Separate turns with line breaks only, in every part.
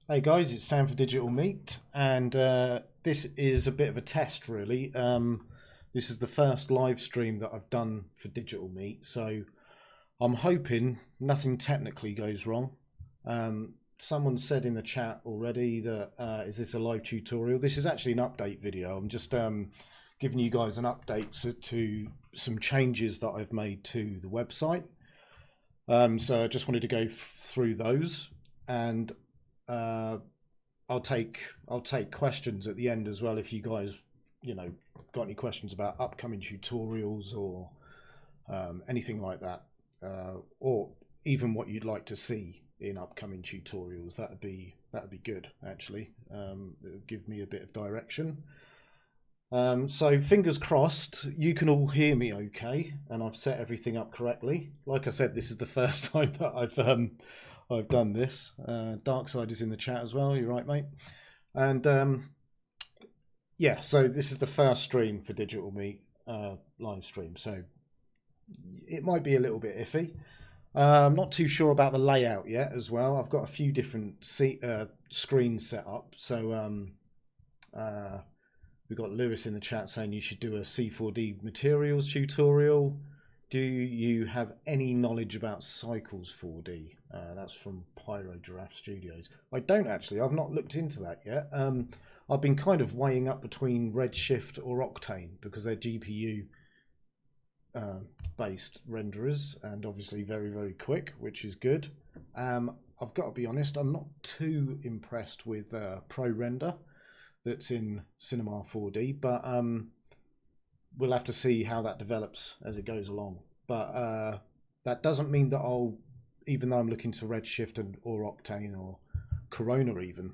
Hey guys, it's Sam for Digital Meat, and this is a bit of a test, really. This is the first live stream that I've done for Digital Meat, so I'm hoping nothing technically goes wrong. Someone said in the chat already that is this a live tutorial? This is actually an update video. I'm just giving you guys an update to some changes that I've made to the website. So I just wanted to go through those, and I'll take questions at the end as well if you guys got any questions about upcoming tutorials or anything like that, or even what you'd like to see in upcoming tutorials. That'd be good, actually. It would give me a bit of direction. So fingers crossed you can all hear me okay and I've set everything up correctly. Like I said, this is the first time that I've done this. Darkside is in the chat as well. You're right, mate. And yeah, so this is the first stream for Digital Meat live stream, so it might be a little bit iffy. I'm not too sure about the layout yet as well. I've got a few different screens set up. So we've got Lewis in the chat saying you should do a C4D materials tutorial. Do you have any knowledge about Cycles 4D? That's from Pyro Giraffe Studios. I don't actually. I've not looked into that yet. I've been kind of weighing up between Redshift or Octane because they're GPU based renderers and obviously very, very quick, which is good. I've got to be honest, I'm not too impressed with ProRender that's in Cinema 4D, but we'll have to see how that develops as it goes along. But that doesn't mean that I'll, even though I'm looking to Redshift or Octane or Corona even,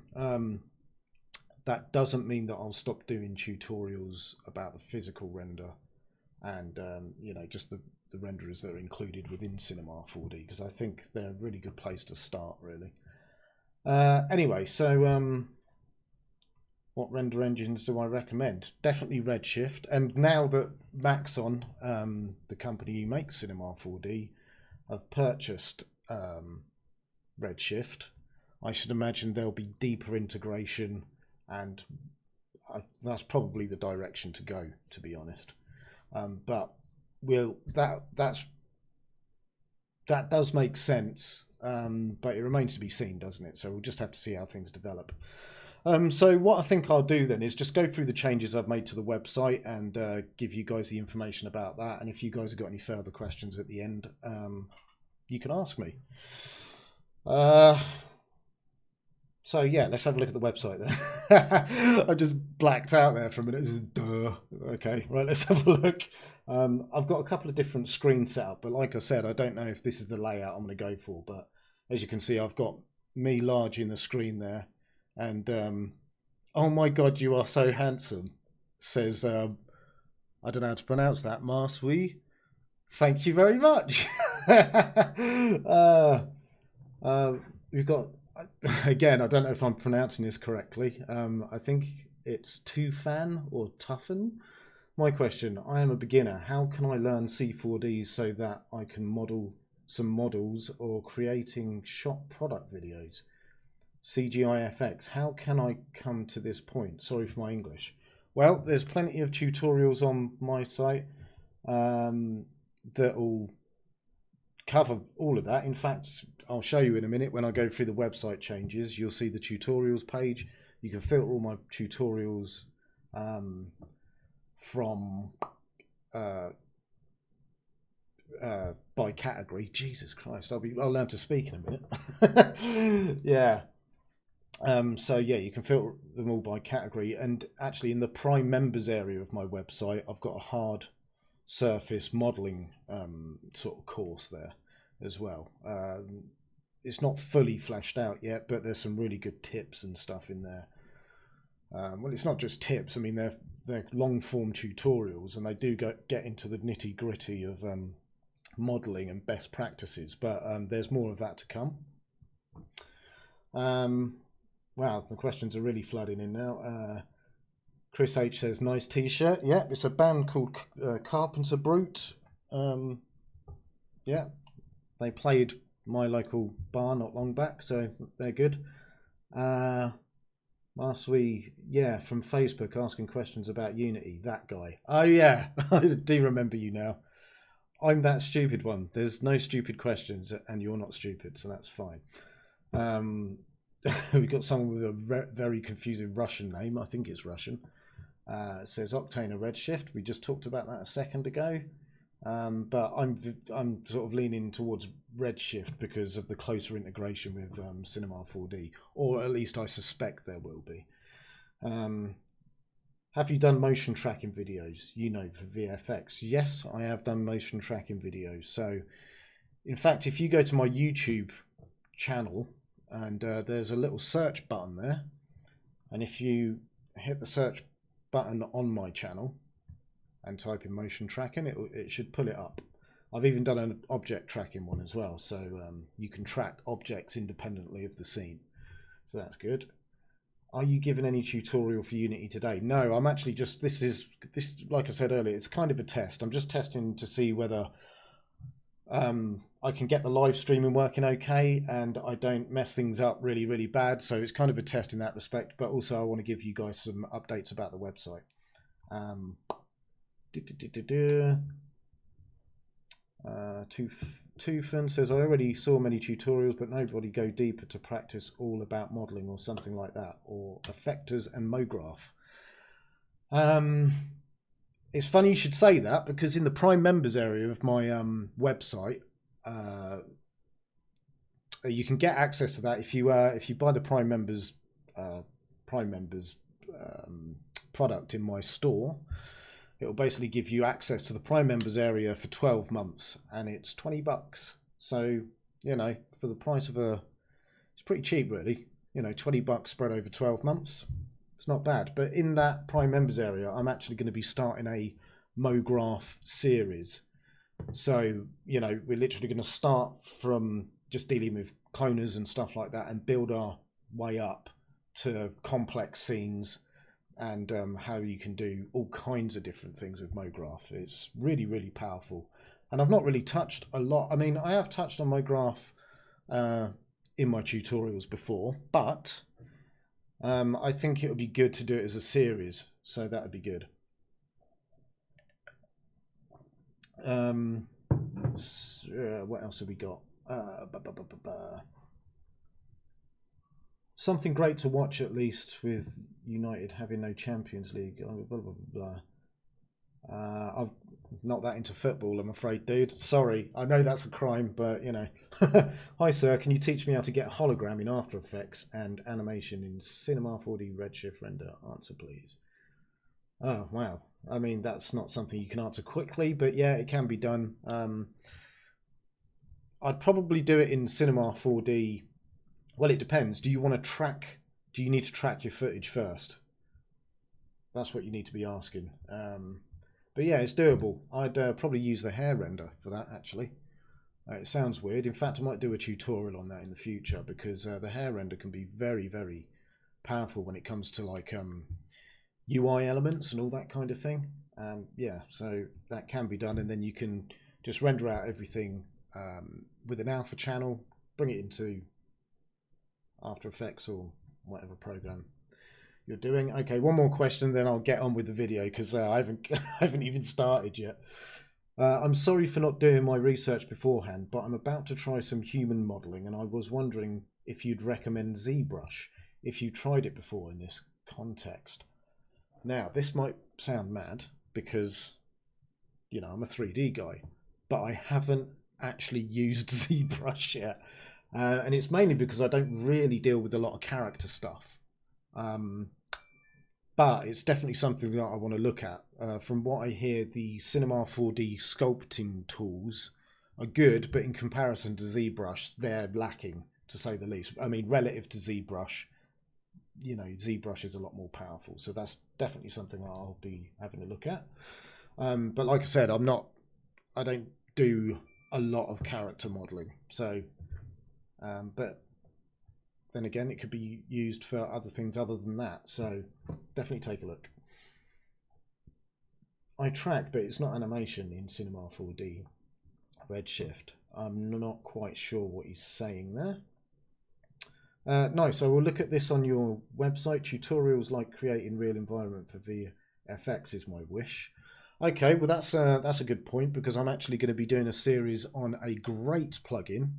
that doesn't mean that I'll stop doing tutorials about the physical render and just the renderers that are included within Cinema 4D, because I think they're a really good place to start, really. Anyway, so what render engines do I recommend? Definitely Redshift. And now that Maxon, the company who makes Cinema 4D, have purchased Redshift, I should imagine there'll be deeper integration, and that's probably the direction to go, to be honest. But that does make sense, but it remains to be seen, doesn't it? So we'll just have to see how things develop. So what I think I'll do then is just go through the changes I've made to the website and give you guys the information about that. And if you guys have got any further questions at the end, you can ask me. So yeah, let's have a look at the website then. I just blacked out there for a minute. Duh. Okay, right, let's have a look. I've got a couple of different screens set up, but like I said, I don't know if this is the layout I'm going to go for. But as you can see, I've got me large in the screen there. And oh my god, you are so handsome, says I don't know how to pronounce that, Marswe. Thank you very much. We've got, again, I don't know if I'm pronouncing this correctly. I think it's Tufan or Tuffen. My question: I am a beginner. How can I learn C4D so that I can model some models or creating shop product videos? CGIFX, how can I come to this point? Sorry for my English. Well, there's plenty of tutorials on my site that will cover all of that. In fact, I'll show you in a minute when I go through the website changes. You'll see the tutorials page. You can filter all my tutorials from by category. Jesus Christ, I'll learn to speak in a minute. Yeah. So yeah, you can filter them all by category, and actually in the Prime members area of my website, I've got a hard surface modeling sort of course there as well. It's not fully fleshed out yet, but there's some really good tips and stuff in there. Well, it's not just tips. I mean, they're long form tutorials, and they do get into the nitty gritty of modeling and best practices. But there's more of that to come. Wow, the questions are really flooding in now. Chris H says, nice t-shirt. Yeah, it's a band called Carpenter Brute. Yeah, they played my local bar not long back, so they're good. Marsui, yeah, from Facebook asking questions about Unity. That guy. Oh yeah, I do remember you now. I'm that stupid one. There's no stupid questions, and you're not stupid, so that's fine. We've got someone with a very confusing Russian name. I think it's Russian. It says Octane or Redshift. We just talked about that a second ago. But I'm sort of leaning towards Redshift because of the closer integration with Cinema 4D, or at least I suspect there will be. Have you done motion tracking videos? You know, for VFX. Yes, I have done motion tracking videos. So, in fact, if you go to my YouTube channel and there's a little search button there, and if you hit the search button on my channel and type in motion tracking, it should pull it up. I've even done an object tracking one as well, so you can track objects independently of the scene. So that's good. Are you giving any tutorial for Unity today? No, I'm actually just, this like I said earlier, it's kind of a test. I'm just testing to see whether I can get the live streaming working okay and I don't mess things up really, really bad. So it's kind of a test in that respect, but also I want to give you guys some updates about the website. Tufan says, I already saw many tutorials, but nobody go deeper to practice all about modeling or something like that, or effectors and Mograph. It's funny you should say that, because in the Prime members area of my website, you can get access to that if you buy the Prime members product in my store. It'll basically give you access to the Prime members area for 12 months, and it's $20. So, you know, for the price of it's pretty cheap, really. You know, $20 spread over 12 months. It's not bad. But in that Prime members area, I'm actually going to be starting a Mograph series. So, you know, we're literally going to start from just dealing with cloners and stuff like that and build our way up to complex scenes and how you can do all kinds of different things with Mograph. It's really, really powerful. And I've not really touched a lot. I mean, I have touched on Mograph in my tutorials before, but I think it would be good to do it as a series. So that would be good. What else have we got? Something great to watch, at least, with United having no Champions League. Blah, blah, blah, blah. I'm not that into football, I'm afraid, dude. Sorry, I know that's a crime, but, you know. Hi, sir, can you teach me how to get a hologram in After Effects and animation in Cinema 4D Redshift render? Answer, please. Oh, wow. I mean, that's not something you can answer quickly, but yeah, it can be done. I'd probably do it in Cinema 4D. Well, it depends. Do you need to track your footage first? That's what you need to be asking. But yeah, it's doable. I'd probably use the hair render for that, actually. It sounds weird. In fact, I might do a tutorial on that in the future, because the hair render can be very, very powerful when it comes to like UI elements and all that kind of thing. Yeah, so that can be done, and then you can just render out everything with an alpha channel, bring it into After Effects or whatever program you're doing. Okay, one more question, then I'll get on with the video, because I haven't even started yet. I'm sorry for not doing my research beforehand, but I'm about to try some human modeling, and I was wondering if you'd recommend ZBrush if you tried it before in this context. Now, this might sound mad because, you know, I'm a 3D guy, but I haven't actually used ZBrush yet. And it's mainly because I don't really deal with a lot of character stuff. But it's definitely something that I want to look at. From what I hear, the Cinema 4D sculpting tools are good, but in comparison to ZBrush, they're lacking, to say the least. I mean, relative to ZBrush, you know, ZBrush is a lot more powerful. So that's definitely something I'll be having a look at. But like I said, I don't do a lot of character modeling. So, but then again, it could be used for other things other than that. So definitely take a look. I track, but it's not animation in Cinema 4D Redshift. I'm not quite sure what he's saying there. Nice. So we'll look at this on your website. Tutorials like creating real environment for VFX is my wish. Okay, well that's a good point, because I'm actually going to be doing a series on a great plugin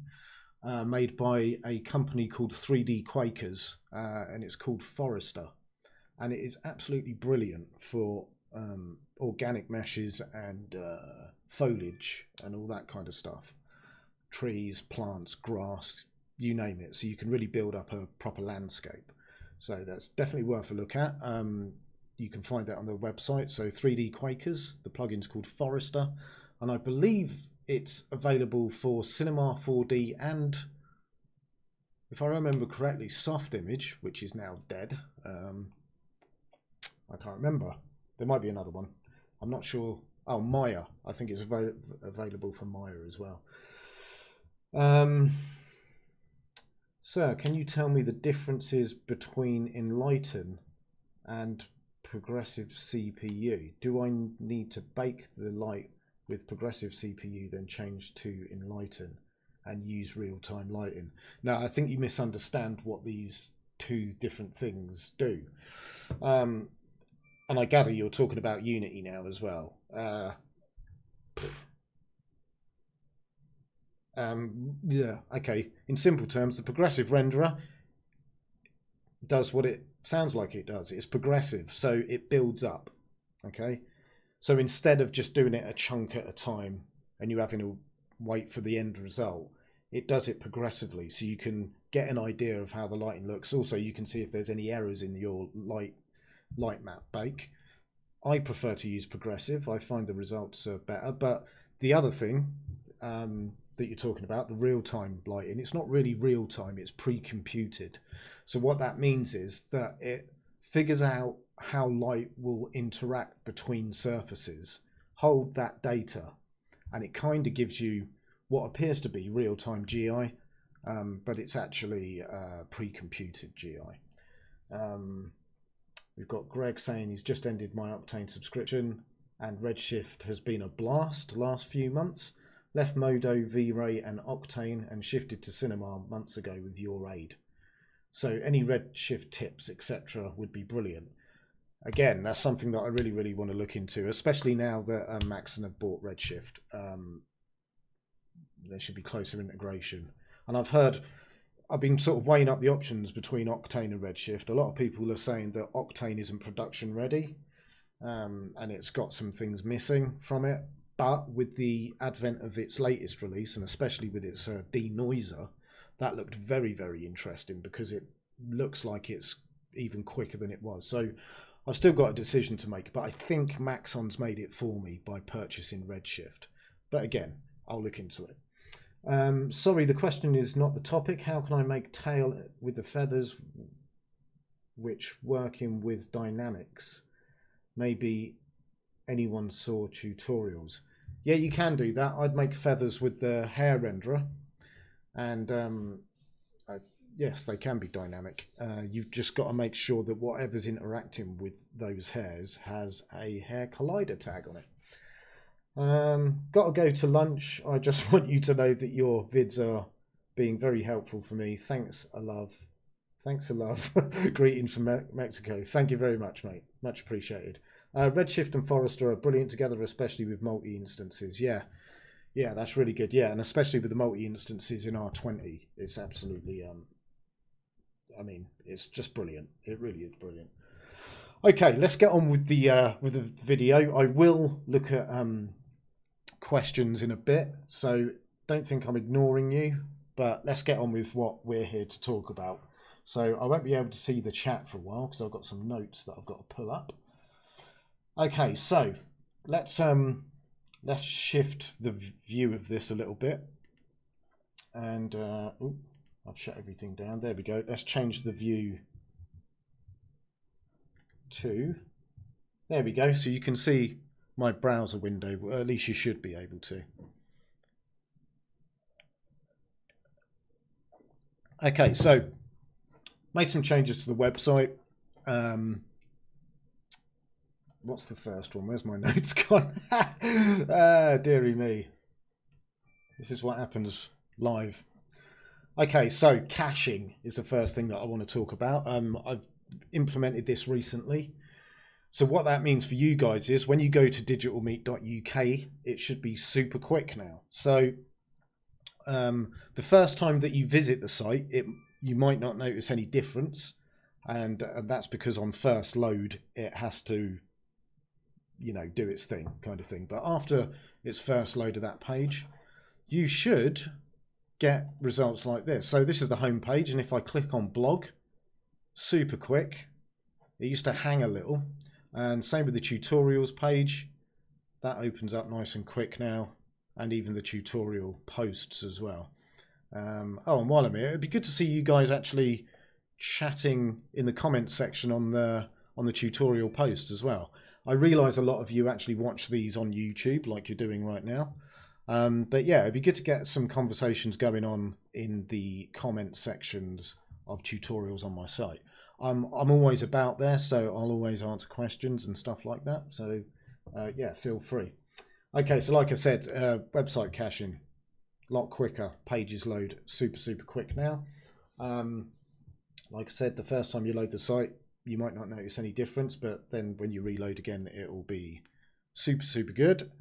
made by a company called 3D Quakers, and it's called Forester, and it is absolutely brilliant for organic meshes and foliage and all that kind of stuff. Trees, plants, grass, you name it. So you can really build up a proper landscape. So that's definitely worth a look at. You can find that on the website. So 3D Quakers, the plugin's called Forester, and I believe it's available for Cinema 4D and, if I remember correctly, Soft Image, which is now dead. I can't remember. There might be another one. I'm not sure. Oh, Maya. I think it's available for Maya as well. Sir, can you tell me the differences between Enlighten and Progressive CPU? Do I need to bake the light with Progressive CPU, then change to Enlighten and use real-time lighting? Now, I think you misunderstand what these two different things do. And I gather you're talking about Unity now as well. Yeah, okay. In simple terms, the progressive renderer does what it sounds like it does. It's progressive, so it builds up. Okay, so instead of just doing it a chunk at a time and you having to wait for the end result, it does it progressively, so you can get an idea of how the lighting looks. Also, you can see if there's any errors in your light map bake. I prefer to use progressive. I find the results are better. But the other thing that you're talking about, the real-time lighting, it's not really real-time, it's pre-computed. So what that means is that it figures out how light will interact between surfaces, hold that data, and it kind of gives you what appears to be real-time GI, but it's actually pre-computed GI. We've got Greg saying he's just ended my Octane subscription, and Redshift has been a blast the last few months. Left Modo, V-Ray and Octane and shifted to Cinema months ago with your aid. So any Redshift tips, etc. would be brilliant. Again, that's something that I really, really want to look into, especially now that Maxon have bought Redshift. There should be closer integration. And I've been sort of weighing up the options between Octane and Redshift. A lot of people are saying that Octane isn't production ready, and it's got some things missing from it. But with the advent of its latest release, and especially with its denoiser, that looked very, very interesting, because it looks like it's even quicker than it was. So I've still got a decision to make, but I think Maxon's made it for me by purchasing Redshift. But again, I'll look into it. Sorry, the question is not the topic. How can I make tail with the feathers which working with dynamics? Maybe anyone saw tutorials. Yeah, you can do that. I'd make feathers with the hair renderer, and yes, they can be dynamic. You've just got to make sure that whatever's interacting with those hairs has a hair collider tag on it. Got to go to lunch. I just want you to know that your vids are being very helpful for me. Thanks a love. Greetings from Mexico. Thank you very much, mate. Much appreciated. Redshift and Forester are brilliant together, especially with multi-instances. Yeah, that's really good. Yeah, and especially with the multi-instances in R20, it's absolutely, I mean, it's just brilliant. It really is brilliant. Okay, let's get on with the video. I will look at questions in a bit, so don't think I'm ignoring you, but let's get on with what we're here to talk about. So I won't be able to see the chat for a while because I've got some notes that I've got to pull up. Okay, so let's shift the view of this a little bit, and I've shut everything down. There we go. Let's change the view to, there we go. So you can see my browser window, or at least you should be able to. Okay, so made some changes to the website. What's the first one? Where's my notes gone? Dearie me. This is what happens live. Okay, so caching is the first thing that I want to talk about. I've implemented this recently. So what that means for you guys is when you go to digitalmeet.uk, it should be super quick now. So the first time that you visit the site, you might not notice any difference. And that's because on first load, it has to, do its thing kind of thing. But after it's first loaded that page, you should get results like this. So this is the home page, and if I click on blog, super quick. It used to hang a little, and same with the tutorials page. That opens up nice and quick now, and even the tutorial posts as well. Oh, and while I'm here, it'd be good to see you guys actually chatting in the comments section on the tutorial post as well. I realise a lot of you actually watch these on YouTube like you're doing right now. But yeah, it'd be good to get some conversations going on in the comment sections of tutorials on my site. I'm always about there, so I'll always answer questions and stuff like that. So yeah, feel free. Okay, so like I said, website caching, a lot quicker. Pages load super quick now. Like I said, the first time you load the site, you might not notice any difference, but then when you reload again, it will be super good.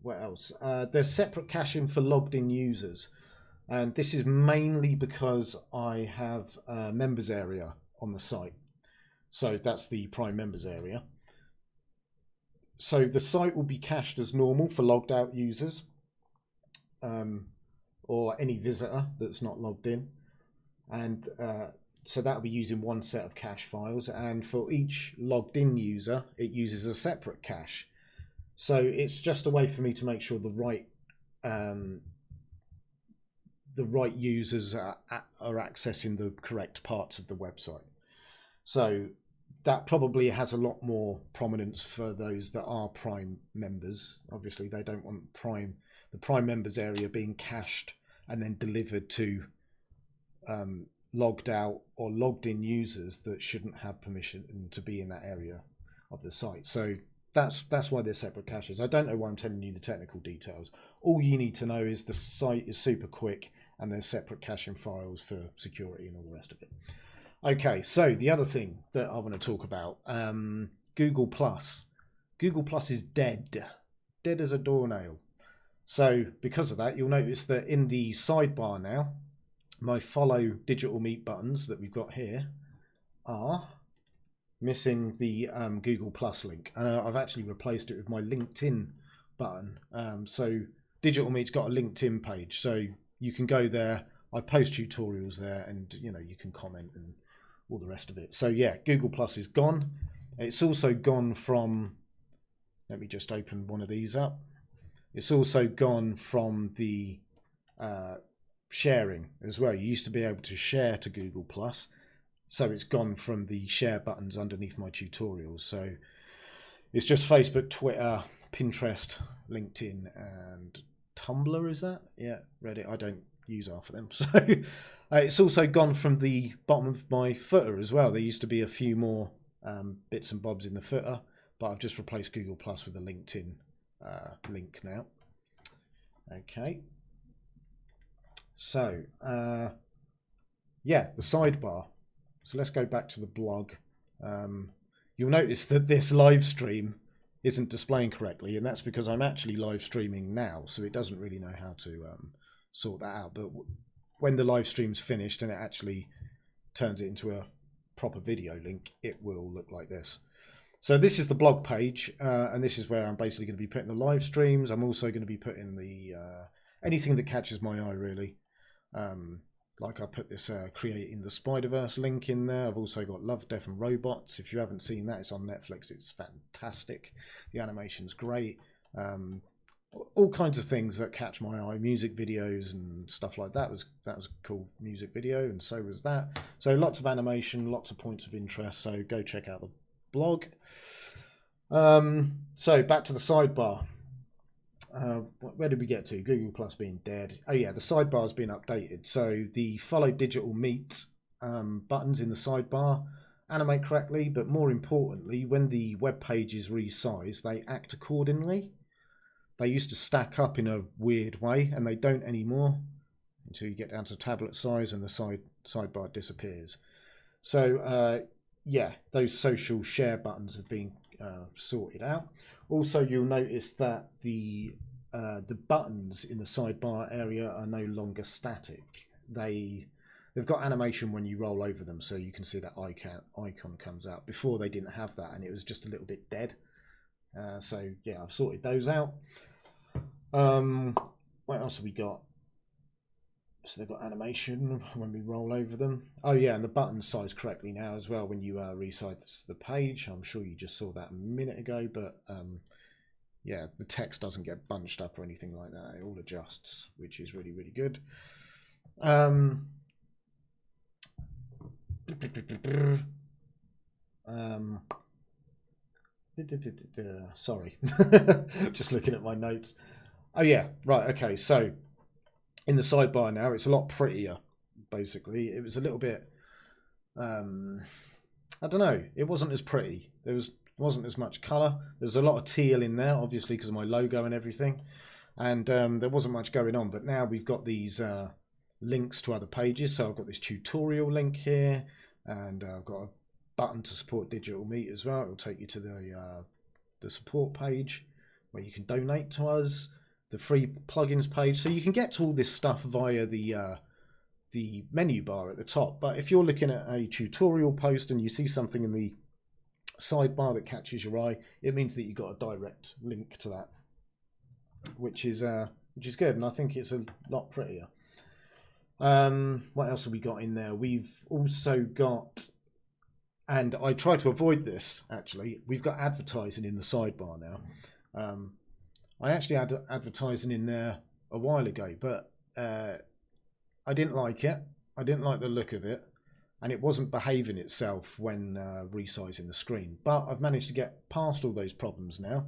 What else? There's separate caching for logged in users. And this is mainly because I have a members area on the site. So that's the Prime members area. So the site will be cached as normal for logged out users or any visitor that's not logged in. And so that'll be using one set of cache files. And for each logged in user, it uses a separate cache. So it's just a way for me to make sure the right users are accessing the correct parts of the website. So that probably has a lot more prominence for those that are Prime members. Obviously, they don't want the Prime members area being cached and then delivered to logged out or logged in users that shouldn't have permission to be in that area of the site. So that's why they're separate caches. I don't know why I'm telling you the technical details. All you need to know is the site is super quick and there's separate caching files for security and all the rest of it. Okay, so the other thing that I want to talk about, Google Plus. Google Plus is dead as a doornail. So because of that, you'll notice that in the sidebar now, my follow Digital Meet buttons that we've got here are missing the Google Plus link. I've actually replaced it with my LinkedIn button. So Digital Meet's got a LinkedIn page, so you can go there. I post tutorials there, and you can comment and all the rest of it. So yeah, Google Plus is gone. It's also gone from, let me just open one of these up. It's also gone from the sharing as well. You used to be able to share to Google Plus. So it's gone from the share buttons underneath my tutorials. So it's just Facebook, Twitter, Pinterest, LinkedIn, and Tumblr, is that? Yeah, Reddit. I don't use half of them. So it's also gone from the bottom of my footer as well. There used to be a few more bits and bobs in the footer, but I've just replaced Google Plus with a LinkedIn link now. Okay. So, yeah, the sidebar. So let's go back to the blog. You'll notice that this live stream isn't displaying correctly, and that's because I'm actually live streaming now, so it doesn't really know how to sort that out. But when the live stream's finished and it actually turns it into a proper video link, it will look like this. So this is the blog page, and this is where I'm basically going to be putting the live streams. I'm also going to be putting the anything that catches my eye, really. Like I put this Creating the Spider-Verse link in there. I've also got Love, Death and Robots. If you haven't seen that, it's on Netflix. It's fantastic. The animation's great. All kinds of things that catch my eye. Music videos and stuff like that. That was a cool music video, and so was that. So lots of animation, lots of points of interest. So go check out the blog. So back to the sidebar. Where did we get to? Google Plus being dead. Oh yeah, the sidebar's been updated. So the Follow Digital Meet buttons in the sidebar animate correctly, but more importantly, when the web page is resized, they act accordingly. they used to stack up in a weird way, and they don't anymore until you get down to tablet size and the sidebar disappears. So yeah, those social share buttons have been sorted out. Also, you'll notice that the buttons in the sidebar area are no longer static. They've got animation when you roll over them, so you can see that icon comes out. Before they didn't have that, and it was just a little bit dead. So yeah, I've sorted those out. What else have we got? So they've got animation when we roll over them. Oh yeah, and the button's sized correctly now as well when you resize the page. I'm sure you just saw that a minute ago, but yeah, the text doesn't get bunched up or anything like that. It all adjusts, which is really, really good. Sorry, just looking at my notes. Oh yeah, right, okay, so in the sidebar now, it's a lot prettier, basically. It was a little bit, I don't know, it wasn't as pretty. There wasn't as much colour. There's a lot of teal in there, obviously, because of my logo and everything. And there wasn't much going on, but now we've got these links to other pages. So I've got this tutorial link here, and I've got a button to support Digital Meet as well. It'll take you to the support page where you can donate to us. The free plugins page, so you can get to all this stuff via the menu bar at the top. But if you're looking at a tutorial post and you see something in the sidebar that catches your eye, it means that you've got a direct link to that, which is good, and I think it's a lot prettier. What else have we got in there? We've also got, and I try to avoid this actually, we've got advertising in the sidebar now. I actually had advertising in there a while ago, but I didn't like it. I didn't like the look of it, and it wasn't behaving itself when resizing the screen. But I've managed to get past all those problems now.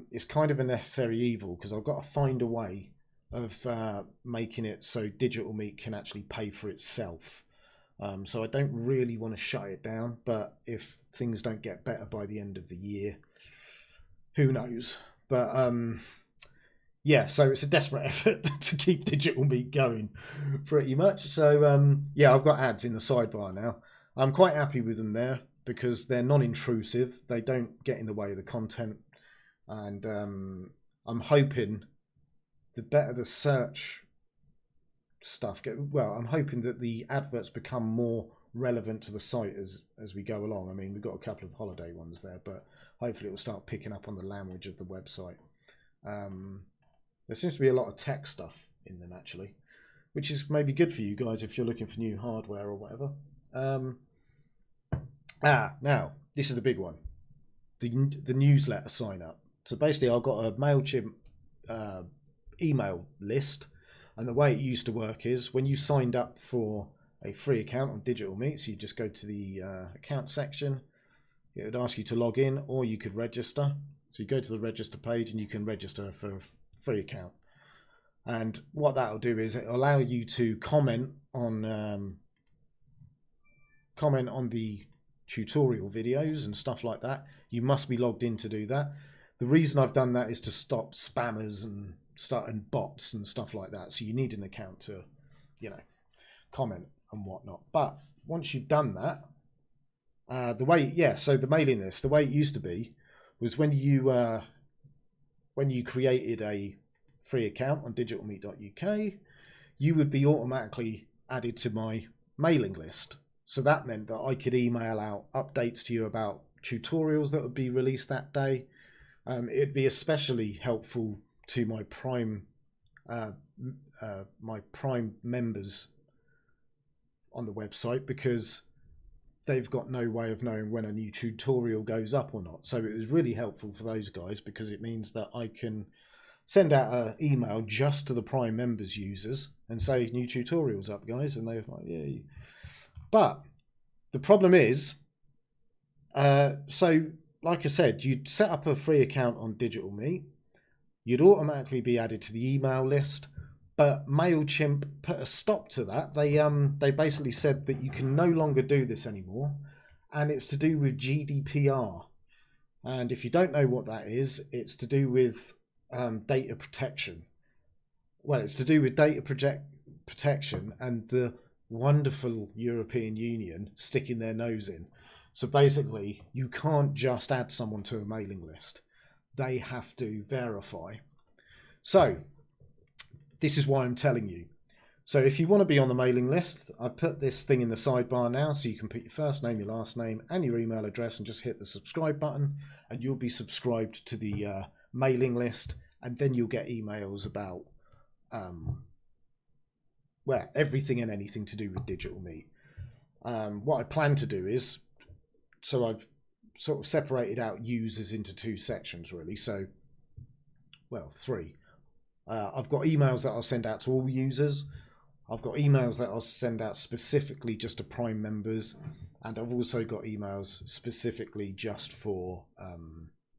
It's kind of a necessary evil because I've got to find a way of making it so Digital Meet can actually pay for itself. So I don't really want to shut it down, but if things don't get better by the end of the year, who knows? But yeah, so it's a desperate effort to keep Digital Meet going, pretty much. So yeah, I've got ads in the sidebar now. I'm quite happy with them there because they're non-intrusive. They don't get in the way of the content, and I'm hoping the better the search stuff get. Well, I'm hoping that the adverts become more relevant to the site as we go along. I mean, we've got a couple of holiday ones there, but hopefully it will start picking up on the language of the website. There seems to be a lot of tech stuff in them actually, which is maybe good for you guys if you're looking for new hardware or whatever. Now this is the big one, the newsletter sign up. So basically I've got a MailChimp email list, and the way it used to work is when you signed up for a free account on Digital Meet, so you just go to the account section. It would ask you to log in, or you could register. So you go to the register page and you can register for a free account. And what that'll do is it'll allow you to comment on the tutorial videos and stuff like that. You must be logged in to do that. The reason I've done that is to stop spammers and bots and stuff like that. So you need an account to, comment and whatnot. But once you've done that, so the mailing list, the way it used to be was when you created a free account on digitalmeet.uk, you would be automatically added to my mailing list. So that meant that I could email out updates to you about tutorials that would be released that day. It'd be especially helpful to my Prime members on the website, because they've got no way of knowing when a new tutorial goes up or not. So it was really helpful for those guys, because it means that I can send out an email just to the Prime members users and say new tutorials up, guys, and they're like, yeah. But the problem is, so like I said, you'd set up a free account on Digital Meet, you'd automatically be added to the email list. But MailChimp put a stop to that. They basically said that you can no longer do this anymore, and it's to do with GDPR. And if you don't know what that is, it's to do with data protection. Well, it's to do with data protection and the wonderful European Union sticking their nose in. So basically, you can't just add someone to a mailing list. They have to verify. So this is why I'm telling you. So if you want to be on the mailing list, I put this thing in the sidebar now, so you can put your first name, your last name, and your email address, and just hit the subscribe button, and you'll be subscribed to the mailing list, and then you'll get emails about well, everything and anything to do with Digital Meet. What I plan to do is, so I've sort of separated out users into two sections, really. So, well, three. I've got emails that I'll send out to all users. I've got emails that I'll send out specifically just to Prime members, and I've also got emails specifically just for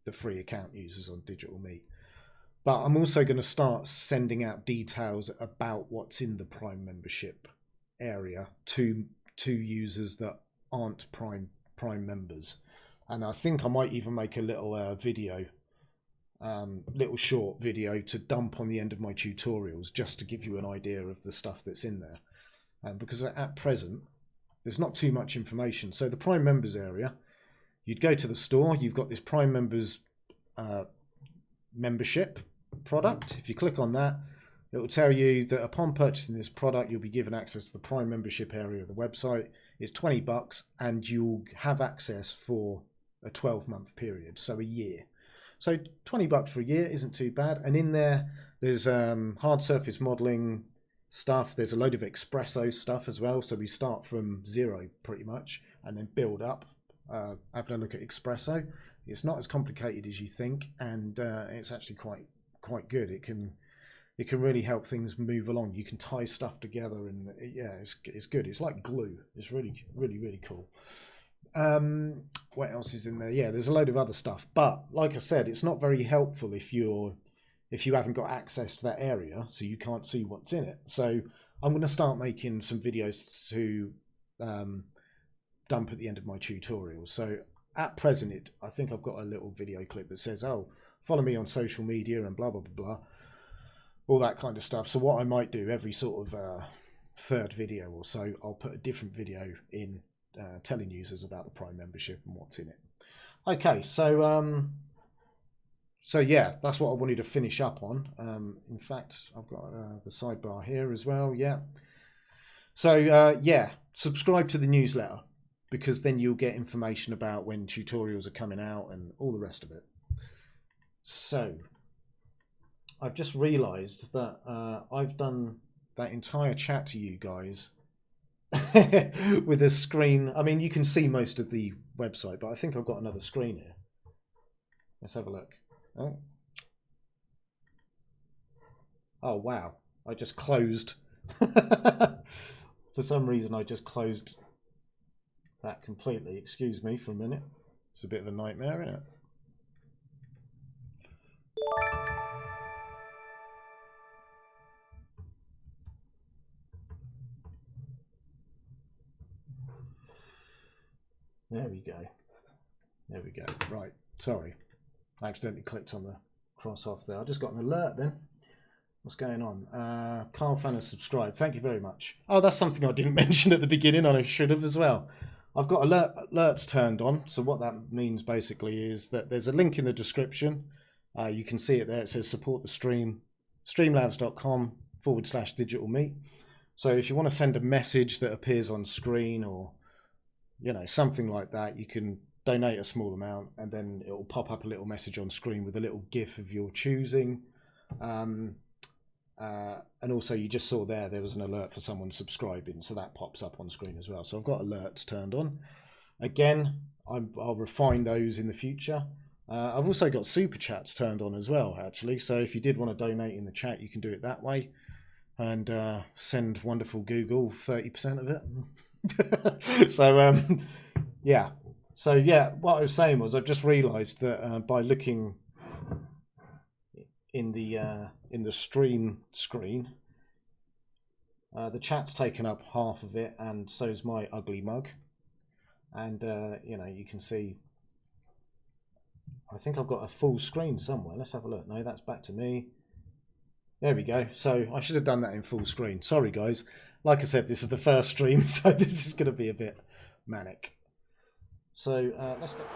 the free account users on Digital Meet. But I'm also going to start sending out details about what's in the Prime membership area to users that aren't Prime members. And I think I might even make a little video, little short video to dump on the end of my tutorials, just to give you an idea of the stuff that's in there. Because at present, there's not too much information. So the Prime members area, you'd go to the store, you've got this Prime members membership product. If you click on that, it will tell you that upon purchasing this product, you'll be given access to the Prime membership area of the website. It's $20 and you'll have access for a 12-month period, so a year. So $20 for a year isn't too bad. And in there's hard surface modeling stuff. There's a load of espresso stuff as well. So we start from zero pretty much and then build up. Having a look at espresso. It's not as complicated as you think, and it's actually quite good. It can really help things move along. You can tie stuff together, and yeah, it's good. It's like glue. It's really cool. What else is in there? Yeah, there's a load of other stuff, but like I said, it's not very helpful if you haven't got access to that area, so you can't see what's in it. So I'm going to start making some videos to dump at the end of my tutorial. So at present, I think I've got a little video clip that says, oh, follow me on social media and blah blah blah blah, all that kind of stuff. So what I might do every sort of third video or so, I'll put a different video in telling users about the Prime membership and what's in it. Okay, so yeah, that's what I wanted to finish up on. In fact, I've got the sidebar here as well. Yeah. So yeah, subscribe to the newsletter, because then you'll get information about when tutorials are coming out and all the rest of it. So I've just realized that I've done that entire chat to you guys with a screen. I mean, you can see most of the website, but I think I've got another screen here. Let's have a look. Oh wow, I just closed. For some reason, I just closed that completely. Excuse me for a minute. It's a bit of a nightmare, isn't it? There we go. There we go. Right. Sorry. I accidentally clicked on the cross off there. I just got an alert then. What's going on? Carl Fan has subscribed. Thank you very much. Oh, that's something I didn't mention at the beginning, and I should have as well. I've got alerts turned on. So what that means basically is that there's a link in the description. You can see it there. It says support the stream, streamlabs.com/digital meet. So if you want to send a message that appears on screen, or something like that, you can donate a small amount, and then it will pop up a little message on screen with a little GIF of your choosing. And also, you just saw there was an alert for someone subscribing, so that pops up on screen as well. So I've got alerts turned on. Again, I'll refine those in the future. I've also got super chats turned on as well, actually. So if you did want to donate in the chat, you can do it that way, and send wonderful Google 30% of it. So yeah. So yeah, what I was saying was, I've just realised that by looking in the stream screen, the chat's taken up half of it, and so's my ugly mug. And you can see I think I've got a full screen somewhere. Let's have a look. No, that's back to me. There we go. So I should have done that in full screen. Sorry, guys. Like I said, this is the first stream, so this is going to be a bit manic. So let's get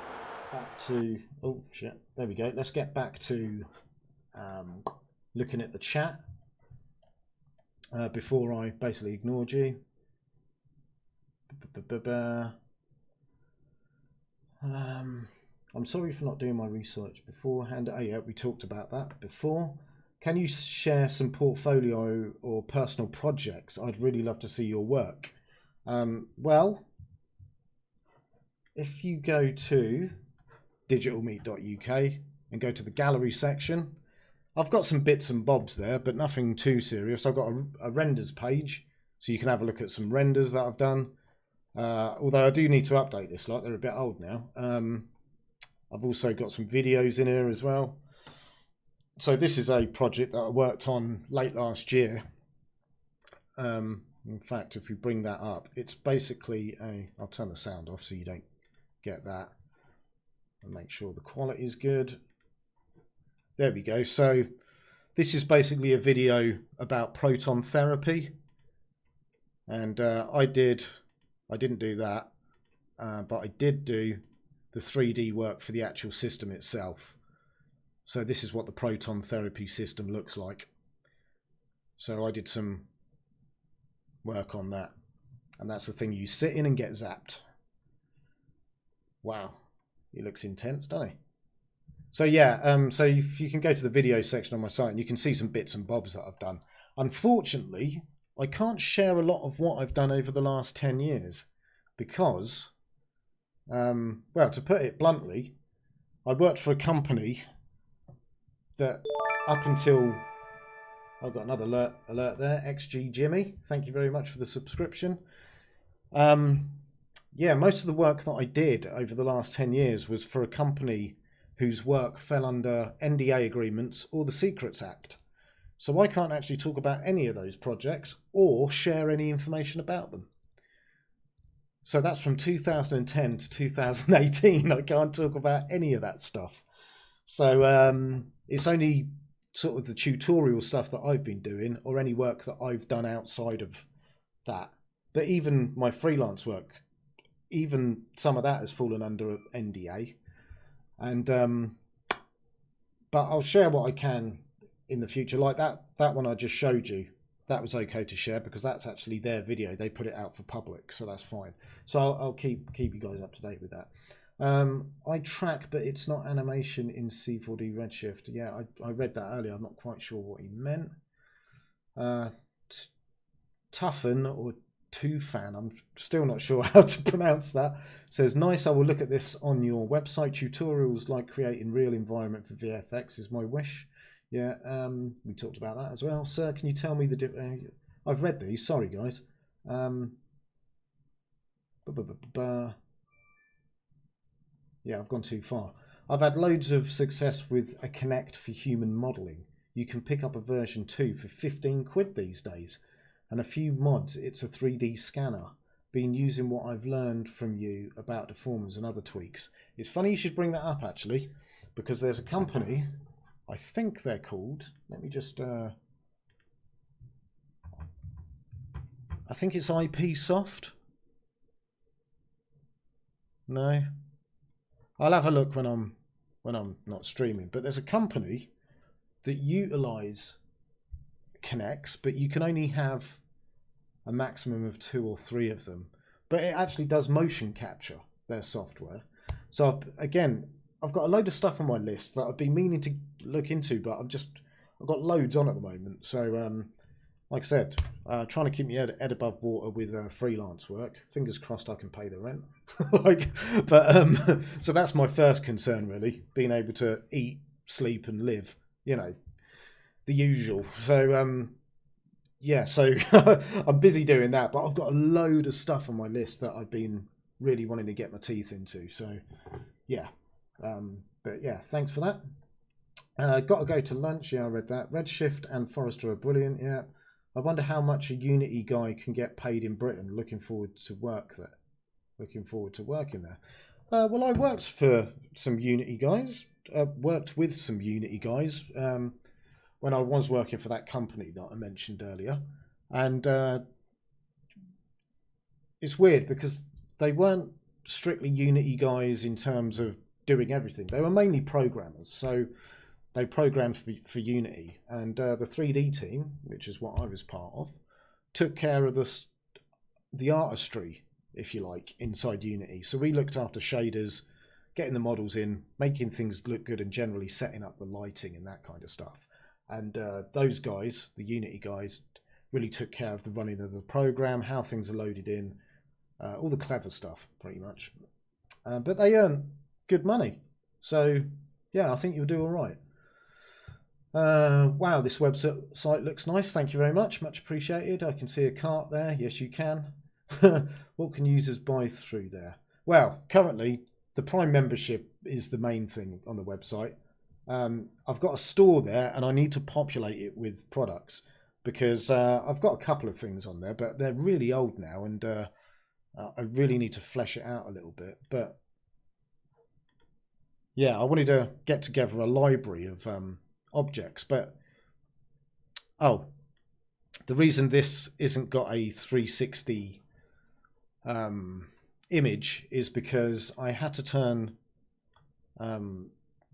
back to... Oh, shit. There we go. Let's get back to looking at the chat before I basically ignored you. I'm sorry for not doing my research beforehand. Oh yeah, we talked about that before. Can you share some portfolio or personal projects? I'd really love to see your work. Well, if you go to digitalmeet.uk and go to the gallery section, I've got some bits and bobs there, but nothing too serious. I've got a renders page, so you can have a look at some renders that I've done. Although I do need to update this lot, they're a bit old now. I've also got some videos in here as well. So this is a project that I worked on late last year. In fact, if we bring that up, it's basically a... I'll turn the sound off so you don't get that. And make sure the quality is good. There we go. So this is basically a video about proton therapy. And I didn't do that, but I did do the 3D work for the actual system itself. So this is what the proton therapy system looks like. So I did some work on that. And that's the thing you sit in and get zapped. Wow. He looks intense, doesn't he? So yeah, so if you can go to the video section on my site and you can see some bits and bobs that I've done. Unfortunately, I can't share a lot of what I've done over the last 10 years because, well, to put it bluntly, I worked for a company that up until... I've got another alert there, XG Jimmy. Thank you very much for the subscription. Yeah, most of the work that I did over the last 10 years was for a company whose work fell under NDA agreements or the Secrets Act. So I can't actually talk about any of those projects or share any information about them. So that's from 2010 to 2018. I can't talk about any of that stuff. So it's only sort of the tutorial stuff that I've been doing or any work that I've done outside of that. But even my freelance work, even some of that has fallen under NDA. And but I'll share what I can in the future. Like that one I just showed you, that was okay to share because that's actually their video. They put it out for public, so that's fine. So I'll keep you guys up to date with that. I track, but it's not animation in C4D Redshift. Yeah, I read that earlier. I'm not quite sure what he meant. Toughen or Tufan, I'm still not sure how to pronounce that. Says, nice, I will look at this on your website. Tutorials like creating real environment for VFX is my wish. Yeah, we talked about that as well. Sir, can you tell me the I've read these, sorry guys. Yeah, I've gone too far. I've had loads of success with a Connect for human modelling. You can pick up a version 2 for 15 quid these days. And a few mods, it's a 3D scanner. Been using what I've learned from you about deformers and other tweaks. It's funny you should bring that up actually, because there's a company, I think they're called, let me just, I think it's IP Soft. No, I'll have a look when I'm not streaming. But there's a company that utilize Connects, but you can only have a maximum of 2 or 3 of them. But it actually does motion capture, their software. So again, I've got a load of stuff on my list that I've been meaning to look into, but I've got loads on at the moment. So like I said, trying to keep my head above water with freelance work. Fingers crossed I can pay the rent. So that's my first concern really, being able to eat, sleep and live, you know, the usual. So yeah, so I'm busy doing that, but I've got a load of stuff on my list that I've been really wanting to get my teeth into. So yeah, but yeah, thanks for that. Got to go to lunch. Yeah, I read that. Redshift and Forrester are brilliant. Yeah, I wonder how much a Unity guy can get paid in Britain. Looking forward to work there. Looking forward to working there. Well, I worked for some Unity guys. worked with some Unity guys when I was working for that company that I mentioned earlier, and it's weird because they weren't strictly Unity guys in terms of doing everything. They were mainly programmers, so they programmed for Unity, and the 3D team, which is what I was part of, took care of the artistry, if you like, inside Unity. So we looked after shaders, getting the models in, making things look good, and generally setting up the lighting and that kind of stuff. And those guys, the Unity guys, really took care of the running of the program, how things are loaded in, all the clever stuff, pretty much. But they earn good money. So, yeah, I think you'll do all right. Wow, this website looks nice. Thank you very much. Much appreciated. I can see a cart there. Yes, you can. What can users buy through there? Well, currently, the Prime membership is the main thing on the website. I've got a store there, and I need to populate it with products because I've got a couple of things on there, but they're really old now, and I really need to flesh it out a little bit. But yeah, I wanted to get together a library of objects, but the reason this isn't got a 360 image is because I had to turn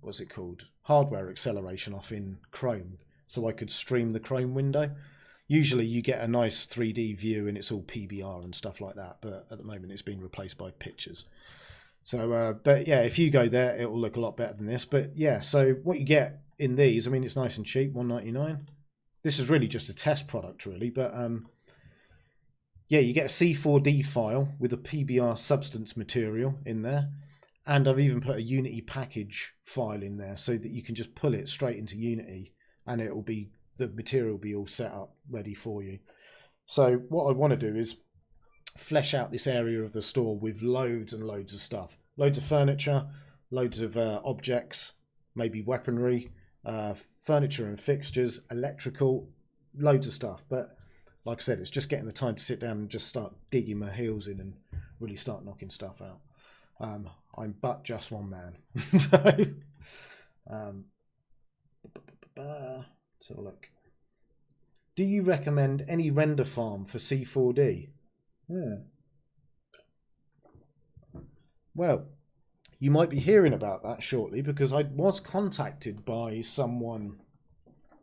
what's it called, hardware acceleration off in Chrome so I could stream the Chrome window. Usually you get a nice 3D view and it's all PBR and stuff like that, but at the moment it's been replaced by pictures. So but yeah, if you go there it will look a lot better than this. But yeah, so what you get in these, I mean, it's nice and cheap, $1.99. This is really just a test product really, but yeah, you get a C4D file with a PBR substance material in there, and I've even put a Unity package file in there so that you can just pull it straight into Unity and it will be, the material will be all set up ready for you. So what I want to do is flesh out this area of the store with loads and loads of stuff, loads of furniture, loads of objects, maybe weaponry, furniture and fixtures, electrical, loads of stuff. But like I said, it's just getting the time to sit down and just start digging my heels in and really start knocking stuff out. I'm but just one man. So, let's have a look. Do you recommend any render farm for C4D? Well, you might be hearing about that shortly because I was contacted by someone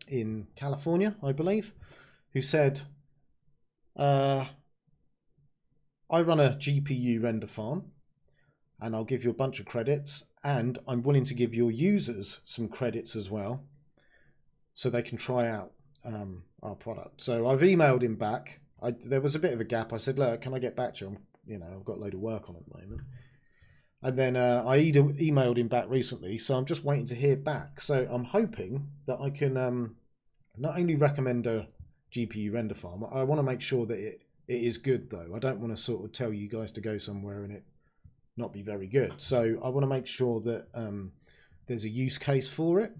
in California, I believe, who said, I run a GPU render farm and I'll give you a bunch of credits, and I'm willing to give your users some credits as well so they can try out our product. So I've emailed him back. There was a bit of a gap. I said, look, can I get back to you? I've got a load of work on at the moment. And then I emailed him back recently, so I'm just waiting to hear back. So I'm hoping that I can not only recommend a GPU render farm, I want to make sure that it is good though. I don't want to sort of tell you guys to go somewhere and it not be very good. So I want to make sure that there's a use case for it.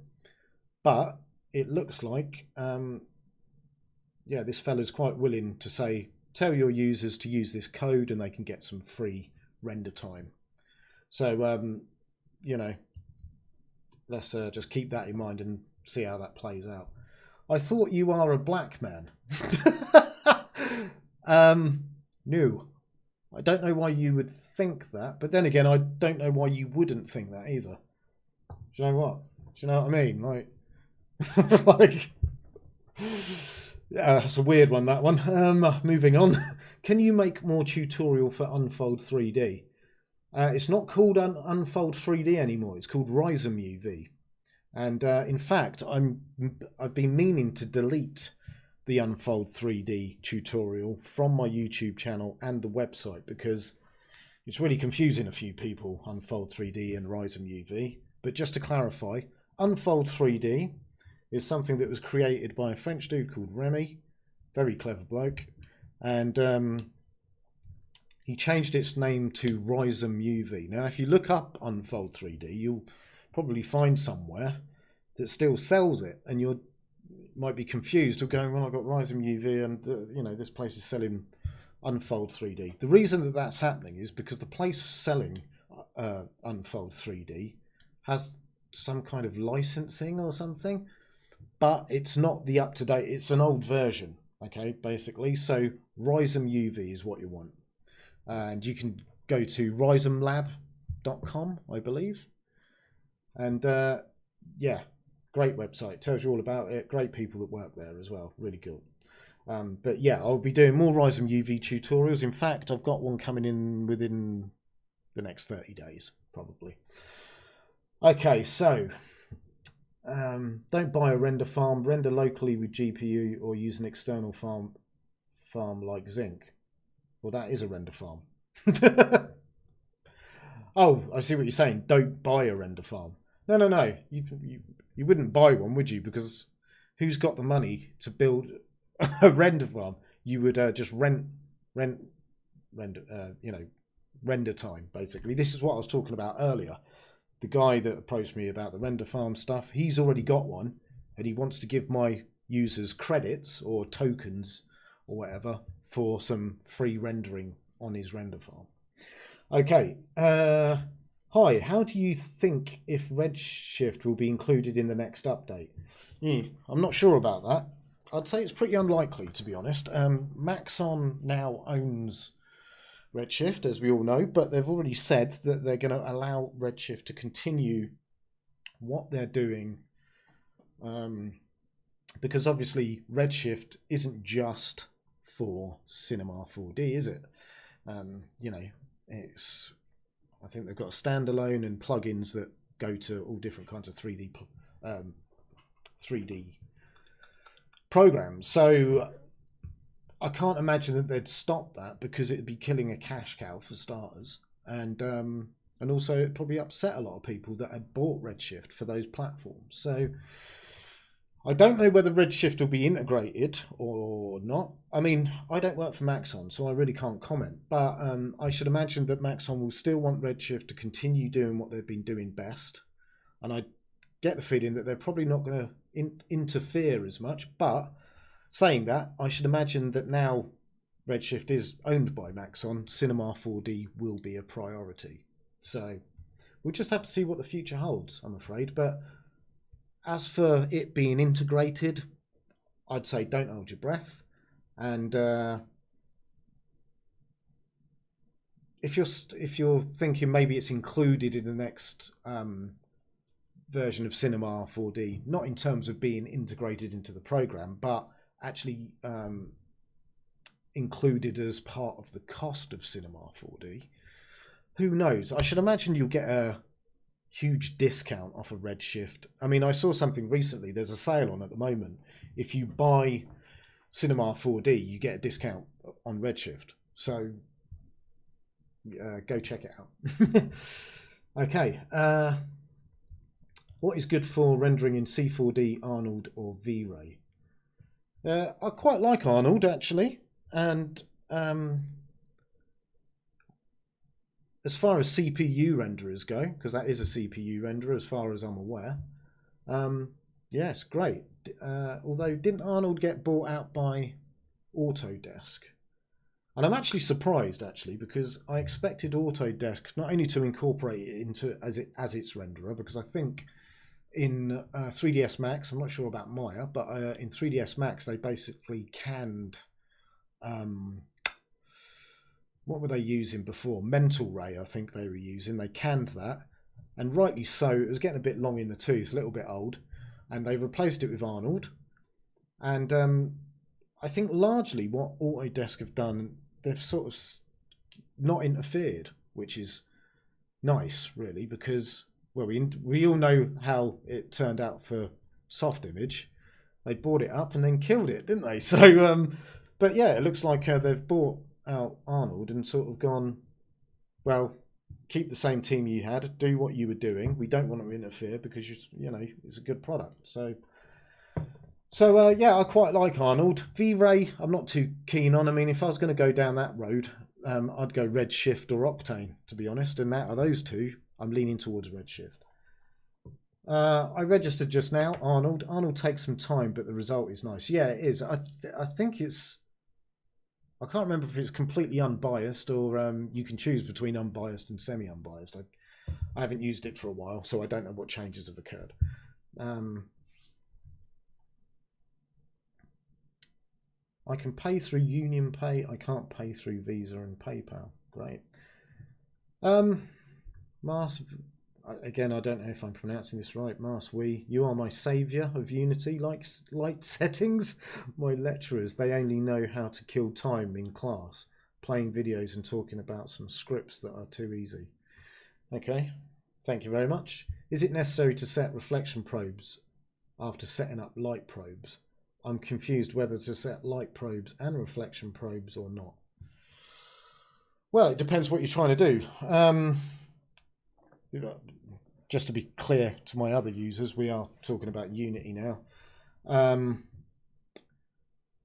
But it looks like, yeah, this fella's quite willing to say, tell your users to use this code and they can get some free render time. So, let's just keep that in mind and see how that plays out. I thought you are a black man. No. I don't know why you would think that, but then again, I don't know why you wouldn't think that either. Do you know what? Do you know what I mean? Like, yeah, that's a weird one, that one. Moving on. Can you make more tutorial for Unfold 3D? It's not called Unfold 3D anymore. It's called Rhizome UV. And in fact, I've been meaning to delete the Unfold 3D tutorial from my YouTube channel and the website because it's really confusing a few people, Unfold 3D and Rhizome UV. But just to clarify, Unfold 3D is something that was created by a French dude called Remy, very clever bloke, and he changed its name to Rhizome UV. Now, if you look up Unfold 3D, you'll probably find somewhere that still sells it, and you might be confused of going, well, I've got Rhizome UV and this place is selling Unfold 3D. The reason that that's happening is because the place selling Unfold 3D has some kind of licensing or something, but it's not the up-to-date. It's an old version, okay, basically. So Rhizome UV is what you want, and you can go to rhizomelab.com, I believe, and yeah, great website, tells you all about it. Great people that work there as well, really good. But yeah, I'll be doing more Rhizome UV tutorials. In fact, I've got one coming in within the next 30 days, probably. Okay, so don't buy a render farm. Render locally with GPU or use an external farm like Zinc. Well, that is a render farm. Oh, I see what you're saying. Don't buy a render farm. No. You wouldn't buy one, would you? Because who's got the money to build a render farm? You would just render, render time, basically. This is what I was talking about earlier. The guy that approached me about the render farm stuff, he's already got one, and he wants to give my users credits or tokens or whatever for some free rendering on his render farm. Okay. Hi, how do you think if Redshift will be included in the next update? I'm not sure about that. I'd say it's pretty unlikely, to be honest. Maxon now owns Redshift, as we all know, but they've already said that they're going to allow Redshift to continue what they're doing, because obviously Redshift isn't just for Cinema 4D, is it? I think they've got a standalone and plugins that go to all different kinds of 3D programs. So I can't imagine that they'd stop that, because it'd be killing a cash cow for starters, and also it'd probably upset a lot of people that had bought Redshift for those platforms. So I don't know whether Redshift will be integrated or not. I mean, I don't work for Maxon, so I really can't comment, but I should imagine that Maxon will still want Redshift to continue doing what they've been doing best, and I get the feeling that they're probably not going to interfere as much. But saying that, I should imagine that now Redshift is owned by Maxon, Cinema 4D will be a priority. So we'll just have to see what the future holds, I'm afraid. But as for it being integrated, I'd say don't hold your breath. And if you're thinking maybe it's included in the next version of Cinema 4D, not in terms of being integrated into the program, but actually included as part of the cost of Cinema 4D, who knows? I should imagine you'll get a huge discount off of Redshift. I mean, I saw something recently. There's a sale on at the moment. If you buy Cinema 4D, you get a discount on Redshift. So go check it out. Okay. What is good for rendering in C4D, Arnold, or V-Ray? I quite like Arnold, actually, and as far as CPU renderers go, because that is a CPU renderer as far as I'm aware, yeah, it's great. Although, didn't Arnold get bought out by Autodesk? And I'm actually surprised, because I expected Autodesk not only to incorporate it into as its renderer, because I think in 3ds Max, I'm not sure about Maya, but in 3ds Max they basically canned, what were they using before? Mental Ray, I think they were using. They canned that, and rightly so. It was getting a bit long in the tooth, a little bit old, and they replaced it with Arnold. And I think largely what Autodesk have done, they've sort of not interfered, which is nice, really, because, well, we all know how it turned out for Soft Image. They bought it up and then killed it, didn't they? So, but yeah, it looks like they've bought out Arnold and sort of gone, well, keep the same team you had, do what you were doing. We don't want to interfere because you know it's a good product. So yeah, I quite like Arnold. V-Ray, I'm not too keen on. I mean, if I was going to go down that road, I'd go Redshift or Octane, to be honest. And out of those two, I'm leaning towards Redshift. I registered just now, Arnold. Arnold takes some time, but the result is nice. Yeah, it is. I think it's... I can't remember if it's completely unbiased or you can choose between unbiased and semi-unbiased. I haven't used it for a while, so I don't know what changes have occurred. I can pay through Union Pay. I can't pay through Visa and PayPal. Great. Mars, again, I don't know if I'm pronouncing this right. Mars, you are my saviour of Unity light settings. My lecturers, they only know how to kill time in class, playing videos and talking about some scripts that are too easy. Okay, thank you very much. Is it necessary to set reflection probes after setting up light probes? I'm confused whether to set light probes and reflection probes or not. Well, it depends what you're trying to do. Just to be clear to my other users, we are talking about Unity now.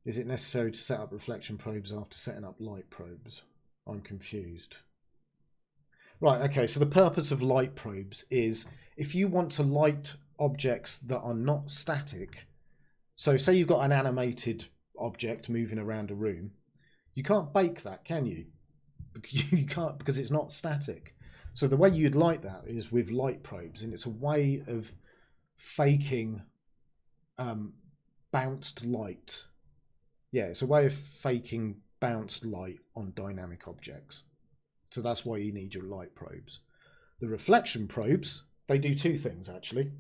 Is it necessary to set up reflection probes after setting up light probes? I'm confused. Right, okay, so the purpose of light probes is if you want to light objects that are not static. So say you've got an animated object moving around a room, you can't bake that, can you? You can't, because it's not static. So the way you'd light that is with light probes, and it's a way of faking bounced light. Yeah, it's a way of faking bounced light on dynamic objects. So that's why you need your light probes. The reflection probes, they do two things actually.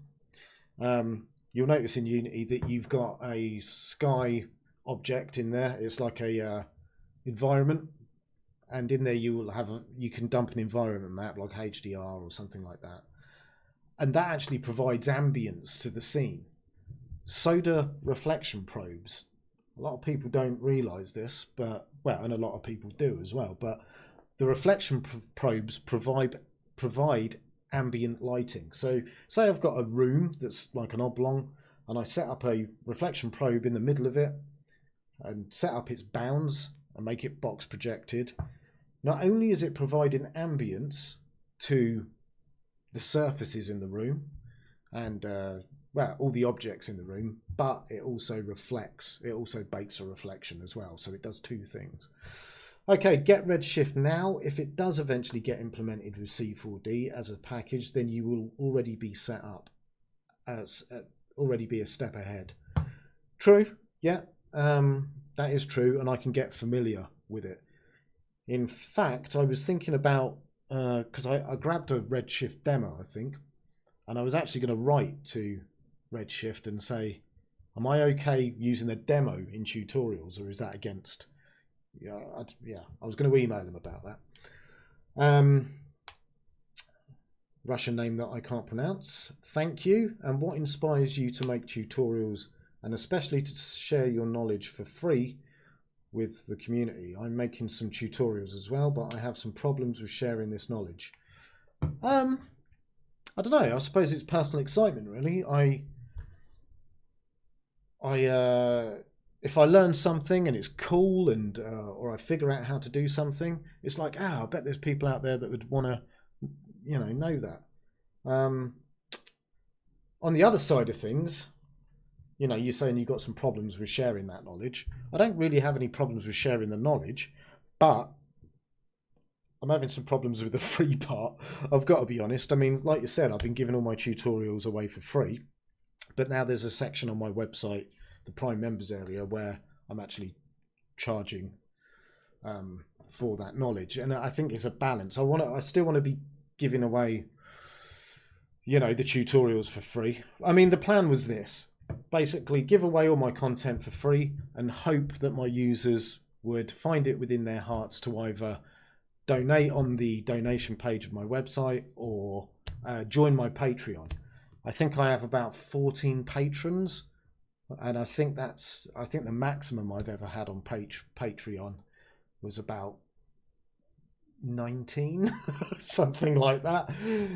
You'll notice in Unity that you've got a sky object in there. It's like a environment, and in there you can dump an environment map like HDR or something like that, and that actually provides ambience to the scene. So do reflection probes. A lot of people don't realise this, but and a lot of people do as well. But the reflection probes provide ambient lighting. So say I've got a room that's like an oblong, and I set up a reflection probe in the middle of it and set up its bounds and make it box projected. Not only is it providing ambience to the surfaces in the room and all the objects in the room, but it also reflects, it also bakes a reflection as well. So it does two things. Okay, get Redshift now. If it does eventually get implemented with C4D as a package, then you will already be set up as already be a step ahead. True, yeah, that is true, and I can get familiar with it. In fact, I was thinking about because I grabbed a Redshift demo, I think, and I was actually going to write to Redshift and say, am I okay using a demo in tutorials, or is that against? I was going to email them about that. Russian name that I can't pronounce. Thank you. And what inspires you to make tutorials, and especially to share your knowledge for free with the community? I'm making some tutorials as well, but I have some problems with sharing this knowledge. I don't know. I suppose it's personal excitement, really. If I learn something and it's cool, and or I figure out how to do something, it's like, I bet there's people out there that would want to, know that. On the other side of things, you're saying you've got some problems with sharing that knowledge. I don't really have any problems with sharing the knowledge, but I'm having some problems with the free part. I've got to be honest. I mean, like you said, I've been giving all my tutorials away for free, but now there's a section on my website, the Prime members area, where I'm actually charging for that knowledge, and I think it's a balance. I still want to be giving away, the tutorials for free. I mean, the plan was this: basically, give away all my content for free and hope that my users would find it within their hearts to either donate on the donation page of my website or join my Patreon. I think I have about 14 patrons. And I think the maximum I've ever had on Patreon was about 19, something like that.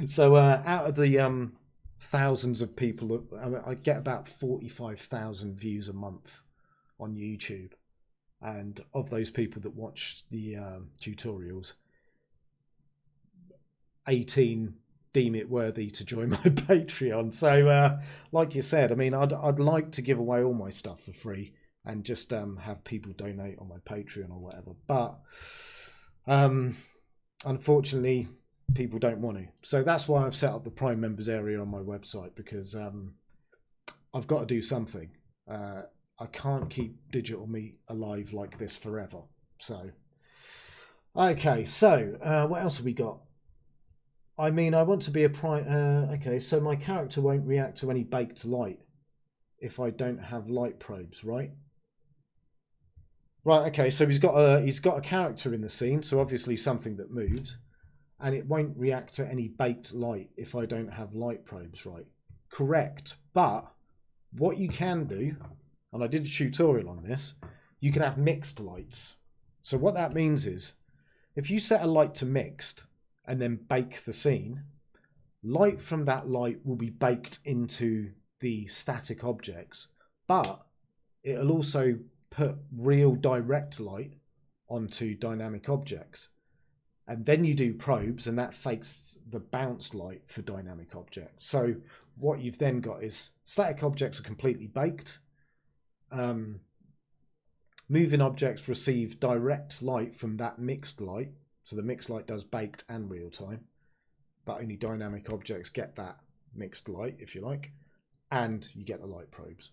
So out of the thousands of people, I get about 45,000 views a month on YouTube. And of those people that watch the tutorials, 18 deem it worthy to join my Patreon. So like you said, I mean, I'd like to give away all my stuff for free and just have people donate on my Patreon or whatever, but unfortunately people don't want to. So that's why I've set up the Prime members area on my website, because I've got to do something. I can't keep Digital Meet alive like this forever. So, okay, so what else have we got? I mean, I want to be a Prime... okay, so my character won't react to any baked light if I don't have light probes, right? Right, okay, so he's got a character in the scene, so obviously something that moves, and it won't react to any baked light if I don't have light probes, right? Correct, but what you can do, and I did a tutorial on this, you can have mixed lights. So what that means is, if you set a light to mixed and then bake the scene, light from that light will be baked into the static objects, but it'll also put real direct light onto dynamic objects. And then you do probes, and that fakes the bounce light for dynamic objects. So what you've then got is static objects are completely baked. Moving objects receive direct light from that mixed light. So the mixed light does baked and real time, but only dynamic objects get that mixed light, if you like, and you get the light probes.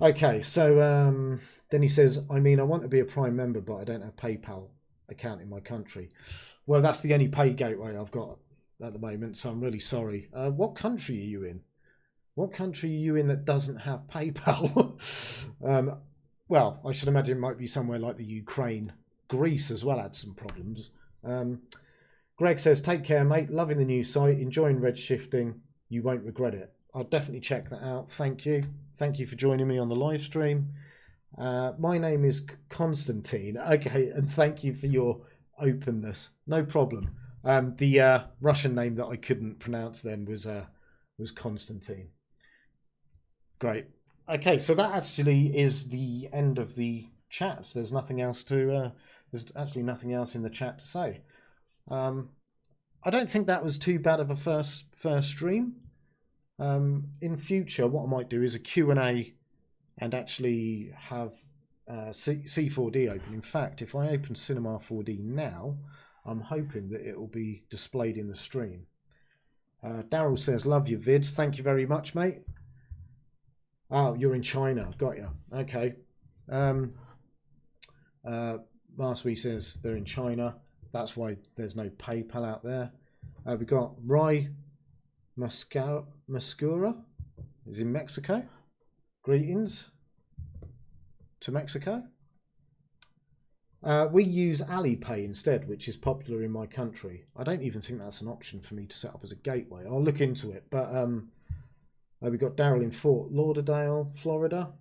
Okay, so then he says, I mean, I want to be a Prime member, but I don't have PayPal account in my country. Well, that's the only pay gateway I've got at the moment, so I'm really sorry. What country are you in? What country are you in that doesn't have PayPal? Well, I should imagine it might be somewhere like the Ukraine. Greece as well had some problems. Greg says, take care, mate. Loving the new site. Enjoying redshifting. You won't regret it. I'll definitely check that out. Thank you. Thank you for joining me on the live stream. My name is Constantine. Okay, and thank you for your openness. No problem. The Russian name that I couldn't pronounce then was Constantine. Great. Okay, so that actually is the end of the chat. There's nothing else to. There's actually nothing else in the chat to say. I don't think that was too bad of a first stream. In future, what I might do is a Q&A and actually have C4D open. In fact, if I open Cinema 4D now, I'm hoping that it will be displayed in the stream. Daryl says, love your vids. Thank you very much, mate. Oh, you're in China. Got you. Okay. Marsby says they're in China. That's why there's no PayPal out there. We've got Rai Mascura is in Mexico. Greetings to Mexico. We use Alipay instead, which is popular in my country. I don't even think that's an option for me to set up as a gateway. I'll look into it. But we've got Daryl in Fort Lauderdale, Florida.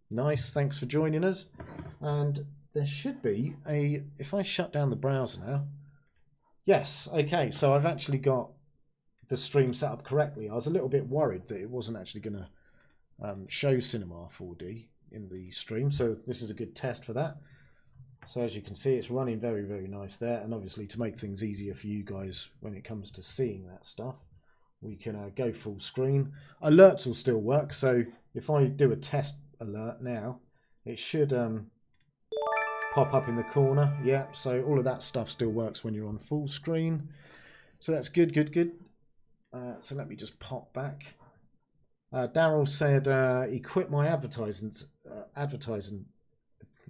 Nice, thanks for joining us. And there should be a, if I shut down the browser now. Yes, okay, so I've actually got the stream set up correctly. I was a little bit worried that it wasn't actually going to show Cinema 4D in the stream. So this is a good test for that. So as you can see, it's running very, very nice there. And obviously to make things easier for you guys when it comes to seeing that stuff, we can go full screen. Alerts will still work. So if I do a test alert now, it should pop up in the corner. Yeah, so all of that stuff still works when you're on full screen. So that's good, good, good. So let me just pop back. Daryl said he quit my advertising.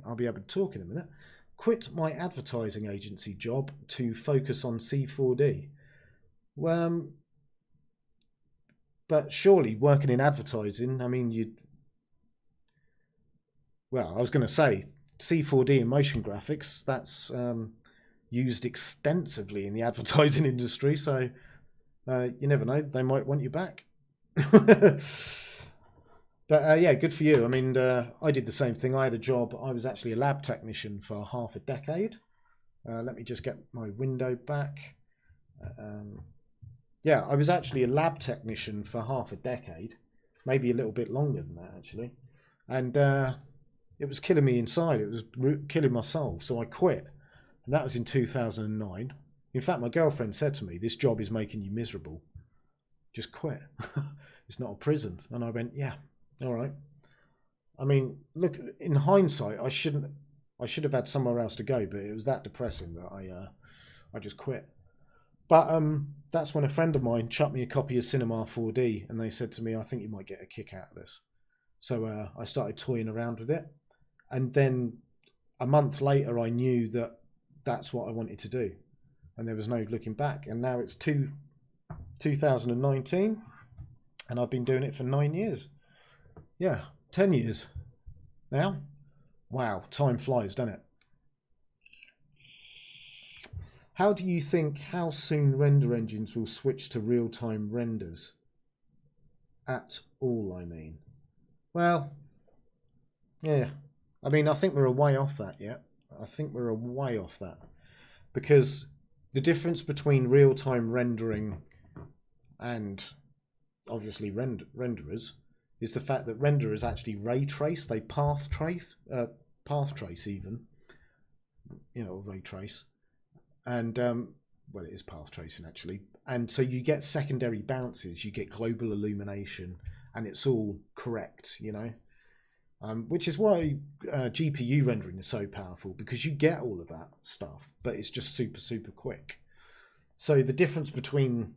I'll be able to talk in a minute. Quit my advertising agency job to focus on C4D. Well, but surely working in advertising, I mean, you'd... Well, I was going to say, C4D and motion graphics, that's used extensively in the advertising industry, so you never know, they might want you back. But yeah, good for you. I mean, I did the same thing. I had a job. I was actually a lab technician for half a decade. Let me just get my window back. Yeah, I was actually a lab technician for half a decade, maybe a little bit longer than that, actually. And it was killing me inside. It was killing my soul. So I quit. And that was in 2009. In fact, my girlfriend said to me, this job is making you miserable. Just quit. It's not a prison. And I went, yeah. All right. I mean, look, in hindsight, I should have had somewhere else to go, but it was that depressing that I just quit. But that's when a friend of mine chucked me a copy of Cinema 4D, and they said to me, I think you might get a kick out of this. So I started toying around with it. And then a month later, I knew that that's what I wanted to do. And there was no looking back. And now it's 2019, and I've been doing it for 9 years. Yeah, 10 years now. Wow, time flies, doesn't it? How do you think how soon render engines will switch to real-time renders? At all, I mean. Well, yeah. I mean, I think we're a way off that yet. I think we're a way off that. Because the difference between real-time rendering and obviously renderers is the fact that renderers actually ray trace. They path trace even. You know, ray trace. And well, it is path tracing actually, and so you get secondary bounces, you get global illumination, and it's all correct, you know, which is why GPU rendering is so powerful, because you get all of that stuff, but it's just super quick. So the difference between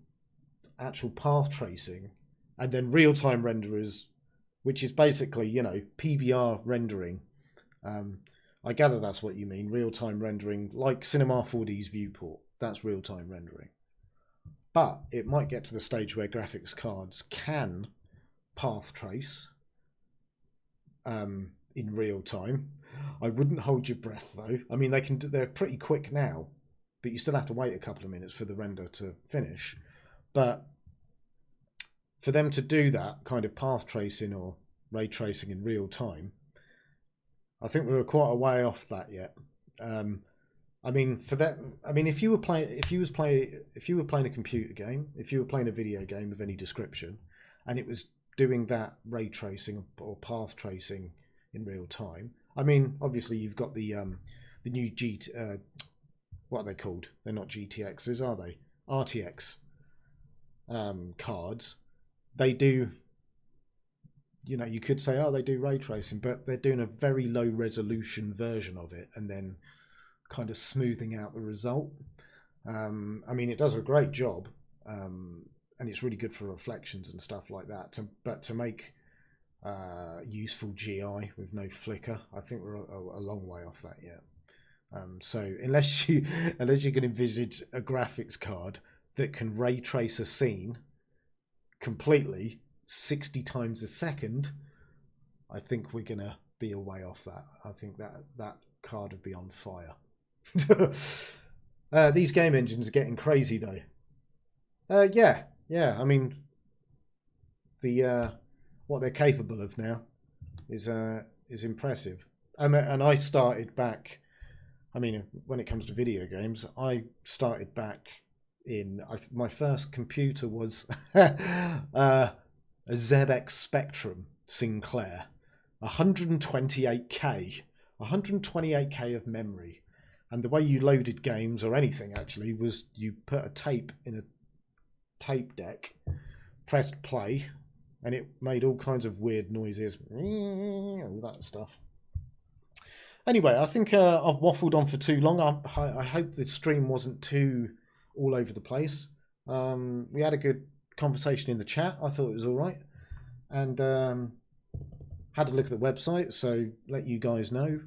actual path tracing and then real-time renderers, which is basically, you know, PBR rendering. I gather that's what you mean, real-time rendering, like Cinema 4D's viewport. That's real-time rendering. But it might get to the stage where graphics cards can path trace in real time. I wouldn't hold your breath, though. I mean, they're pretty quick now, but you still have to wait a couple of minutes for the render to finish. But for them to do that kind of path tracing or ray tracing in real time, I think we were quite a way off that yet. I mean, for that, I mean, if you were playing a computer game, if you were playing a video game of any description, and it was doing that ray tracing or path tracing in real time, I mean, obviously you've got the new what are they called? They're not GTXs, are they? RTX cards. They do. You know, you could say, oh, they do ray tracing, but they're doing a very low resolution version of it and then kind of smoothing out the result. I mean, it does a great job, and it's really good for reflections and stuff like that. But to make useful GI with no flicker, I think we're a long way off that yet. So unless you can envisage a graphics card that can ray trace a scene completely 60 times a second, I think we're gonna be a way off that. I think that card would be on fire. These game engines are getting crazy though. Yeah. I mean, the what they're capable of now is impressive. And I started back. I mean, when it comes to video games, I started back in my first computer was a ZX Spectrum Sinclair, 128k of memory, and the way you loaded games or anything actually was you put a tape in a tape deck, pressed play, and it made all kinds of weird noises, all that stuff. Anyway, I think I've waffled on for too long. I hope the stream wasn't too all over the place. We had a good conversation in the chat. I thought it was all right, and had a look at the website, so let you guys know.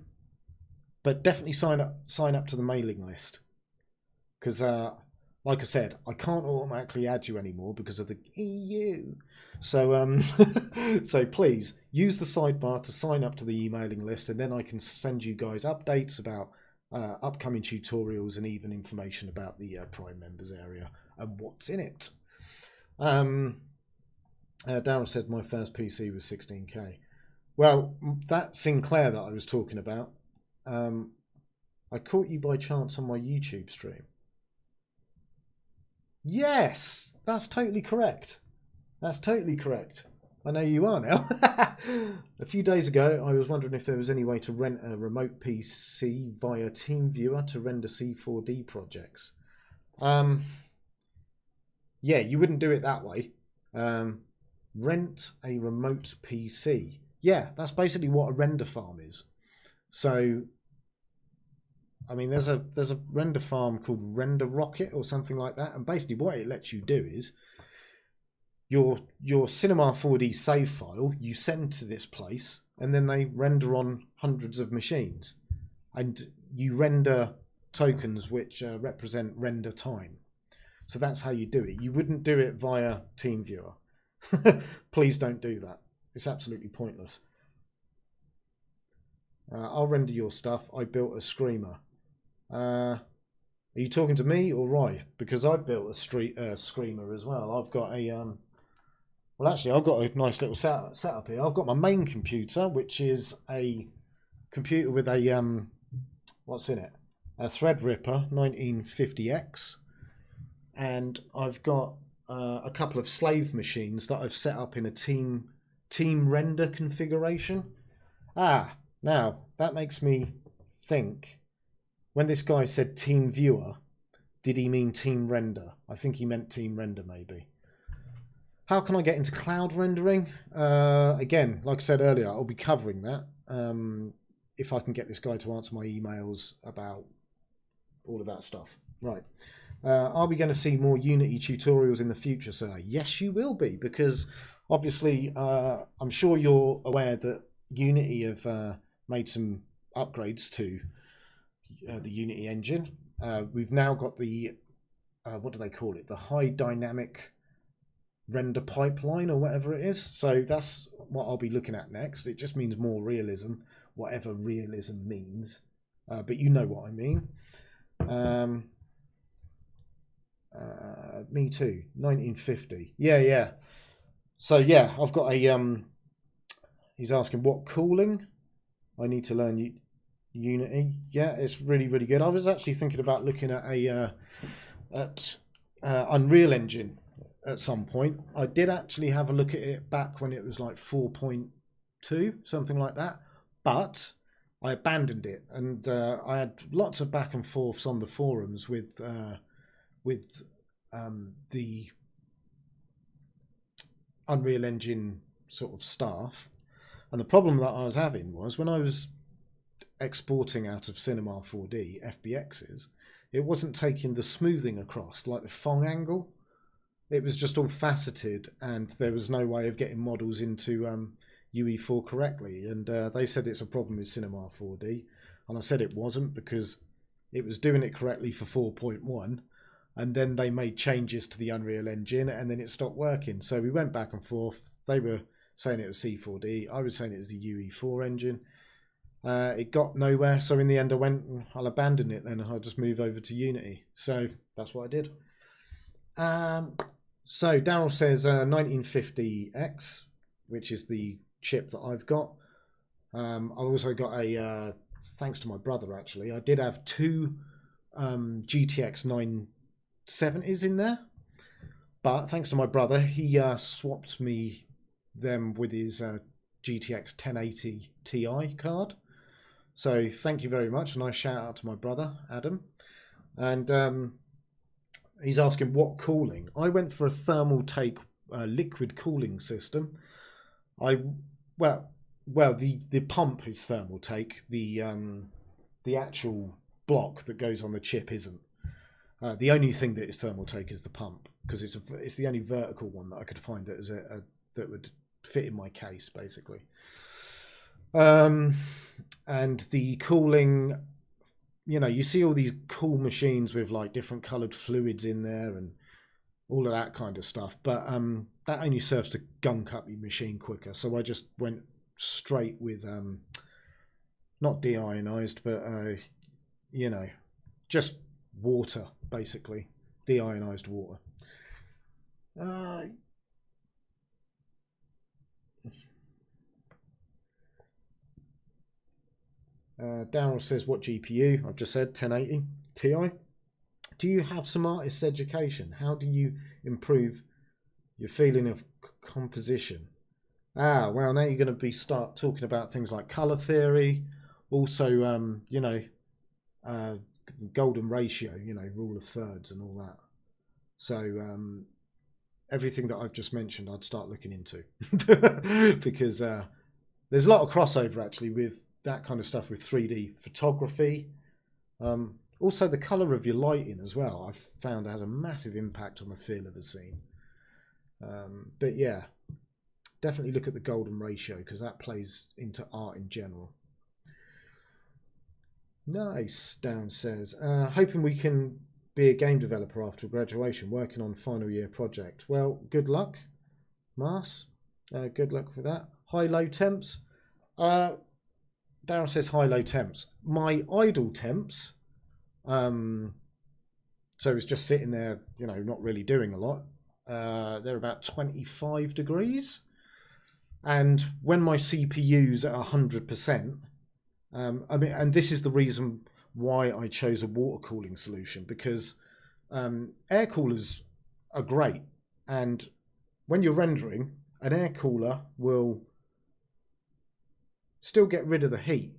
But definitely sign up to the mailing list, because like I said, I can't automatically add you anymore because of the EU. So so please use the sidebar to sign up to the emailing list, and then I can send you guys updates about upcoming tutorials and even information about the Prime members area and what's in it. Darryl said my first PC was 16k. Well, that Sinclair that I was talking about, I caught you by chance on my YouTube stream. Yes, that's totally correct. That's totally correct. I know you are now. A few days ago, I was wondering if there was any way to rent a remote PC via TeamViewer to render C4D projects. Yeah, you wouldn't do it that way. Rent a remote PC. Yeah, that's basically what a render farm is. So I mean, there's a render farm called Render Rocket or something like that, and basically what it lets you do is your Cinema 4D save file you send to this place, and then they render on hundreds of machines, and you render tokens which represent render time. So that's how you do it. You wouldn't do it via TeamViewer. Please don't do that. It's absolutely pointless. I'll render your stuff. I built a screamer. Are you talking to me or Rye? Because I built a screamer as well. I've got a well, actually, I've got a nice little setup here. I've got my main computer, which is a computer with a what's in it? A Threadripper 1950X, and I've got a couple of slave machines that I've set up in a team render configuration. Now that makes me think. When this guy said Team Viewer, did he mean Team Render? I think he meant Team Render, maybe. How can I get into cloud rendering? Again, like I said earlier, I'll be covering that if I can get this guy to answer my emails about all of that stuff. Right. Are we going to see more Unity tutorials in the future, sir? Yes, you will be, because obviously I'm sure you're aware that Unity have made some upgrades to the Unity engine. We've now got the what do they call it? The high dynamic render pipeline or whatever it is. So that's what I'll be looking at next. It just means more realism, whatever realism means. But you know what I mean. Me too. 1950. Yeah. So yeah, I've got a he's asking what cooling I need to learn. Unity, yeah, it's really good. I was actually thinking about looking at Unreal Engine at some point. I did actually have a look at it back when it was like 4.2, something like that, but I abandoned it, and I had lots of back and forths on the forums with the Unreal Engine sort of staff, and the problem that I was having was when I was exporting out of Cinema 4D FBXs, it wasn't taking the smoothing across, like the Phong angle. It was just all faceted, and there was no way of getting models into UE4 correctly. And they said it's a problem with Cinema 4D, and I said it wasn't, because it was doing it correctly for 4.1, and then they made changes to the Unreal Engine, and then it stopped working. So we went back and forth. They were saying it was C4D. I was saying it was the UE4 engine. It got nowhere, so in the end I went, I'll abandon it then, I'll just move over to Unity. So that's what I did. So Daryl says 1950X, which is the chip that I've got. I've also got a, thanks to my brother actually, I did have two GTX 970s in there, but thanks to my brother, he swapped me them with his GTX 1080 Ti card. So thank you very much, and I shout out to my brother Adam. And he's asking what cooling. I went for a thermal take liquid cooling system. The pump is thermal take. The actual block that goes on the chip isn't. The only thing that is thermal take is the pump, because it's the only vertical one that I could find that is that would fit in my case basically. And the cooling, you know, you see all these cool machines with like different colored fluids in there and all of that kind of stuff, but that only serves to gunk up your machine quicker. So I just went straight with not deionized, but you know, just water basically, deionized water. Daryl says, what GPU? I've just said 1080 Ti. Do you have some artist's education? How do you improve your feeling of composition? Well, now you're going to start talking about things like color theory, also, you know, golden ratio, you know, rule of thirds and all that. So everything that I've just mentioned, I'd start looking into because there's a lot of crossover actually with that kind of stuff with 3D photography, Also, the colour of your lighting as well, I've found has a massive impact on the feel of the scene. But yeah, definitely look at the golden ratio because that plays into art in general. Nice, Darren says. Hoping we can be a game developer after graduation, working on final year project. Well, good luck, Mars. Good luck with that. High-low temps. Darren says high-low temps. My idle temps, so it's just sitting there, you know, not really doing a lot. They're about 25 degrees. And when my CPU's at 100%, I mean, and this is the reason why I chose a water cooling solution, because air coolers are great. And when you're rendering, an air cooler will still get rid of the heat,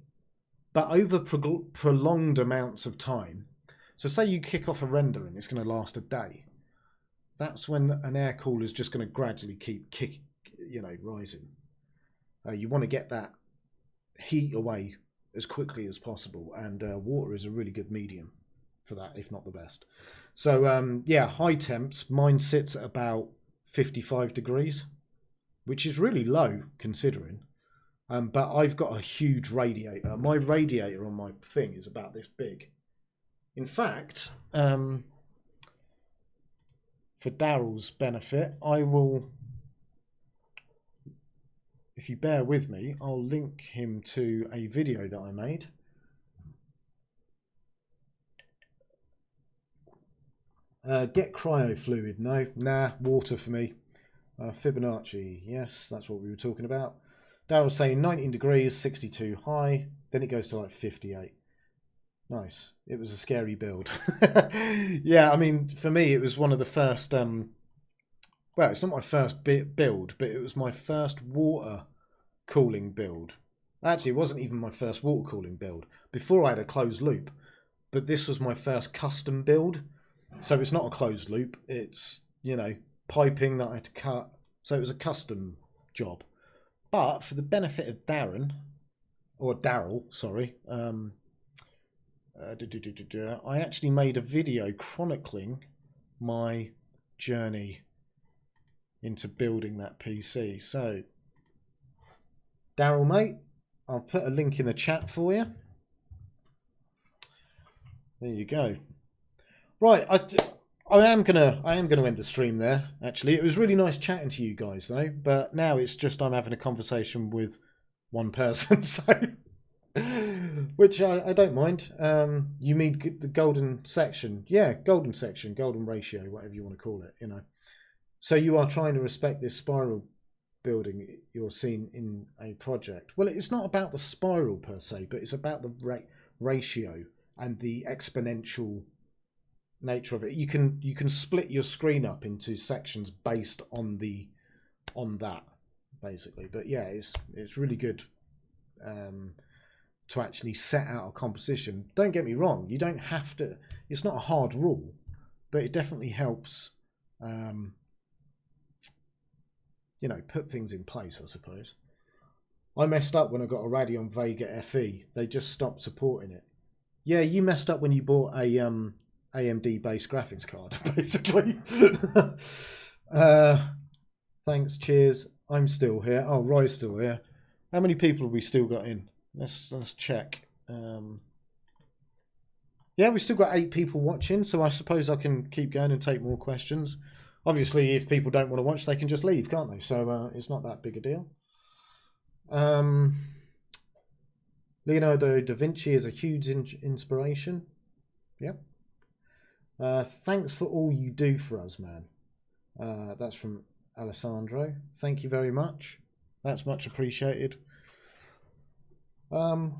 but over prolonged amounts of time. So say you kick off a render and it's going to last a day. That's when an air cooler is just going to gradually keep rising. You want to get that heat away as quickly as possible, and water is a really good medium for that, if not the best. So yeah, high temps, mine sits at about 55 degrees, which is really low considering. But I've got a huge radiator. My radiator on my thing is about this big. In fact, for Daryl's benefit, I will, if you bear with me, I'll link him to a video that I made. Get cryo fluid. No, nah, water for me. Fibonacci, yes, that's what we were talking about. Daryl's saying 19 degrees, 62 high, then it goes to like 58. Nice. It was a scary build. Yeah, I mean, for me, it was one of the first, well, it's not my first build, but it was my first water cooling build. Actually, it wasn't even my first water cooling build. Before I had a closed loop, but this was my first custom build. So it's not a closed loop. It's, you know, piping that I had to cut. So it was a custom job. But for the benefit of Daryl, sorry, I actually made a video chronicling my journey into building that PC. So, Daryl, mate, I'll put a link in the chat for you. There you go. Right, I am gonna end the stream there. Actually, it was really nice chatting to you guys, though. But now it's just I'm having a conversation with one person, so which I don't mind. You mean the golden section? Yeah, golden section, golden ratio, whatever you want to call it. You know. So you are trying to respect this spiral building you're seeing in a project. Well, it's not about the spiral per se, but it's about the ratio and the exponential nature of it. You can split your screen up into sections based on that basically. But yeah, it's really good to actually set out a composition. Don't get me wrong, you don't have to. It's not a hard rule, but it definitely helps. You know, put things in place, I suppose. I messed up when I got a Radeon Vega FE. They just stopped supporting it. Yeah, you messed up when you bought a AMD-based graphics card, basically. Thanks, cheers. I'm still here. Oh, Roy's still here. How many people have we still got in? Let's check. Yeah, we've still got 8 people watching, so I suppose I can keep going and take more questions. Obviously, if people don't want to watch, they can just leave, can't they? So it's not that big a deal. Leonardo da Vinci is a huge inspiration. Yep. Thanks for all you do for us, man. That's from Alessandro. Thank you very much. That's much appreciated. I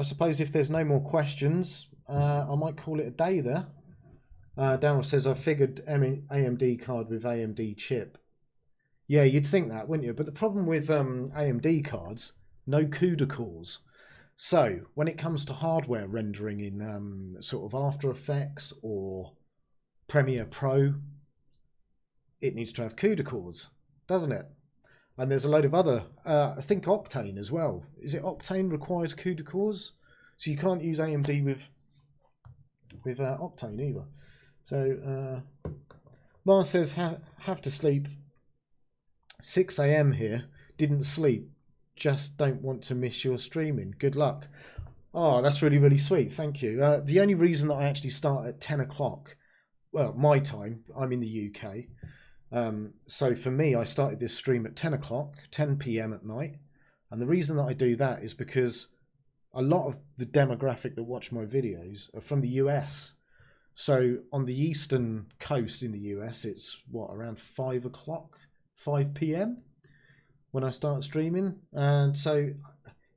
suppose if there's no more questions, I might call it a day there. Daryl says, I figured AMD card with AMD chip. Yeah, you'd think that, wouldn't you? But the problem with AMD cards, no CUDA cores. So when it comes to hardware rendering in sort of After Effects or Premiere Pro, it needs to have CUDA cores, doesn't it? And there's a load of other, I think Octane as well. Is it Octane requires CUDA cores? So you can't use AMD with with Octane either. So Mars says have to sleep. 6 a.m. here. Didn't sleep. Just don't want to miss your streaming. Good luck. Oh, that's really, really sweet. Thank you. The only reason that I actually start at 10 o'clock, well, my time, I'm in the UK. So for me, I started this stream at 10 o'clock, 10 p.m. at night. And the reason that I do that is because a lot of the demographic that watch my videos are from the US. So on the eastern coast in the US, it's what, around 5 o'clock, 5 p.m. when I start streaming. And so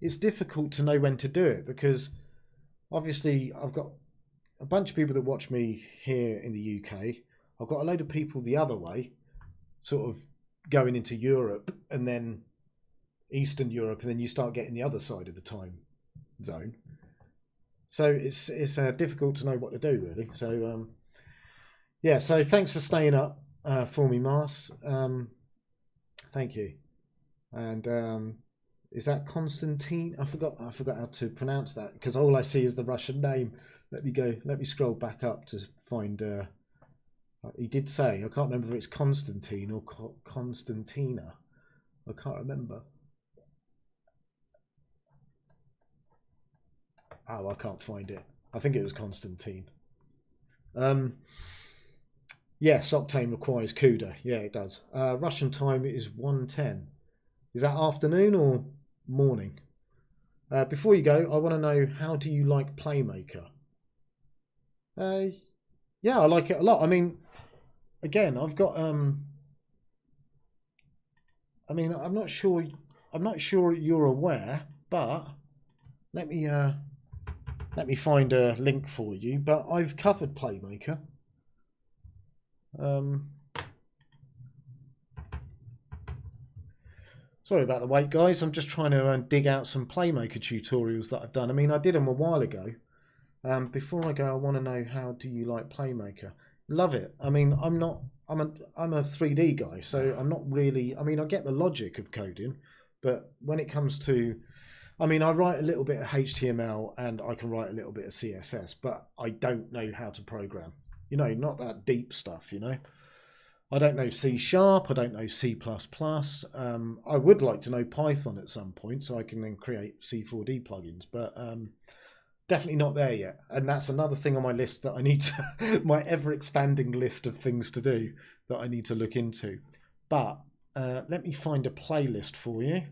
it's difficult to know when to do it because obviously I've got a bunch of people that watch me here in the UK. I've got a load of people the other way, sort of going into Europe and then Eastern Europe, and then you start getting the other side of the time zone. So it's difficult to know what to do really. So yeah, so thanks for staying up for me, Mars. Thank you. And is that Constantine? I forgot how to pronounce that because all I see is the Russian name. Let me scroll back up to find he did say, I can't remember if it's Constantine or Constantina. I can't remember. Oh, I can't find it. I think it was Constantine. Yes, Octane requires CUDA. Yeah, it does. Russian time is 1:10. Is that afternoon or morning? Before you go, I want to know, how do you like Playmaker? Yeah, I like it a lot. I mean, again, I've got I mean, I'm not sure you're aware, but let me find a link for you. But I've covered Playmaker. Sorry about the wait, guys. I'm just trying to dig out some Playmaker tutorials that I've done. I mean, I did them a while ago. Before I go, I want to know, how do you like Playmaker? Love it. I mean, I'm a 3D guy, so I'm not really. I mean, I get the logic of coding, but when it comes to, I mean, I write a little bit of HTML and I can write a little bit of CSS, but I don't know how to program. You know, not that deep stuff. You know. I don't know C#, I don't know C++. I would like to know Python at some point so I can then create C4D plugins, but definitely not there yet. And that's another thing on my list that I need to, my ever-expanding list of things to do that I need to look into. But let me find a playlist for you,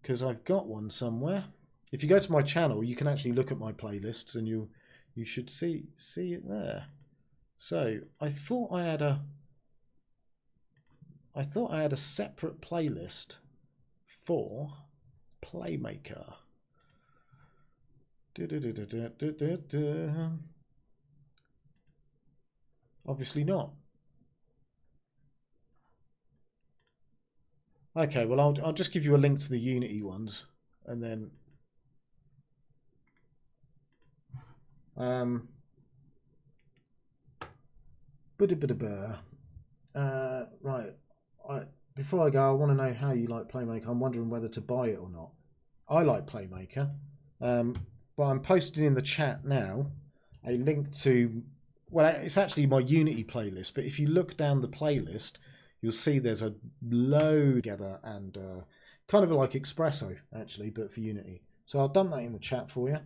because I've got one somewhere. If you go to my channel, you can actually look at my playlists and you should see it there. So I thought I had a separate playlist for Playmaker. Obviously not. Okay, well I'll just give you a link to the Unity ones, and then right. Before I go, I want to know how you like Playmaker. I'm wondering whether to buy it or not. I like Playmaker, but I'm posting in the chat now a link to, well, it's actually my Unity playlist, but if you look down the playlist, you'll see there's a load together, and kind of like Espresso, actually, but for Unity. So I'll dump that in the chat for you.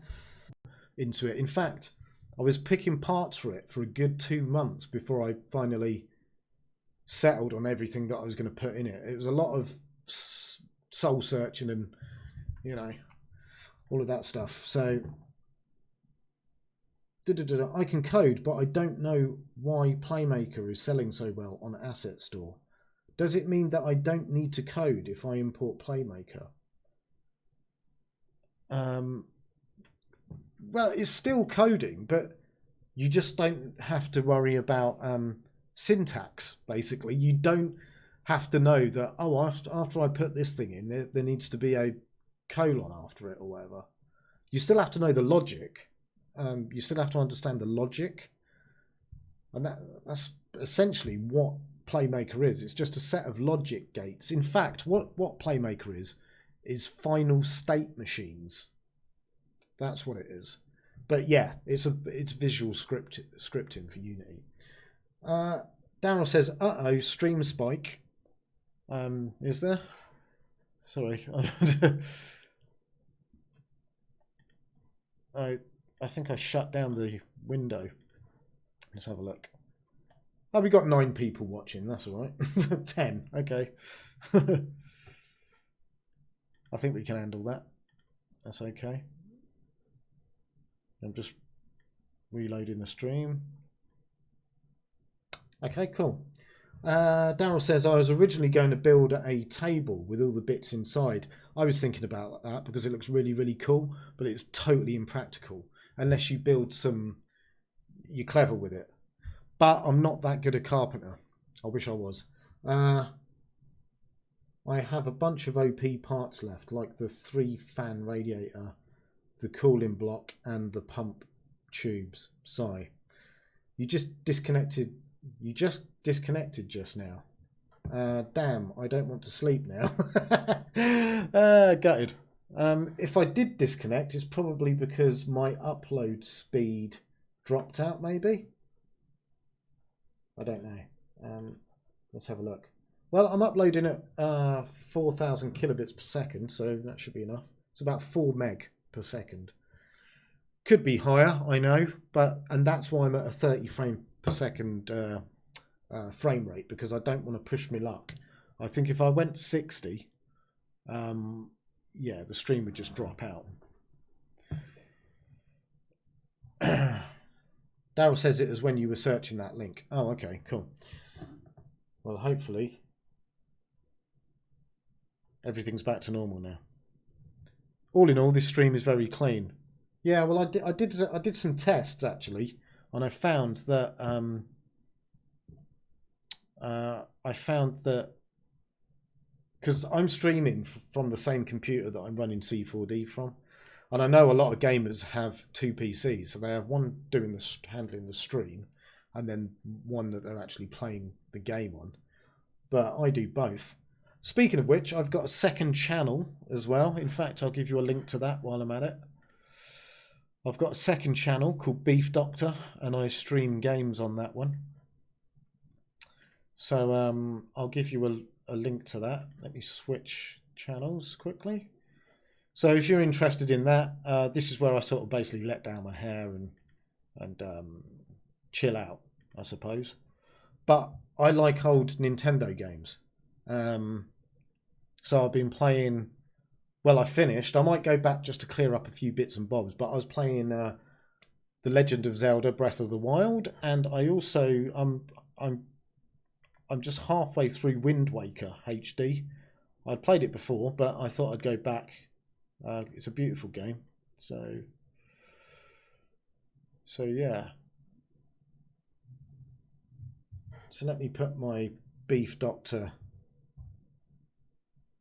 Into it. In fact, I was picking parts for it for a good 2 months before I finally settled on everything that I was going to put in it. It was a lot of soul searching and, you know, all of that stuff. So I can code, but I don't know why Playmaker is selling so well on Asset Store. Does it mean that I don't need to code if I import Playmaker? Well, it's still coding, but you just don't have to worry about syntax, basically. You don't have to know that, oh, after I put this thing in, there needs to be a colon after it or whatever. You still have to know the logic. You still have to understand the logic. And that's essentially what Playmaker is. It's just a set of logic gates. In fact, what Playmaker is final state machines. That's what it is. But yeah, it's visual scripting for Unity. Daryl says, "Uh-oh, stream spike." Is there? Sorry. I think I shut down the window. Let's have a look. Oh, we got 9 people watching. That's all right. 10. Okay. I think we can handle that. That's okay. I'm just reloading the stream. Okay, cool. Daryl says, I was originally going to build a table with all the bits inside. I was thinking about that because it looks really, really cool, but it's totally impractical unless you build some, you're clever with it. But I'm not that good a carpenter. I wish I was. I have a bunch of OP parts left, like the 3-fan radiator, the cooling block, and the pump tubes. Sigh. You just disconnected just now. Damn, I don't want to sleep now. Gutted. If I did disconnect, it's probably because my upload speed dropped out, maybe? I don't know. Let's have a look. Well, I'm uploading at 4,000 kilobits per second, so that should be enough. It's about 4 meg per second. Could be higher, I know, and that's why I'm at a 30 frame per second frame rate, because I don't want to push my luck. I think if I went 60, yeah, the stream would just drop out. Daryl says it was when you were searching that link. Oh, okay, cool. Well, hopefully everything's back to normal now. All in all, this stream is very clean. Yeah, well, I did some tests actually, and I found that because I'm streaming from the same computer that I'm running C4D from, and I know a lot of gamers have 2 PCs, so they have one handling the stream, and then one that they're actually playing the game on. But I do both. Speaking of which, I've got a second channel as well. In fact, I'll give you a link to that while I'm at it. I've got a second channel called Beef Doctor, and I stream games on that one. So I'll give you a link to that. Let me switch channels quickly. So if you're interested in that, this is where I sort of basically let down my hair and chill out, I suppose. But I like old Nintendo games. So I've been playing, well, I finished. I might go back just to clear up a few bits and bobs, but I was playing The Legend of Zelda Breath of the Wild, and I also I'm just halfway through Wind Waker HD. I'd played it before, but I thought I'd go back. It's a beautiful game. So yeah. So let me put my Beef Doctor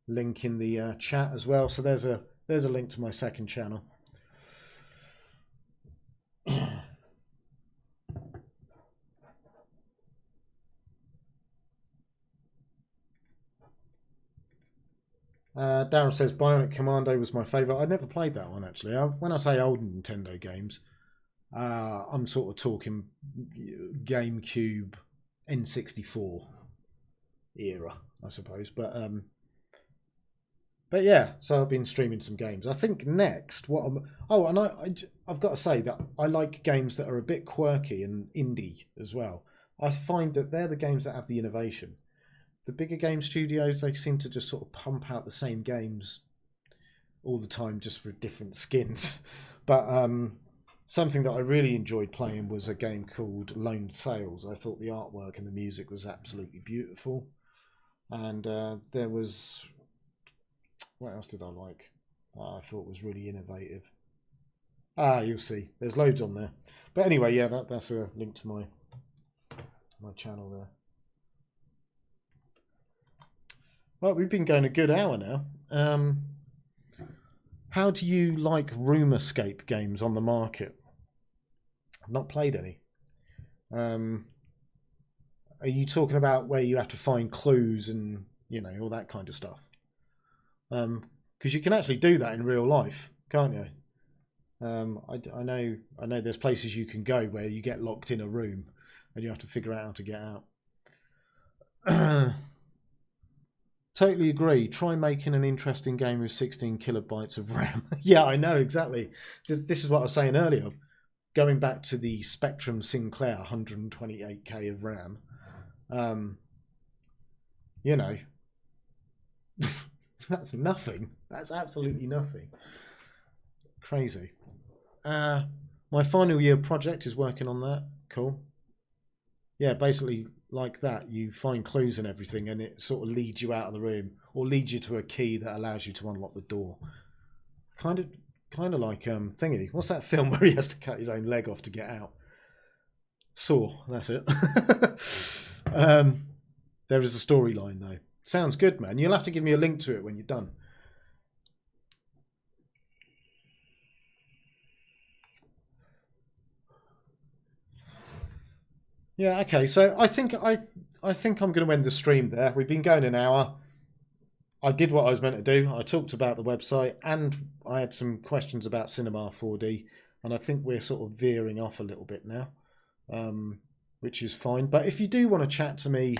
link in the chat as well. So there's a link to my second channel. Darren says Bionic Commando was my favourite. I never played that one actually. When I say old Nintendo games, I'm sort of talking GameCube, N64 era, I suppose. But yeah, so I've been streaming some games. I think next, I've got to say that I like games that are a bit quirky and indie as well. I find that they're the games that have the innovation. The bigger game studios, they seem to just sort of pump out the same games all the time, just for different skins. But something that I really enjoyed playing was a game called Lone Sails. I thought the artwork and the music was absolutely beautiful. And there was... what else did I like? I thought was really innovative. You'll see. There's loads on there. But anyway, yeah, that's a link to my channel there. Right, we've been going a good hour now. How do you like room escape games on the market? I've not played any. Are you talking about where you have to find clues and, you know, all that kind of stuff? Because you can actually do that in real life, can't you? I know there's places you can go where you get locked in a room and you have to figure out how to get out. Totally agree. Try making an interesting game with 16 kilobytes of RAM. Yeah, I know, exactly. This is what I was saying earlier. Going back to the Spectrum Sinclair 128K of RAM, you know, that's nothing. That's absolutely nothing. Crazy. My final year project is working on that. Cool. Yeah, basically like that. You find clues and everything, and it sort of leads you out of the room or leads you to a key that allows you to unlock the door. Kind of like Thingy. What's that film where he has to cut his own leg off to get out? Saw. That's it. There is a storyline though. Sounds good, man. You'll have to give me a link to it when you're done. Yeah, okay. So I think I'm going to end the stream there. We've been going an hour. I did what I was meant to do. I talked about the website and I had some questions about Cinema 4D, and I think we're sort of veering off a little bit now, which is fine. But if you do want to chat to me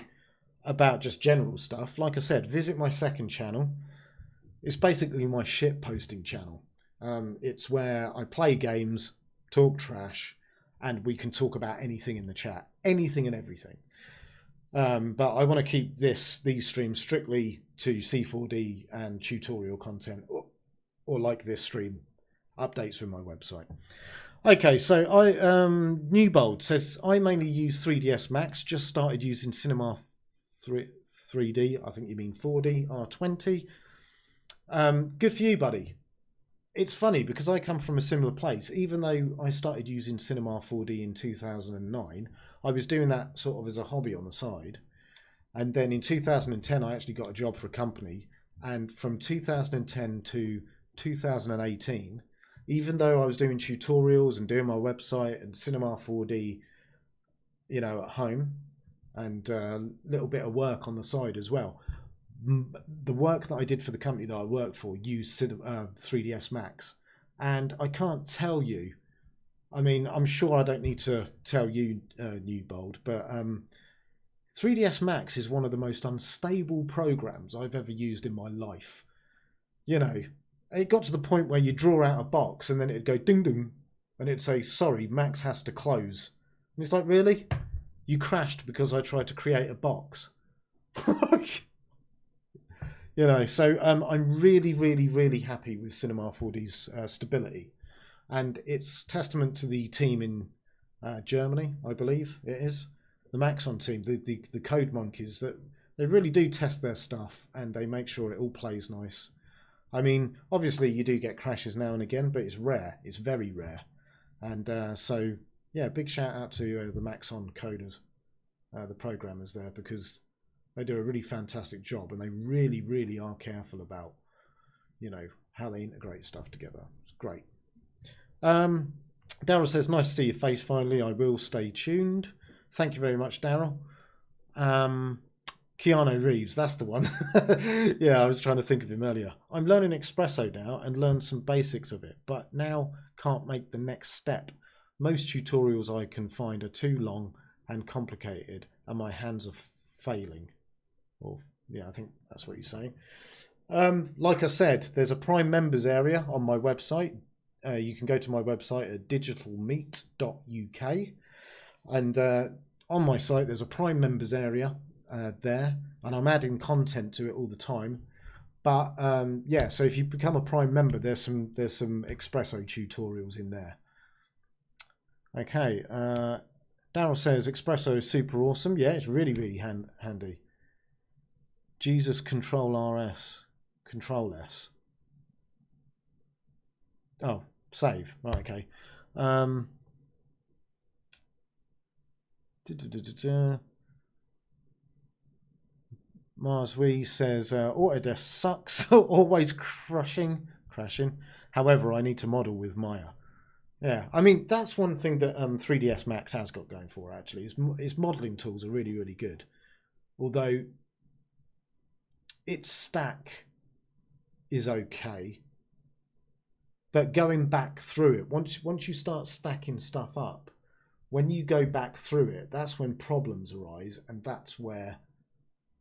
about just general stuff, like I said, visit my second channel. It's basically my shit posting channel. It's where I play games, talk trash, and we can talk about anything in the chat, anything and everything. But I want to keep these streams strictly to C4D and tutorial content, or like this stream, updates with my website. Okay, so Newbold says, I mainly use 3ds Max, just started using Cinema 3D, I think you mean 4D, R20. Good for you, buddy. It's funny because I come from a similar place. Even though I started using Cinema 4D in 2009, I was doing that sort of as a hobby on the side. And then in 2010, I actually got a job for a company. And from 2010 to 2018, even though I was doing tutorials and doing my website and Cinema 4D, at home, and a little bit of work on the side as well, the work that I did for the company that I worked for used 3ds Max, and I can't tell you, I mean, I'm sure I don't need to tell you, Newbold, but 3ds Max is one of the most unstable programs I've ever used in my life. It got to the point where you draw out a box and then it'd go ding ding and it'd say, sorry, Max has to close. And it's like, really? You crashed because I tried to create a box. So I'm really, really, really happy with Cinema 4D's stability, and it's testament to the team in Germany, I believe it is, the Maxon team, the code monkeys, that they really do test their stuff and they make sure it all plays nice. I mean, obviously you do get crashes now and again, but it's rare. It's very rare, and so yeah, big shout out to the Maxon coders, the programmers there, because they do a really fantastic job, and they really, really are careful about, how they integrate stuff together. It's great. Daryl says, nice to see your face finally. I will stay tuned. Thank you very much, Daryl. Keanu Reeves, that's the one. Yeah, I was trying to think of him earlier. I'm learning Espresso now and learned some basics of it, but now can't make the next step. Most tutorials I can find are too long and complicated, and my hands are failing. Or yeah, I think that's what you're saying. Like I said, there's a Prime members area on my website. You can go to my website at digitalmeet.uk, and on my site there's a Prime members area there, and I'm adding content to it all the time. But yeah, so if you become a Prime member, there's some Espresso tutorials in there. Okay, Daryl says Espresso is super awesome. Yeah, it's really, really handy. Jesus, Control RS, Control S. Oh, save. Right, okay. Mars Wee says Autodesk sucks, always crashing. However, I need to model with Maya. Yeah, I mean, that's one thing that 3ds Max has got going for, actually. Its modeling tools are really, really good. Although its stack is okay. But going back through it, once you start stacking stuff up, when you go back through it, that's when problems arise, and that's where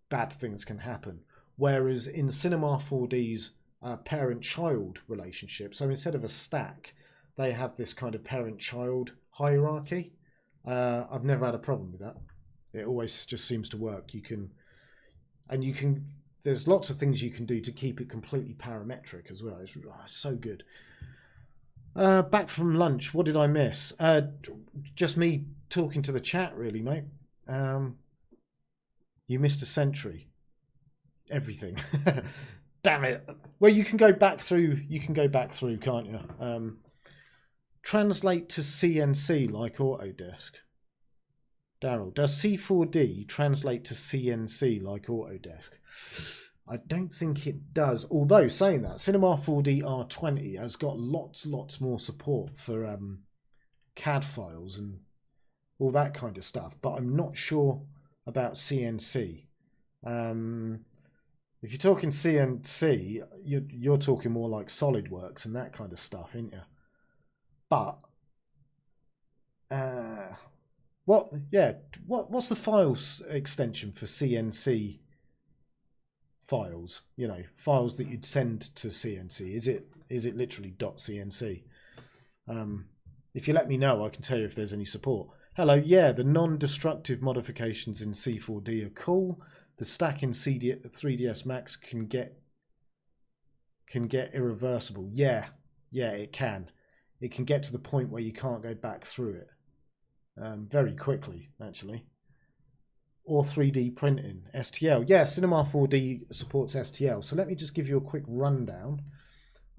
bad things can happen. Whereas in Cinema 4D's parent-child relationship, so instead of a stack, they have this kind of parent-child hierarchy. I've never had a problem with that. It always just seems to work. There's lots of things you can do to keep it completely parametric as well. It's so good. Back from lunch, what did I miss? Just me talking to the chat, really, mate. You missed a century. Everything. Damn it. Well, you can go back through, can't you? Translate to CNC like Autodesk. Daryl, does C4D translate to CNC like Autodesk? I don't think it does. Although, saying that, Cinema 4D R20 has got lots more support for CAD files and all that kind of stuff. But I'm not sure about CNC. If you're talking CNC, you're talking more like SolidWorks and that kind of stuff, aren't you? But what's the files extension for CNC files? You know, files that you'd send to CNC. Is it literally .cnc? If you let me know, I can tell you if there's any support. Hello, yeah, the non-destructive modifications in C4D are cool. The stack in 3ds Max can get irreversible. Yeah, it can. It can get to the point where you can't go back through it very quickly, actually. Or 3D printing, STL. Yeah, Cinema 4D supports STL. So let me just give you a quick rundown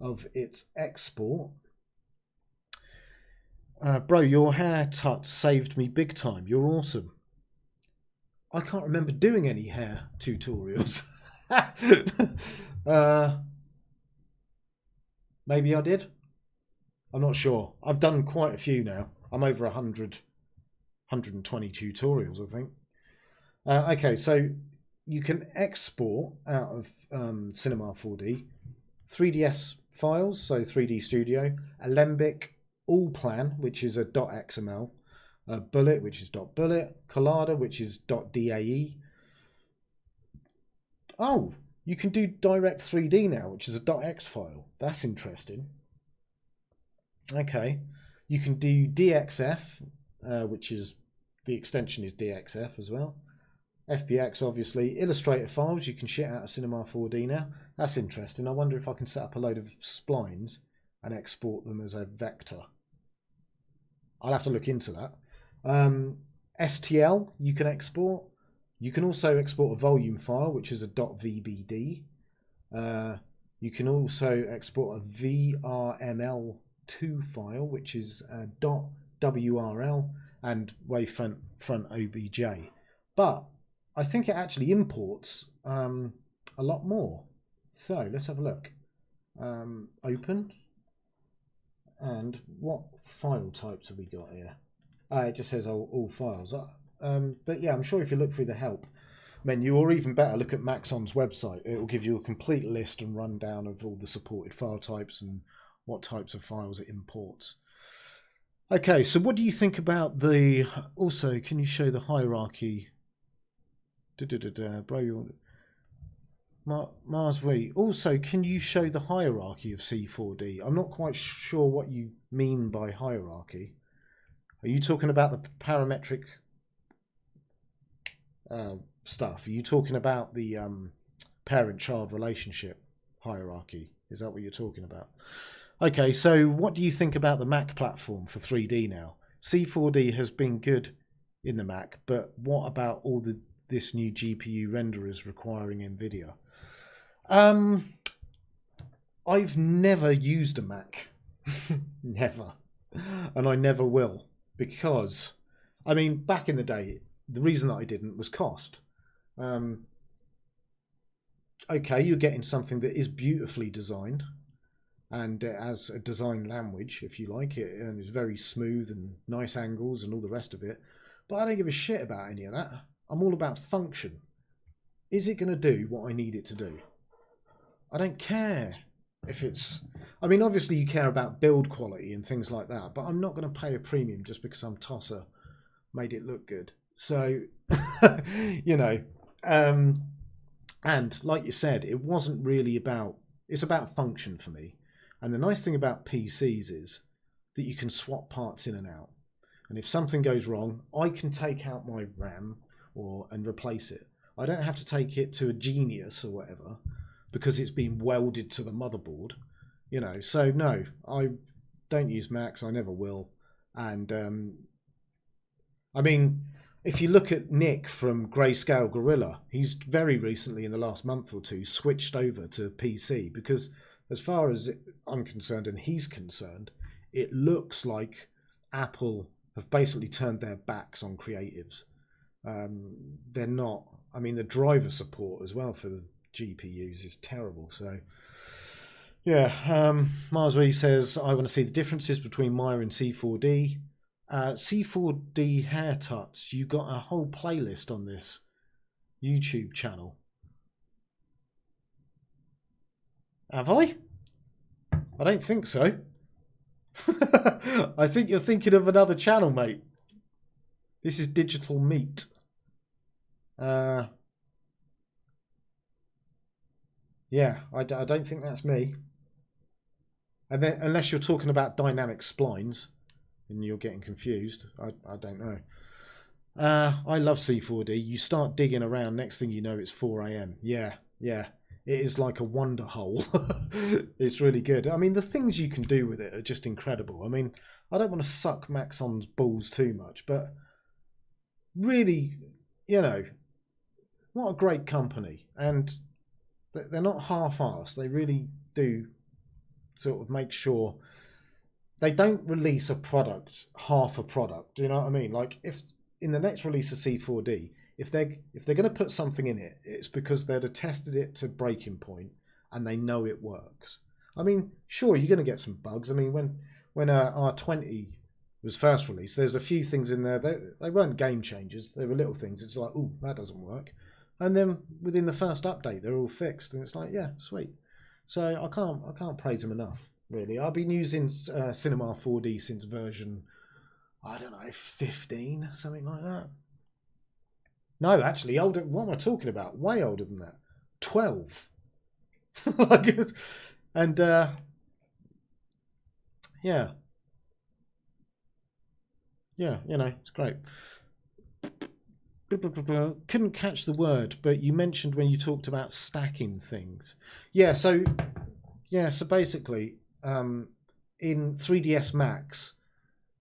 of its export. Bro, your hair tut saved me big time. You're awesome. I can't remember doing any hair tutorials. Maybe I did. I'm not sure. I've done quite a few now. I'm over 120 tutorials, I think. Okay, so you can export out of Cinema 4D 3ds files, so 3D Studio, Alembic, Allplan, which is a .xml, Bullet, which is .bullet, Collada, which is .dae. Oh, you can do Direct 3D now, which is a .x file. That's interesting. Okay, you can do DXF, which is, the extension is DXF as well. FBX, obviously. Illustrator files, you can shit out of Cinema 4D now. That's interesting. I wonder if I can set up a load of splines and export them as a vector. I'll have to look into that. STL, you can export. You can also export a volume file, which is a .vbd. You can also export a VRML2 file, which is a .wrl, and wavefront OBJ. But I think it actually imports a lot more. So let's have a look. Open. And what file types have we got here? It just says all files. But yeah, I'm sure if you look through the help menu, or even better, look at Maxon's website, it will give you a complete list and rundown of all the supported file types and what types of files it imports. Okay, so what do you think about the... Also, can you show the hierarchy? Bro, Mars V. Also, can you show the hierarchy of C4D? I'm not quite sure what you mean by hierarchy. Are you talking about the parametric stuff? Are you talking about the parent-child relationship hierarchy? Is that what you're talking about? Okay, so what do you think about the Mac platform for 3D now? C4D has been good in the Mac, but what about all this new GPU renderers requiring NVIDIA? I've never used a Mac. Never. And I never will. Because, I mean, back in the day, the reason that I didn't was cost. Okay, you're getting something that is beautifully designed, and it has a design language, if you like it, and it's very smooth and nice angles and all the rest of it. But I don't give a shit about any of that. I'm all about function. Is it going to do what I need it to do? I don't care. if it's, I mean, obviously you care about build quality and things like that, but I'm not going to pay a premium just because some tosser made it look good. So, you know, and like you said, it wasn't really about, it's about function for me. And the nice thing about PCs is that you can swap parts in and out. And if something goes wrong, I can take out my RAM and replace it. I don't have to take it to a Genius or whatever because it's been welded to the motherboard, you know. So no, I don't use Macs. I never will. And I mean, if you look at Nick from Grayscale Gorilla, he's very recently, in the last month or two, switched over to PC because, as far as I'm concerned and he's concerned, it looks like Apple have basically turned their backs on creatives. They're not. I mean, the driver support as well for the GPUs is terrible. So, yeah, Marswee says, I want to see the differences between Maya and C4D. C4D hair tuts, you got a whole playlist on this YouTube channel. Have I? I don't think so. I think you're thinking of another channel, mate. This is Digital Meat. Yeah, I don't think that's me. And then, unless you're talking about dynamic splines and you're getting confused, I don't know. I love C4D. You start digging around, next thing you know, it's 4 a.m. Yeah. It is like a wonder hole. It's really good. I mean, the things you can do with it are just incredible. I mean, I don't want to suck Maxon's balls too much, but really, you know, what a great company. And they're not half-assed. They really do sort of make sure they don't release a product, half a product. Do you know what I mean? Like, if in the next release of C4D, if they're going to put something in it, it's because they'd have tested it to breaking point and they know it works. I mean, sure, you're going to get some bugs. I mean, when R20 was first released, there's a few things in there. They weren't game changers. They were little things. It's like, oh, that doesn't work. And then within the first update, they're all fixed. And it's like, yeah, sweet. So I can't praise them enough, really. I've been using Cinema 4D since version, I don't know, 15, something like that. No, actually, older. What am I talking about? Way older than that. 12. And yeah, you know, it's great. Couldn't catch the word, but you mentioned when you talked about stacking things. Yeah, so basically, in 3ds Max,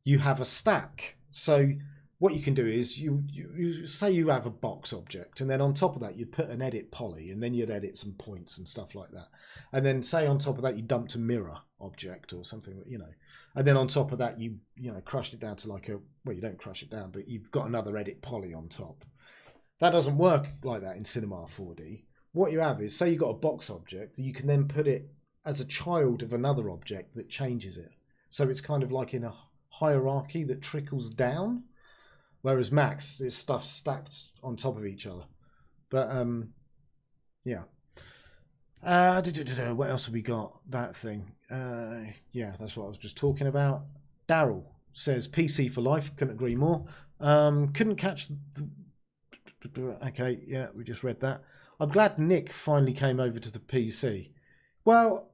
you have a stack. So what you can do is you say you have a box object, and then on top of that you'd put an edit poly, and then you'd edit some points and stuff like that. And then say on top of that you dumped a mirror object or something, you know. And then on top of that you know, crushed it down to like well, you don't crush it down, but you've got another edit poly on top. That doesn't work like that in Cinema 4D. What you have is, say you've got a box object, you can then put it as a child of another object that changes it. So it's kind of like in a hierarchy that trickles down. Whereas Max is stuff stacked on top of each other. But yeah. What else have we got? That thing. Yeah, that's what I was just talking about. Daryl says PC for life. Couldn't agree more. Couldn't catch okay, yeah, we just read that. I'm glad Nick finally came over to the PC. Well,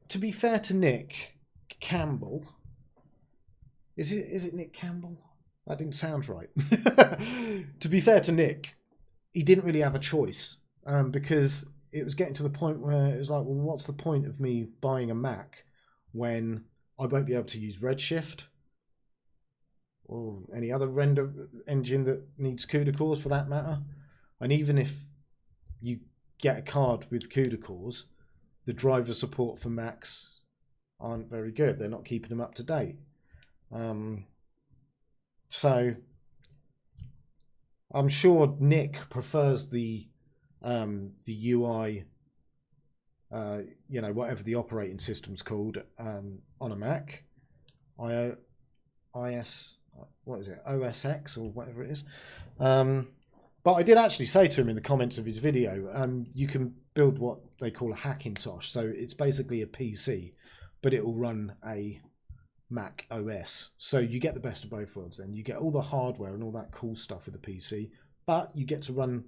to be fair to Nick Campbell, is it Nick Campbell? That didn't sound right. To be fair to Nick, he didn't really have a choice, because it was getting to the point where it was like, well, what's the point of me buying a Mac when I won't be able to use Redshift or any other render engine that needs CUDA cores for that matter? And even if you get a card with CUDA cores, the driver support for Macs aren't very good. They're not keeping them up to date. So I'm sure Nick prefers the UI, you know, whatever the operating system's called, on a Mac, what is it, OS X or whatever it is. But I did actually say to him in the comments of his video, you can build what they call a Hackintosh. So it's basically a PC, but it will run a Mac OS. So you get the best of both worlds then. You get all the hardware and all that cool stuff with the PC, but you get to run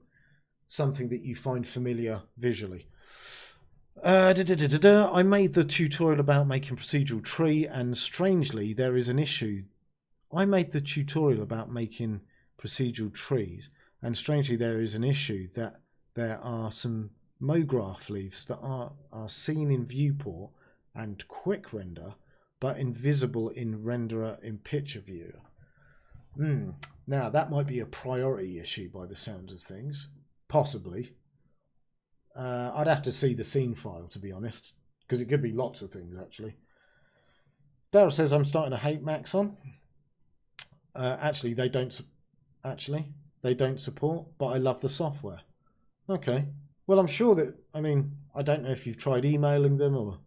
something that you find familiar visually. I made the tutorial about making procedural tree, and strangely there is an issue. I made the tutorial about making procedural trees, and strangely there is an issue that there are some Mograph leaves that are seen in viewport and quick render, but invisible in renderer in picture viewer. Now that might be a priority issue by the sounds of things, possibly. I'd have to see the scene file, to be honest, because it could be lots of things actually. Daryl says I'm starting to hate Maxon. Actually, they don't support, but I love the software. Okay. Well, I'm sure that, I mean, I don't know if you've tried emailing them or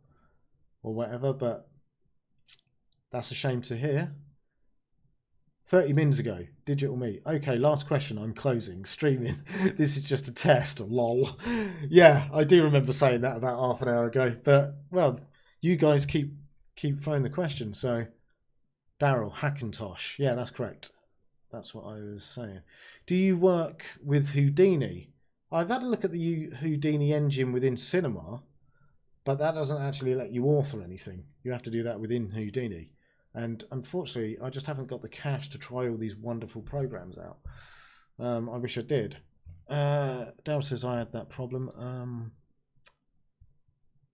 whatever, but that's a shame to hear. 30 minutes ago, Digital Meet. Okay, last question. I'm closing. Streaming. This is just a test. Lol. Yeah, I do remember saying that about half an hour ago. But, well, you guys keep throwing the question. So, Daryl, Hackintosh. Yeah, that's correct. That's what I was saying. Do you work with Houdini? I've had a look at the Houdini engine within Cinema, but that doesn't actually let you author anything. You have to do that within Houdini. And unfortunately, I just haven't got the cash to try all these wonderful programs out. I wish I did. Daryl says I had that problem.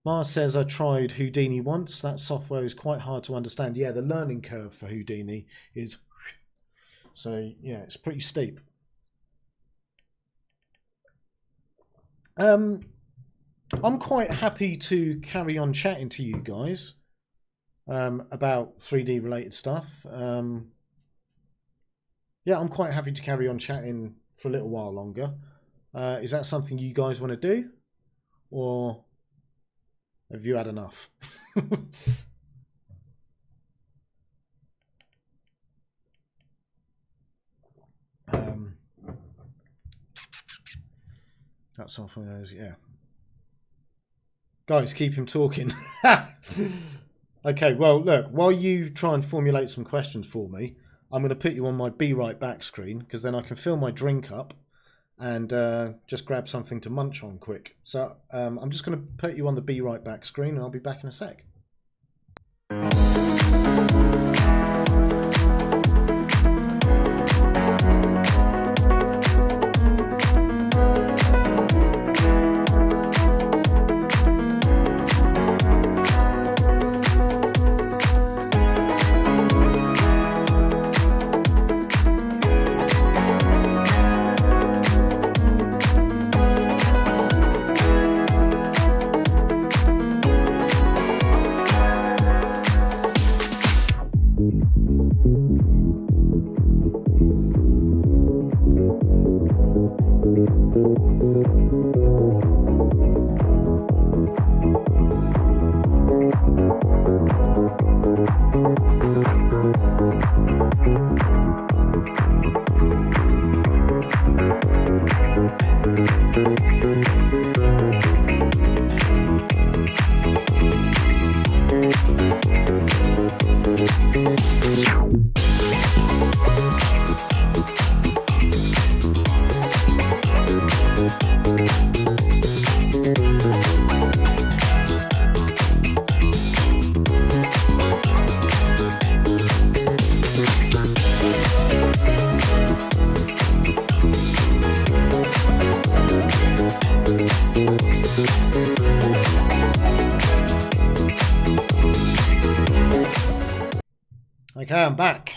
Mars says I tried Houdini once. That software is quite hard to understand. Yeah, the learning curve for Houdini is... So, yeah, it's pretty steep. I'm quite happy to carry on chatting to you guys about 3D related stuff. Yeah, I'm quite happy to carry on chatting for a little while longer. Is that something you guys want to do? Or have you had enough? That's something else, yeah. Guys, keep him talking. Okay, well, look, while you try and formulate some questions for me, I'm going to put you on my Be Right Back screen, because then I can fill my drink up and just grab something to munch on quick. So I'm just going to put you on the Be Right Back screen, and I'll be back in a sec. Okay, I'm back.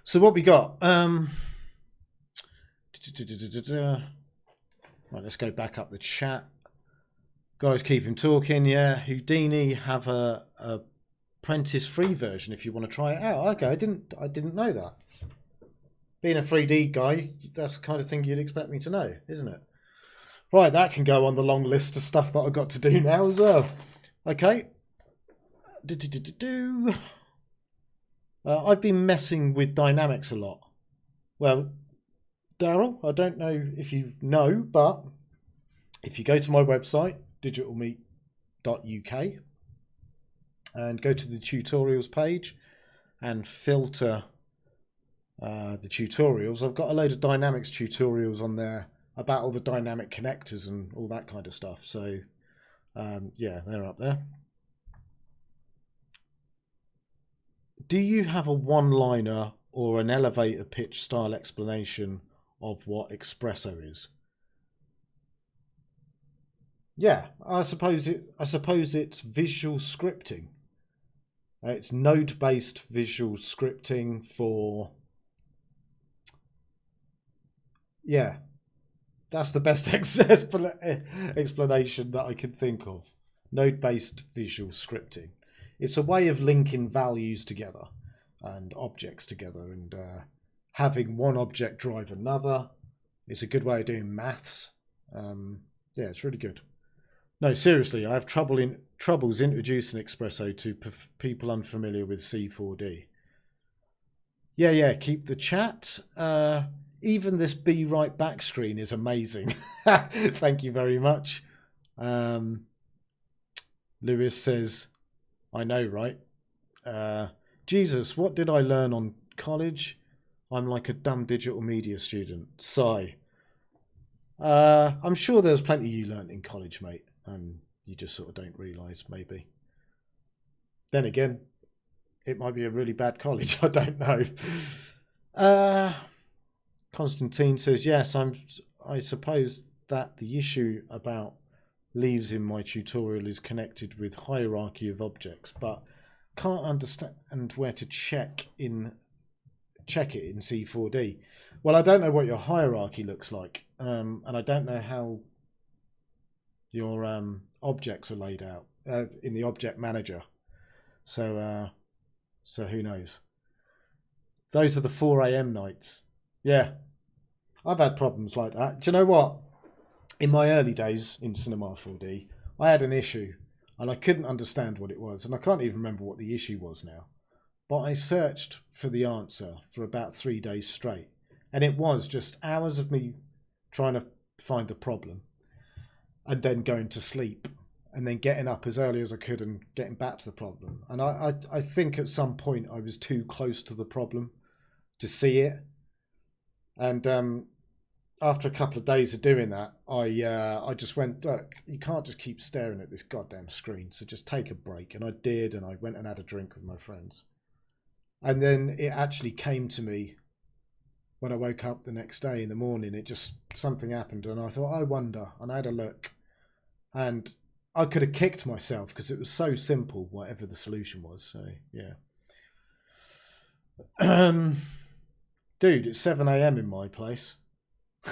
So what we got? Right, let's go back up the chat. Guys, keep him talking. Yeah, Houdini have a apprentice free version if you want to try it out. Okay, I didn't know that. Being a 3D guy, that's the kind of thing you'd expect me to know, isn't it? Right, that can go on the long list of stuff that I've got to do now as well. Okay. I've been messing with dynamics a lot. Well, Daryl, I don't know if you know, but if you go to my website, digitalmeet.uk, and go to the tutorials page and filter the tutorials, I've got a load of dynamics tutorials on there about all the dynamic connectors and all that kind of stuff. So yeah, they're up there. Do you have a one-liner or an elevator pitch style explanation of what Espresso is? Yeah, I suppose it's visual scripting. It's node-based visual scripting for... Yeah, that's the best explanation that I can think of. Node-based visual scripting. It's a way of linking values together and objects together, and having one object drive another. It's a good way of doing maths. Yeah, it's really good. No, seriously, I have troubles introducing Espresso to people unfamiliar with C4D. Yeah, keep the chat. Even this Be Right Back screen is amazing. Thank you very much. Lewis says, I know, right? Jesus, what did I learn on college? I'm like a dumb digital media student. Sigh. I'm sure there's plenty you learnt in college, mate. You just sort of don't realise, maybe. Then again, it might be a really bad college. I don't know. Constantine says, yes, I suppose that the issue about leaves in my tutorial is connected with hierarchy of objects, but can't understand where to check it in C4D. Well, I don't know what your hierarchy looks like, and I don't know how your objects are laid out in the object manager. So who knows? Those are the 4 a.m. nights. Yeah, I've had problems like that. Do you know what? In my early days in Cinema 4D, I had an issue and I couldn't understand what it was, and I can't even remember what the issue was now. But I searched for the answer for about 3 days straight, and it was just hours of me trying to find the problem and then going to sleep and then getting up as early as I could and getting back to the problem. And I think at some point I was too close to the problem to see it. And after a couple of days of doing that, I just went, look, you can't just keep staring at this goddamn screen, so just take a break. And I did, and I went and had a drink with my friends. And then it actually came to me when I woke up the next day in the morning. It just, something happened, and I thought, I wonder. And I had a look, and I could have kicked myself because it was so simple, whatever the solution was. So, yeah. Dude, it's 7 a.m. in my place.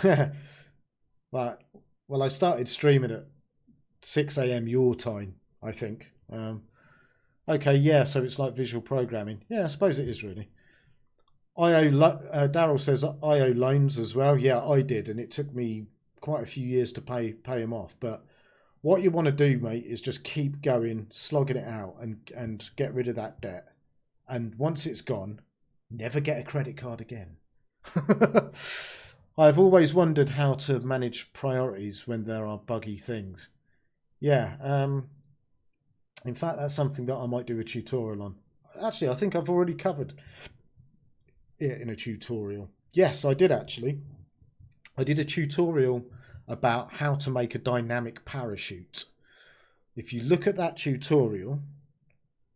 But, well, I started streaming at 6 a.m. your time, I think. Okay, yeah, so it's like visual programming. Yeah, I suppose it is really. Daryl says IO loans as well. Yeah, I did, and it took me quite a few years to pay him off. But what you want to do, mate, is just keep going, slogging it out, and get rid of that debt. And once it's gone, never get a credit card again. I've always wondered how to manage priorities when there are buggy things. Yeah, in fact, that's something that I might do a tutorial on. Actually, I think I've already covered it in a tutorial. Yes, I did actually. I did a tutorial about how to make a dynamic parachute. If you look at that tutorial,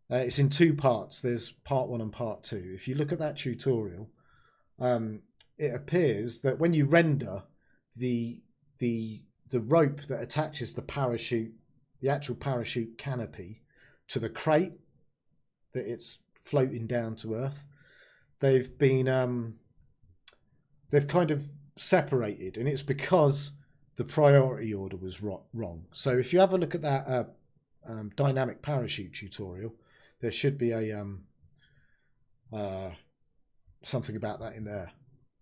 it's in 2 parts. There's part 1 and part 2. If you look at that tutorial, it appears that when you render the rope that attaches the parachute, the actual parachute canopy, to the crate that it's floating down to Earth, they've kind of separated, and it's because the priority order was wrong. So if you have a look at that dynamic parachute tutorial, there should be a something about that in there.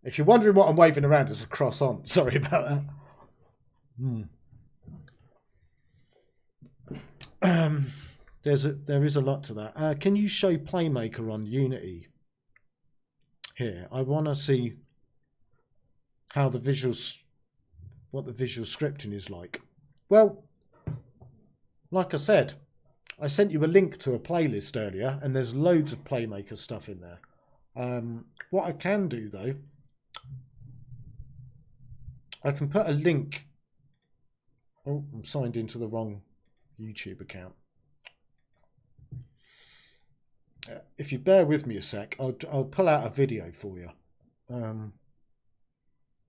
If you're wondering what I'm waving around as a croissant, sorry about that. There is a lot to that. Can you show Playmaker on Unity? Here, I want to see how what the visual scripting is like. Well, like I said, I sent you a link to a playlist earlier, and there's loads of Playmaker stuff in there. What I can do, though, I can put a link. Oh, I'm signed into the wrong YouTube account. If you bear with me a sec, I'll pull out a video for you.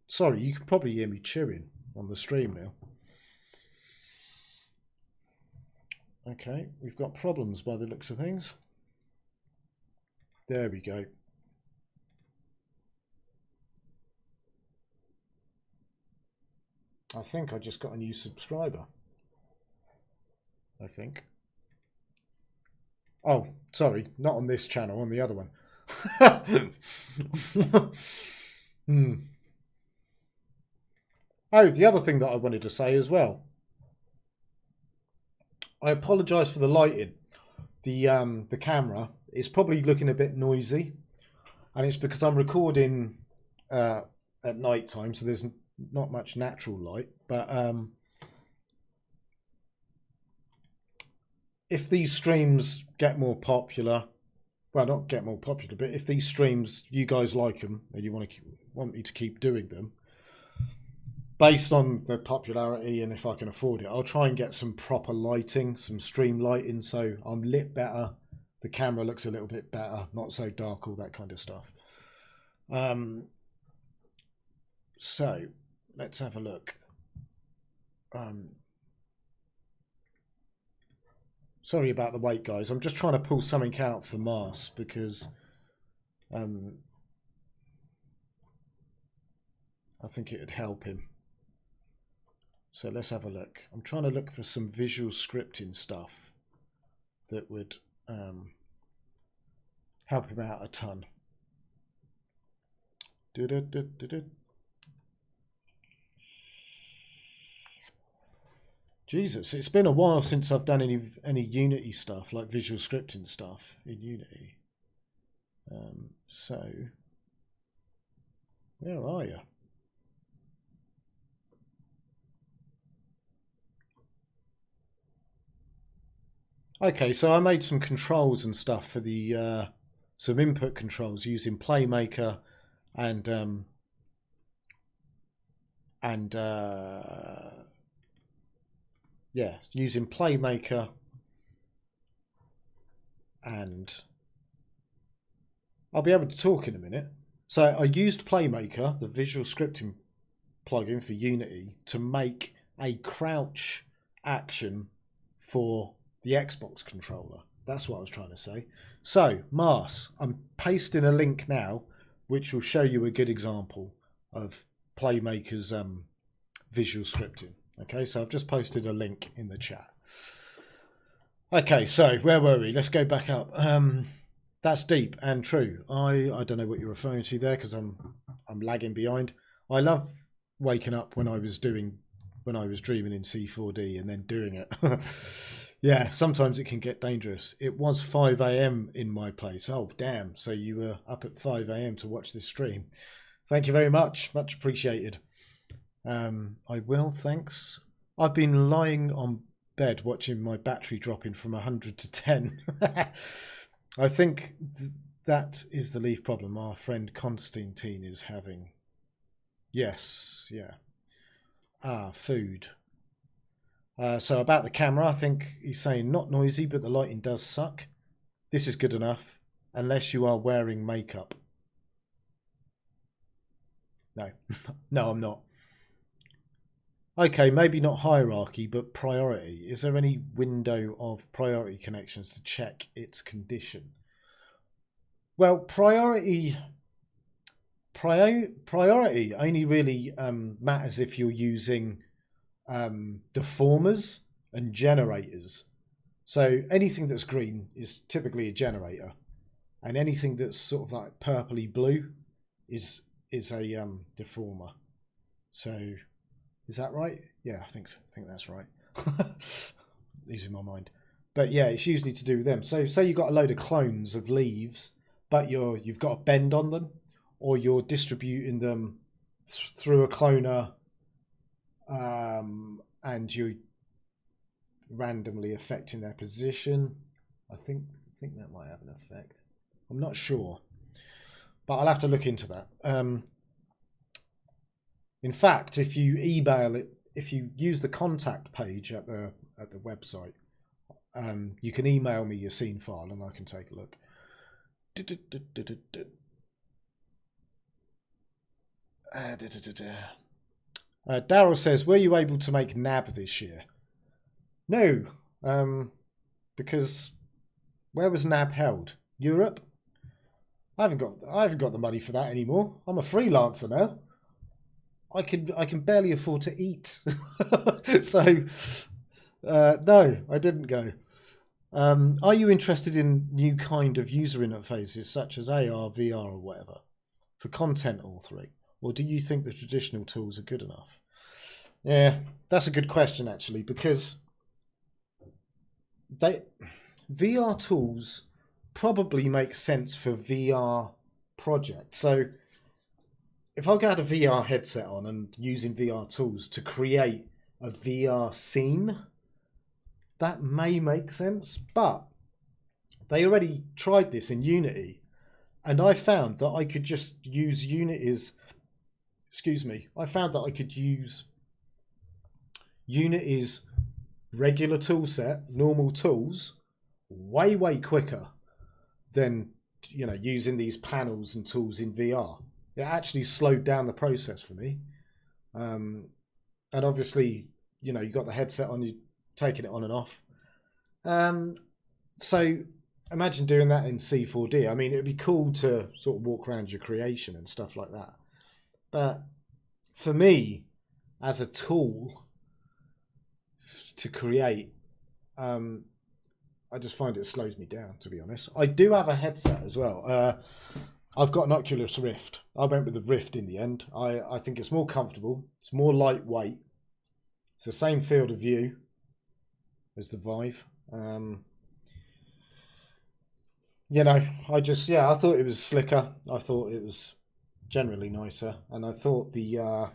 Sorry, you can probably hear me chewing on the stream now. Okay, we've got problems by the looks of things. There we go. I think I just got a new subscriber. I think. Oh, sorry, not on this channel, on the other one. Oh, the other thing that I wanted to say as well. I apologise for the lighting. The camera is probably looking a bit noisy, and it's because I'm recording at night time, so there's not much natural light. But if these streams get more popular, well, not get more popular, but if these streams, you guys like them and you want me to keep doing them, based on the popularity and if I can afford it, I'll try and get some proper lighting, some stream lighting, so I'm lit better, the camera looks a little bit better, not so dark, all that kind of stuff. So let's have a look. Sorry about the wait, guys. I'm just trying to pull something out for Mars because I think it would help him. So let's have a look. I'm trying to look for some visual scripting stuff that would help him out a ton. Jesus, it's been a while since I've done any Unity stuff, like visual scripting stuff in Unity. So, where are you? Okay, so I made some controls and stuff for the some input controls using Playmaker and yeah, using Playmaker and I'll be able to talk in a minute. So I used Playmaker, the visual scripting plugin for Unity, to make a crouch action for the Xbox controller. That's what I was trying to say. So, Mars, I'm pasting a link now, which will show you a good example of Playmaker's visual scripting. Okay, so I've just posted a link in the chat. Okay, so where were we? Let's go back up. That's deep and true. I don't know what you're referring to there because I'm lagging behind. I love waking up when I was dreaming in C4D and then doing it. Yeah, sometimes it can get dangerous. It was 5 a.m. in my place. Oh, damn. So you were up at 5 a.m. to watch this stream. Thank you very much. Much appreciated. I will, thanks. I've been lying on bed watching my battery dropping from 100 to 10. I think that is the leaf problem our friend Constantine is having. Yes, yeah. Food. So about the camera, I think he's saying not noisy, but the lighting does suck. This is good enough, unless you are wearing makeup. No, no, I'm not. Okay, maybe not hierarchy, but priority. Is there any window of priority connections to check its condition? Well, priority only really matters if you're using deformers and generators. So anything that's green is typically a generator, and anything that's sort of like purpley blue is a deformer. So is that right? Yeah, I think that's right. Losing my mind. But yeah, it's usually to do with them. So say you've got a load of clones of leaves, but you've got a bend on them, or you're distributing them through a cloner, and randomly affecting their position. I think that might have an effect. I'm not sure, but I'll have to look into that. In fact, if you email it, if you use the contact page at the website, you can email me your scene file and I can take a look. Daryl says, were you able to make NAB this year? No, because where was NAB held? Europe? I haven't got the money for that anymore. I'm a freelancer now. I can barely afford to eat. So no, I didn't go. Are you interested in new kind of user interfaces such as AR, VR or whatever for content authoring? Or do you think the traditional tools are good enough? Yeah, that's a good question actually, because VR tools probably make sense for VR projects. So if I got a VR headset on and using VR tools to create a VR scene, that may make sense. But they already tried this in Unity, and I found that I could just use Unity's, I found that I could use Unity's regular tool set, normal tools, way quicker than, you know, using these panels and tools in VR. It actually slowed down the process for me. And obviously, you know, you got the headset on, you taking it on and off. So imagine doing that in C4D. I mean, it'd be cool to sort of walk around your creation and stuff like that. But for me, as a tool to create, I just find it slows me down, to be honest. I do have a headset as well. I've got an Oculus Rift. I went with the Rift in the end. I think it's more comfortable. It's more lightweight. It's the same field of view as the Vive. You know, I thought it was slicker. I thought it was generally nicer. And I thought the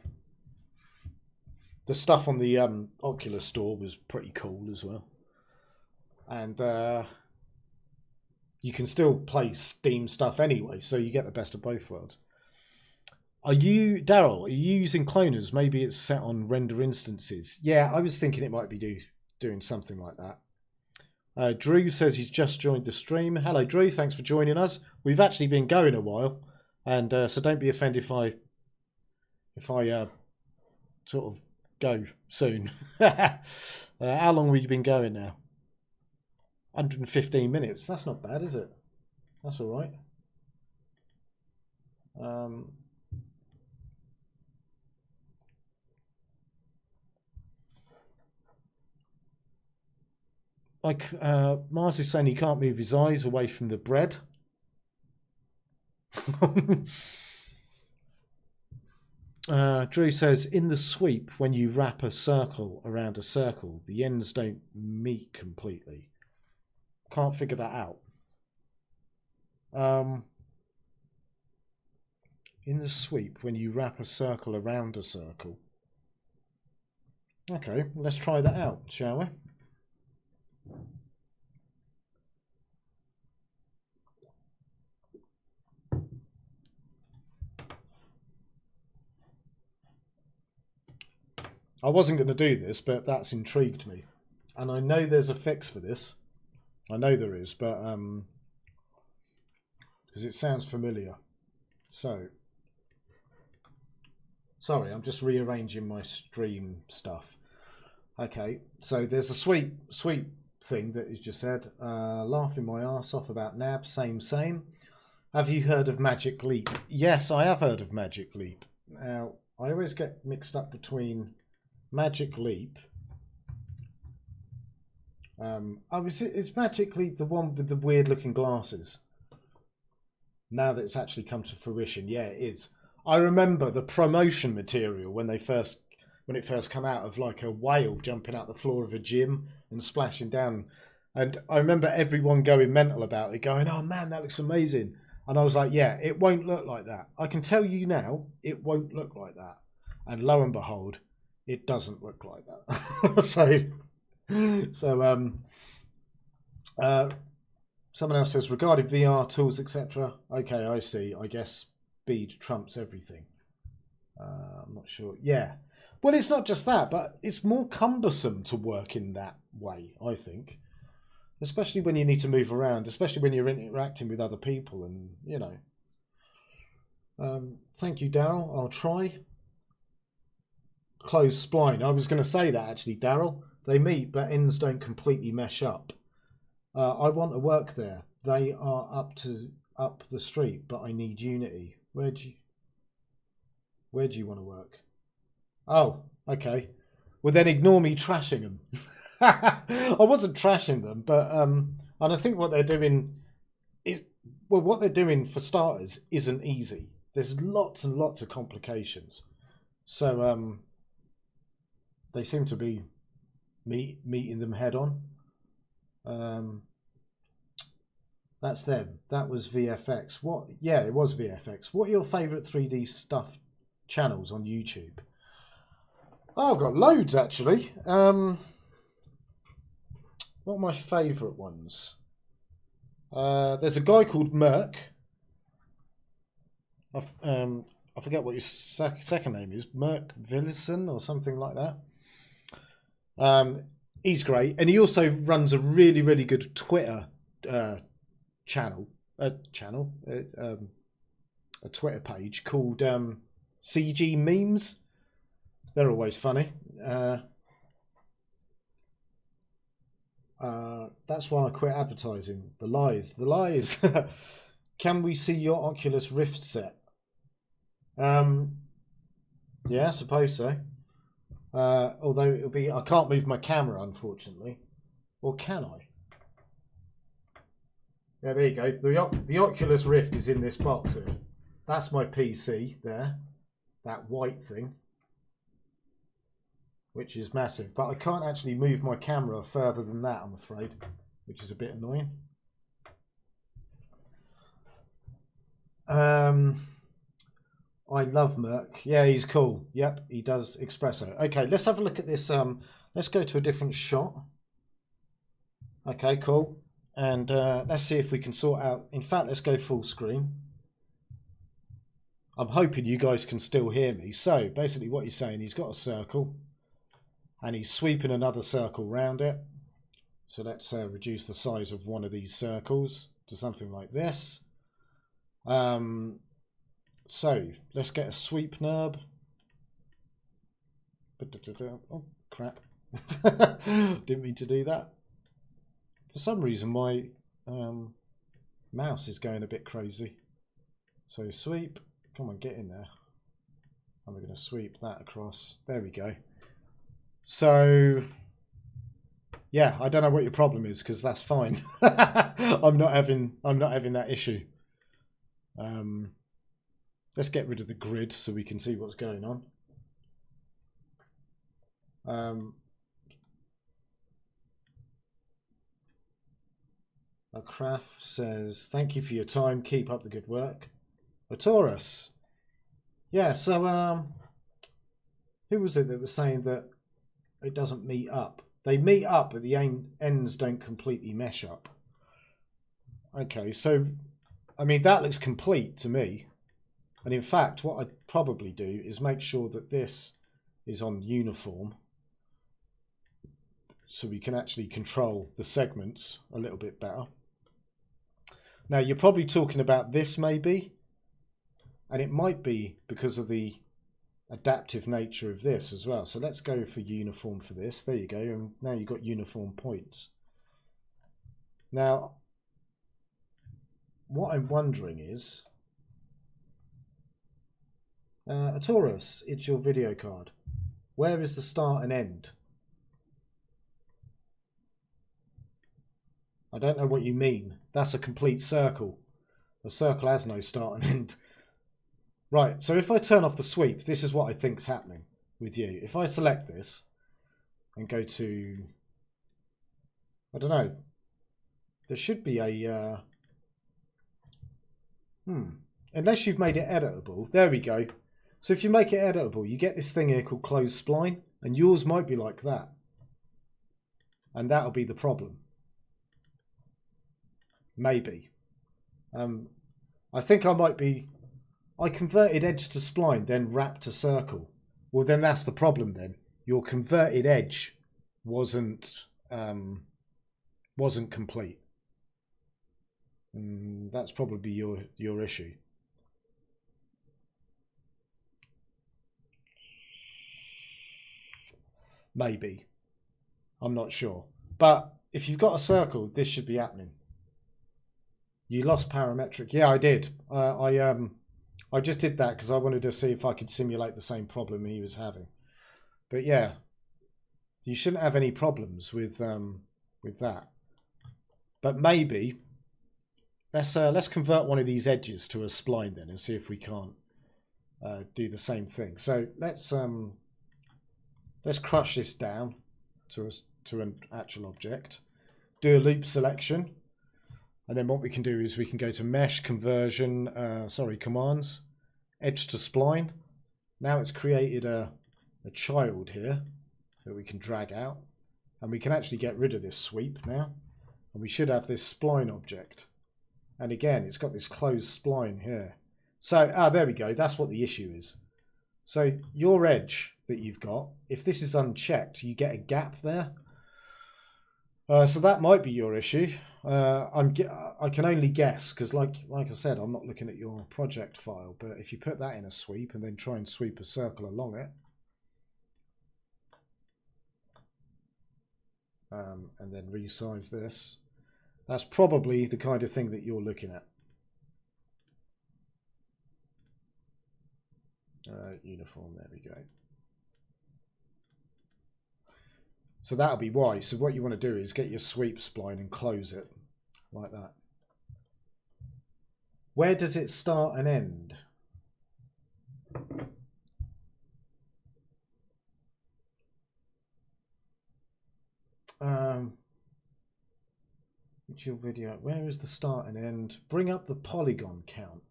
stuff on the Oculus store was pretty cool as well. And you can still play Steam stuff anyway, so you get the best of both worlds. Daryl, are you using cloners? Maybe it's set on render instances. Yeah, I was thinking it might be doing something like that. Drew says he's just joined the stream. Hello, Drew. Thanks for joining us. We've actually been going a while, and so don't be offended if I sort of go soon. How long have we been going now? 115 minutes. That's not bad, is it? That's all right. Mars is saying he can't move his eyes away from the bread. Drew says, in the sweep, when you wrap a circle around a circle, the ends don't meet completely. Can't figure that out. In the sweep, when you wrap a circle around a circle. Okay, let's try that out, shall we? I wasn't going to do this, but that's intrigued me. And I know there's a fix for this. I know there is, but because it sounds familiar. So, sorry, I'm just rearranging my stream stuff. Okay, so there's a sweep thing that you just said. Laughing my arse off about NAB, same. Have you heard of Magic Leap? Yes, I have heard of Magic Leap. Now, I always get mixed up between Magic Leap. Is Magic Leap the one with the weird looking glasses? Now that it's actually come to fruition, yeah, it is. I remember the promotion material when it first came out, of like a whale jumping out the floor of a gym and splashing down, and I remember everyone going mental about it, going, "Oh man, that looks amazing!" And I was like, "Yeah, it won't look like that. I can tell you now, it won't look like that." And lo and behold, it doesn't look like that. So So someone else says, regarding VR tools, etc. Okay, I see. I guess speed trumps everything. I'm not sure. Yeah. Well, it's not just that, but it's more cumbersome to work in that way, I think. Especially when you need to move around, especially when you're interacting with other people and, you know. Thank you, Daryl. I'll try. Close spline. I was going to say that, actually, Daryl. They meet, but ends don't completely mesh up. I want to work there. They are up the street, but I need Unity. Where do you want to work? Oh, okay. Well, then ignore me trashing them. I wasn't trashing them, but and I think what they're doing is, well, what they're doing for starters isn't easy. There's lots and lots of complications. So they seem to be meeting them head on. That's them. That was VFX. What? Yeah, it was VFX. What are your favourite 3D stuff channels on YouTube? Oh, I've got loads actually. What are my favourite ones? There's a guy called Merc. I forget what his second name is. Merc Villison or something like that. He's great, and he also runs a really, really good Twitter channel. A Twitter page called CG Memes. They're always funny. That's why I quit advertising. The lies. Can we see your Oculus Rift set? Yeah, I suppose so. Although it'll be, I can't move my camera, unfortunately. Or can I? Yeah, there you go. The Oculus Rift is in this box here. That's my PC there. That white thing. Which is massive. But I can't actually move my camera further than that, I'm afraid. Which is a bit annoying. I love Merc. Yeah, he's cool. Yep, he does espresso. Okay, let's have a look at this. Let's go to a different shot. Okay, cool. And let's see if we can sort out. In fact, let's go full screen. I'm hoping you guys can still hear me. So basically what he's saying, he's got a circle and he's sweeping another circle round it. So let's reduce the size of one of these circles to something like this. So let's get a sweep nub. Oh crap. Didn't mean to do that. For some reason my mouse is going a bit crazy. So sweep, come on, get in there. And we're going to sweep that across. There we go. So yeah, I don't know what your problem is, because that's fine. I'm not having that issue. Let's get rid of the grid so we can see what's going on. A Craft says, thank you for your time. Keep up the good work. A Taurus. Yeah, so who was it that was saying that it doesn't meet up? They meet up, but the ends don't completely mesh up. Okay, so, I mean, that looks complete to me. And in fact, what I'd probably do is make sure that this is on uniform, so we can actually control the segments a little bit better. Now, you're probably talking about this maybe, and it might be because of the adaptive nature of this as well. So let's go for uniform for this. There you go. And now you've got uniform points. Now, what I'm wondering is, a Taurus, it's your video card. Where is the start and end? I don't know what you mean. That's a complete circle. A circle has no start and end. Right, so if I turn off the sweep, this is what I think's happening with you. If I select this and go to, I don't know, there should be a, unless you've made it editable. There we go. So if you make it editable, you get this thing here called closed spline, and yours might be like that. and that'll be the problem. Maybe. I think I converted edge to spline, then wrap to circle. Well, then that's the problem then. Your converted edge wasn't complete. That's probably your issue. Maybe. I'm not sure. But if you've got a circle, this should be happening. You lost parametric. Yeah, I did. I just did that because I wanted to see if I could simulate the same problem he was having. But yeah, you shouldn't have any problems with that. But maybe let's convert one of these edges to a spline then and see if we can't do the same thing. So let's crush this down to an actual object. Do a loop selection. And then what we can do is we can go to mesh conversion, commands, edge to spline. Now it's created a child here that we can drag out. And we can actually get rid of this sweep now. And we should have this spline object. And again, it's got this closed spline here. So, there we go. That's what the issue is. So your edge that you've got, if this is unchecked, you get a gap there. So that might be your issue. I can only guess because, like I said, I'm not looking at your project file. But if you put that in a sweep and then try and sweep a circle along it, and then resize this, that's probably the kind of thing that you're looking at. Uniform. There we go. So that'll be why. So what you want to do is get your sweep spline and close it like that. Where does it start and end? Which your video? Where is the start and end? Bring up the polygon count.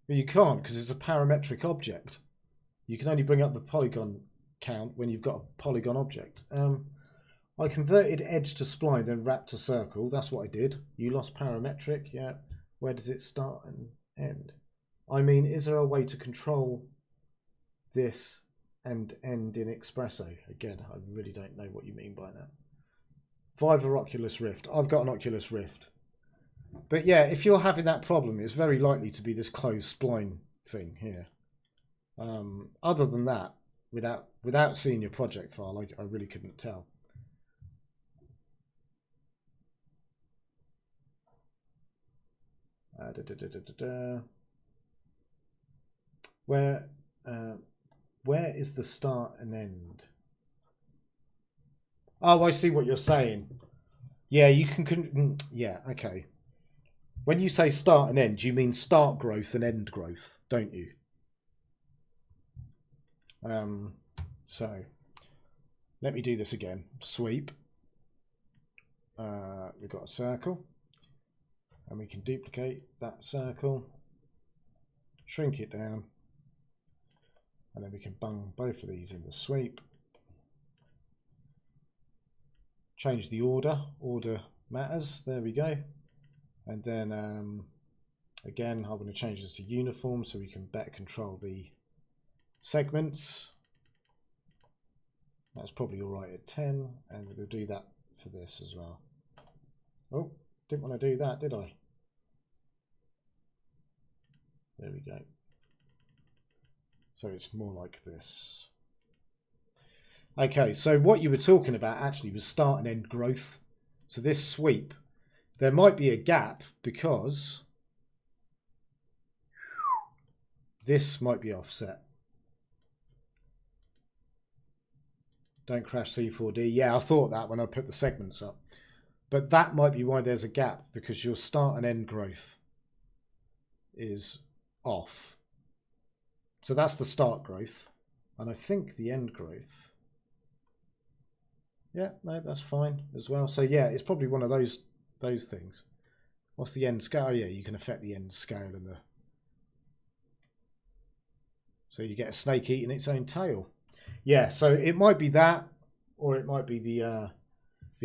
But you can't because it's a parametric object. You can only bring up the polygon count when you've got a polygon object. I converted edge to spline, then wrap to circle. That's what I did. You lost parametric. Yeah. Where does it start and end? I mean, is there a way to control this and end in Espresso? Again, I really don't know what you mean by that. Vive Oculus Rift. I've got an Oculus Rift. But yeah, if you're having that problem, it's very likely to be this closed spline thing here. Other than that, without seeing your project file, I really couldn't tell. Where is the start and end? Oh, I see what you're saying. Yeah, you can yeah, okay. When you say start and end, you mean start growth and end growth, don't you? So let me do this again. Sweep. We've got a circle, and we can duplicate that circle, shrink it down, and then we can bung both of these in the sweep. Change the order. Order matters. There we go. And then again, I'm going to change this to uniform so we can better control the segments. That's probably all right at 10, and we'll do that for this as well. Oh, didn't want to do that, did I? There we go. So it's more like this. Okay, so what you were talking about actually was start and end growth. So this sweep, there might be a gap because this might be offset. Don't crash C4D. Yeah, I thought that when I put the segments up. But that might be why there's a gap, because your start and end growth is off. So that's the start growth. And I think the end growth. Yeah, no, that's fine as well. So yeah, it's probably one of those things. What's the end scale? Oh, yeah, you can affect the end scale and the. So you get a snake eating its own tail. Yeah, so it might be that, or it might be the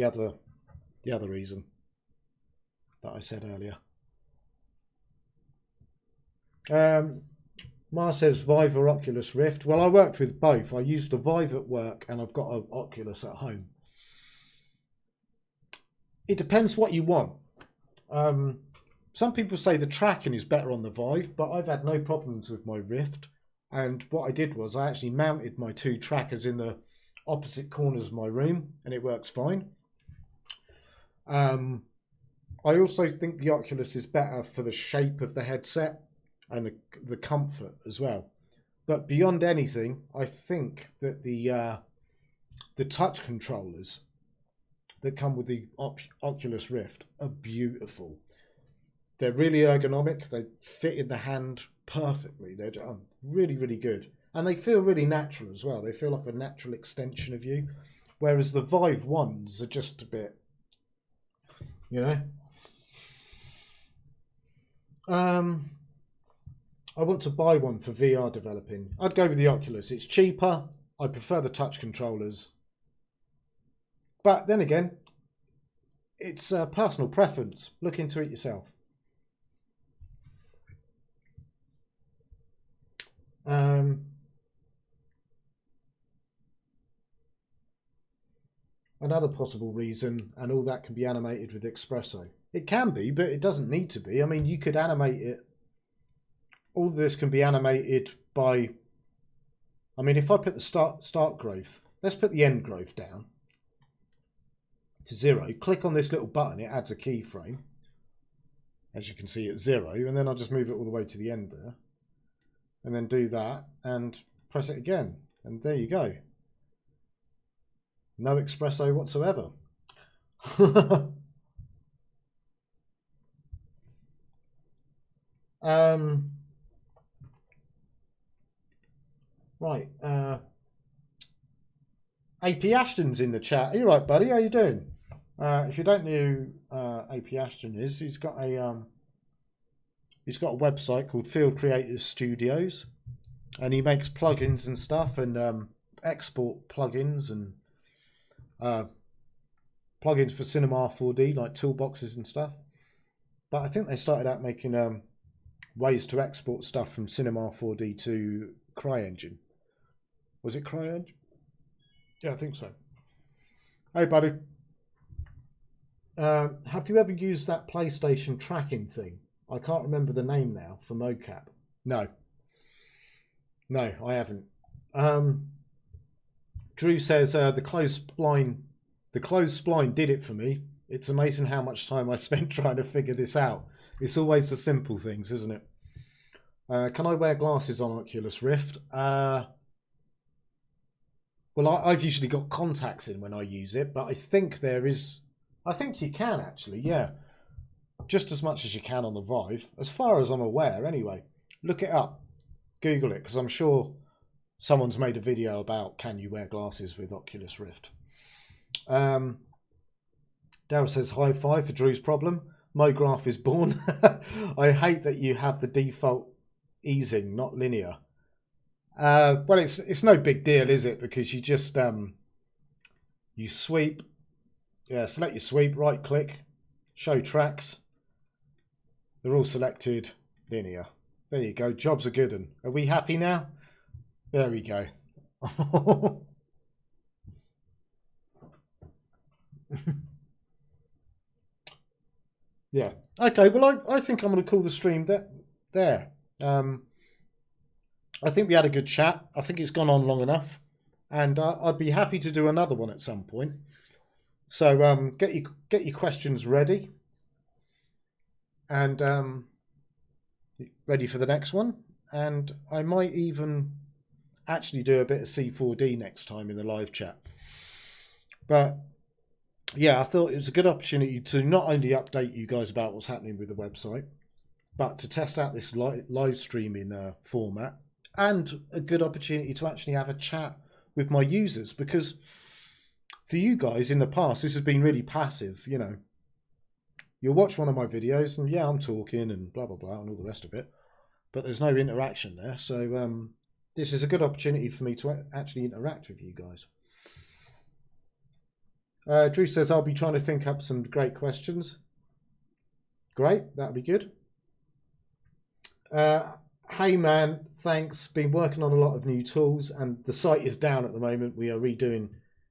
other reason that I said earlier. Mar says Vive or Oculus Rift. Well, I worked with both. I used a Vive at work and I've got an Oculus at home. It depends what you want. Some people say the tracking is better on the Vive, but I've had no problems with my Rift. And what I did was I actually mounted my two trackers in the opposite corners of my room, and it works fine. I also think the Oculus is better for the shape of the headset and the comfort as well. But beyond anything, I think that the touch controllers that come with the Oculus Rift are beautiful. They're really ergonomic. They fit in the hand perfectly. They're really, really good. And they feel really natural as well. They feel like a natural extension of you. Whereas the Vive ones are just a bit, you know. I want to buy one for VR developing. I'd go with the Oculus. It's cheaper. I prefer the touch controllers. But then again, it's personal preference. Look into it yourself. Another possible reason, and all that can be animated with Espresso. It can be, but it doesn't need to be. I mean, you could animate it. All this can be animated by, I mean, if I put the start growth, let's put the end growth down to 0. Click on this little button, it adds a keyframe. As you can see, it's 0, and then I'll just move it all the way to the end there. And then do that and press it again. And there you go. No Espresso whatsoever. Right. AP Ashton's in the chat. Are you right, buddy? How you doing? If you don't know who AP Ashton is, he's got a website called Field Creators Studios, and he makes plugins and stuff, and export plugins and plugins for Cinema 4D, like toolboxes and stuff. But I think they started out making ways to export stuff from Cinema 4D to CryEngine. Was it CryEngine? Yeah, I think so. Hey, buddy. Have you ever used that PlayStation tracking thing? I can't remember the name now for mocap. No. No, I haven't. Drew says the closed spline did it for me. It's amazing how much time I spent trying to figure this out. It's always the simple things, isn't it? Can I wear glasses on Oculus Rift? Well, I've usually got contacts in when I use it, but I think you can actually, yeah. Just as much as you can on the Vive, as far as I'm aware anyway. Look it up. Google it, because I'm sure someone's made a video about can you wear glasses with Oculus Rift. Daryl says high five for Drew's problem. Mograph is born. I hate that you have the default easing, not linear. Well, it's no big deal, is it? Because you just you sweep, yeah, select your sweep, right click, show tracks. They're all selected linear. There you go. Jobs are good. And are we happy now? There we go. Yeah. Okay. Well, I think I'm going to call the stream there. I think we had a good chat. I think it's gone on long enough, and I'd be happy to do another one at some point. So get your questions ready, and ready for the next one. And I might even actually do a bit of C4D next time in the live chat. But yeah, I thought it was a good opportunity to not only update you guys about what's happening with the website, but to test out this live streaming format, and a good opportunity to actually have a chat with my users, because for you guys in the past, this has been really passive. You know, you'll watch one of my videos and yeah, I'm talking and blah, blah, blah and all the rest of it, but there's no interaction there. So this is a good opportunity for me to actually interact with you guys. Drew says, I'll be trying to think up some great questions. Great, that'll be good. Hey man, thanks. Been working on a lot of new tools and the site is down at the moment. We are redoing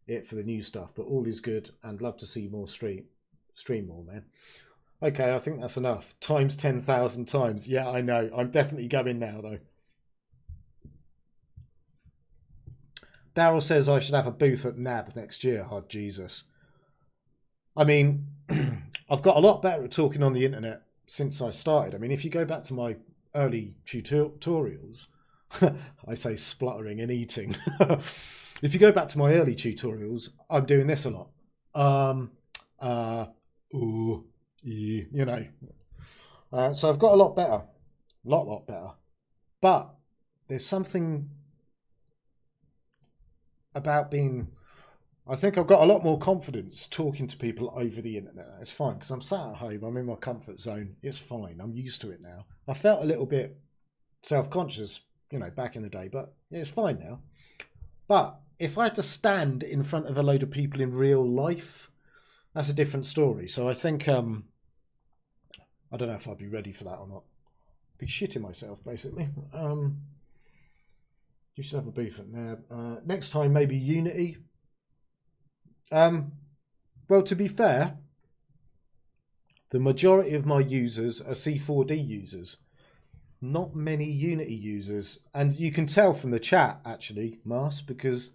it for the new stuff, but all is good and love to see more stream more, man. Okay, I think that's enough. Times 10,000 times. Yeah, I know. I'm definitely going now though. Daryl says I should have a booth at NAB next year. Oh, Jesus. I mean, I've got a lot better at talking on the internet since I started. I mean, if you go back to my early tutorials, I say spluttering and eating. If you go back to my early tutorials, I'm doing this a lot. Ooh, you know. So I've got a lot better. A lot better. But there's something about being... I think I've got a lot more confidence talking to people over the internet. It's fine because I'm sat at home. I'm in my comfort zone. It's fine. I'm used to it now. I felt a little bit self-conscious, you know, back in the day, but it's fine now. But if I had to stand in front of a load of people in real life, that's a different story. So I think, I don't know if I'd be ready for that or not. I'd be shitting myself, basically. You should have a booth at NAB. Next time, maybe Unity. Well, to be fair, the majority of my users are C4D users. Not many Unity users. And you can tell from the chat, actually, Mars, because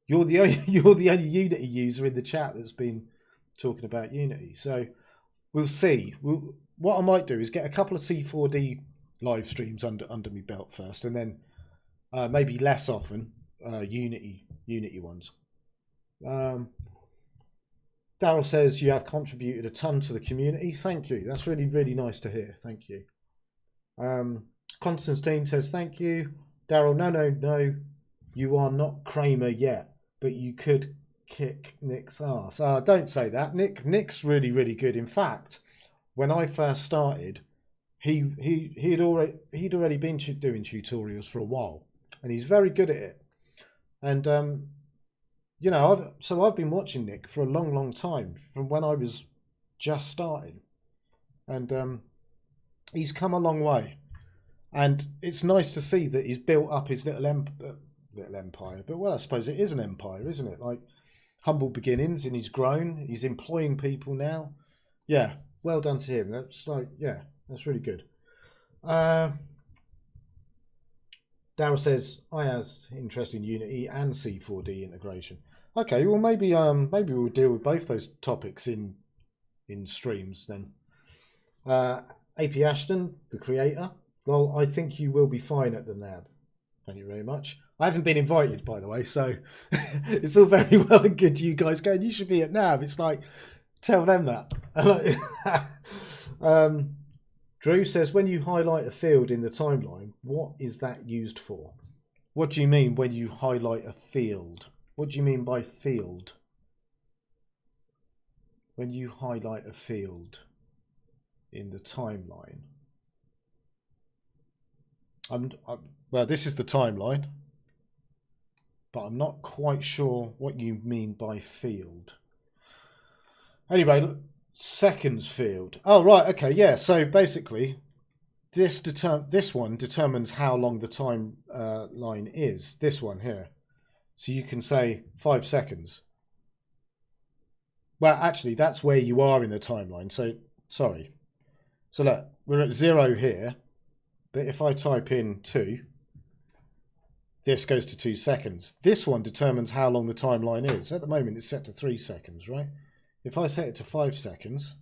you're the only Unity user in the chat that's been talking about Unity. So we'll see. What I might do is get a couple of C4D live streams under my belt first, and then maybe less often Unity ones. Daryl says you have contributed a ton to the community. Thank you. That's really, really nice to hear. Thank you. Constantine says thank you. Daryl, no. You are not Kramer yet, but you could kick Nick's ass. Don't say that. Nick's really, really good. In fact, when I first started, he'd already been doing tutorials for a while, and he's very good at it. And you know, I've been watching Nick for a long, long time, from when I was just starting, and he's come a long way, and it's nice to see that he's built up his little empire. But well, I suppose it is an empire, isn't it? Like humble beginnings, and he's grown. He's employing people now. Yeah, well done to him. That's that's really good. Daryl says I have interest in Unity and C4D integration. Okay, well maybe we'll deal with both those topics in streams then. AP Ashton, the creator. Well, I think you will be fine at the NAB. Thank you very much. I haven't been invited, by the way, so it's all very well and good you guys going, you should be at NAB. It's like, tell them that. Drew says, when you highlight a field in the timeline, what is that used for? What do you mean when you highlight a field? What do you mean by field? When you highlight a field in the timeline. Well, this is the timeline, but I'm not quite sure what you mean by field. Anyway, seconds field. Oh, right. Okay. Yeah. So basically, this one determines how long the timeline is. This one here. So you can say 5 seconds. Well, actually, that's where you are in the timeline. So, sorry. So look, we're at 0 here. But if I type in 2, this goes to 2 seconds. This one determines how long the timeline is. At the moment, it's set to 3 seconds, right? If I set it to 5 seconds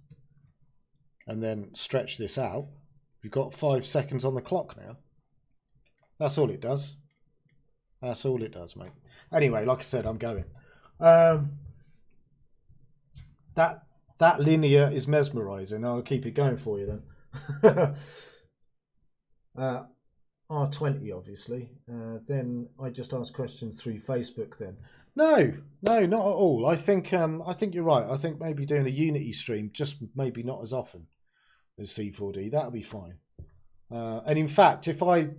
and then stretch this out, we've got 5 seconds on the clock now. That's all it does. That's all it does, mate. Anyway, like I said, I'm going. That linear is mesmerizing. I'll keep it going for you then. R20, obviously. Then I just ask questions through Facebook. Then no, not at all. I think you're right. I think maybe doing a Unity stream, just maybe not as often as C4D. That'll be fine. And in fact, if I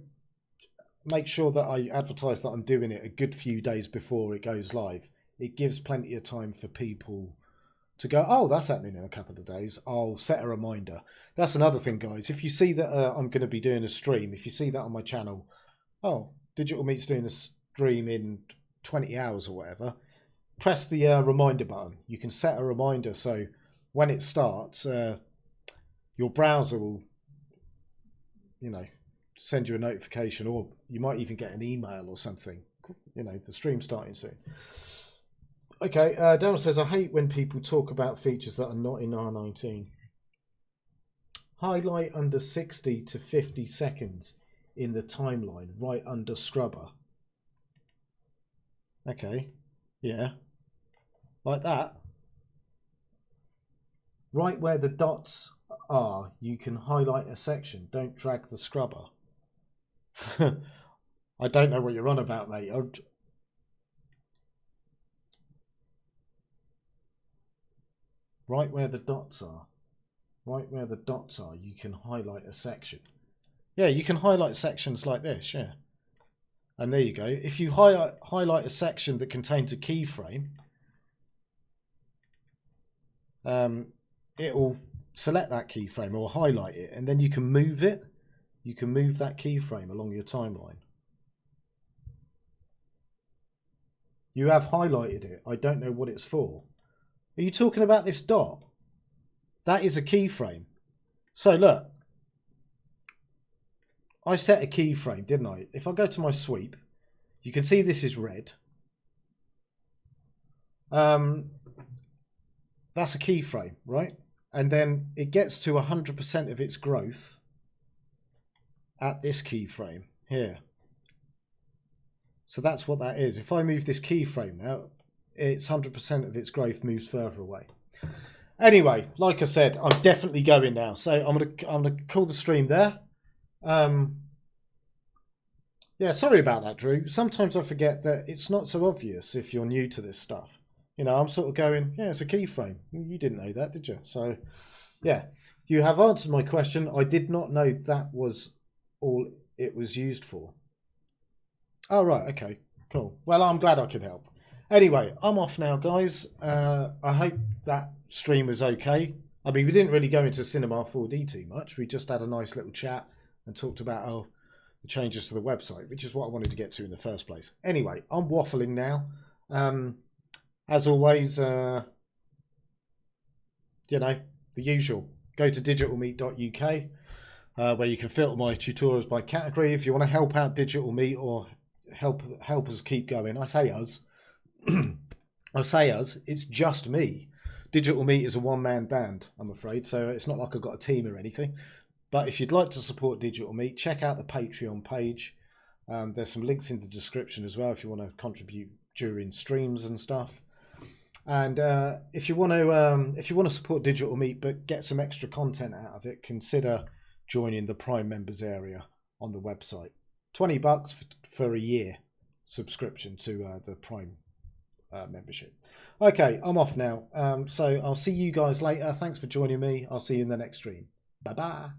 make sure that I advertise that I'm doing it a good few days before it goes live, it gives plenty of time for people to go, oh, that's happening in a couple of days. I'll set a reminder. That's another thing, guys. If you see that I'm going to be doing a stream, if you see that on my channel, oh, Digital Meat's doing a stream in 20 hours or whatever, press the reminder button. You can set a reminder so when it starts, your browser will, send you a notification, or you might even get an email or something. The stream's starting soon. Okay, Daryl says, I hate when people talk about features that are not in R19. Highlight under 60 to 50 seconds in the timeline, right under scrubber. Okay, yeah, like that. Right where the dots are, you can highlight a section. Don't drag the scrubber. I don't know what you're on about, mate. Right where the dots are. Right where the dots are, you can highlight a section. Yeah, you can highlight sections like this, yeah. And there you go. If you highlight a section that contains a keyframe, it'll select that keyframe or highlight it, and then you can move it. You can move that keyframe along your timeline. You have highlighted it. I don't know what it's for. Are you talking about this dot? That is a keyframe. So look, I set a keyframe, didn't I? If I go to my sweep, you can see this is red. That's a keyframe, right? And then it gets to 100% of its growth at this keyframe here. So that's what that is. If I move this keyframe now, it's 100% of its growth moves further away. Anyway, like I said, I'm definitely going now. So I'm gonna call the stream there. Yeah, sorry about that, Drew. Sometimes I forget that it's not so obvious if you're new to this stuff. I'm sort of going, yeah, it's a keyframe. You didn't know that, did you? So, yeah, you have answered my question. I did not know that was all it was used for. Oh, right, okay, cool. Well, I'm glad I could help. Anyway, I'm off now, guys. I hope that stream was okay. I mean, we didn't really go into Cinema 4D too much. We just had a nice little chat and talked about the changes to the website, which is what I wanted to get to in the first place. Anyway, I'm waffling now. As always, the usual. Go to digitalmeat.uk, where you can filter my tutorials by category. If you want to help out Digital Meat or help us keep going, I say us. I say us. It's just me. Digital Meat is a one-man band, I'm afraid, so it's not like I've got a team or anything. But if you'd like to support Digital Meat, check out the Patreon page. There's some links in the description as well if you want to contribute during streams and stuff. And if you want to support Digital Meat but get some extra content out of it, consider joining the Prime members area on the website. $20 for a year subscription to the Prime membership. Okay, I'm off now. So I'll see you guys later. Thanks for joining me. I'll see you in the next stream. Bye bye.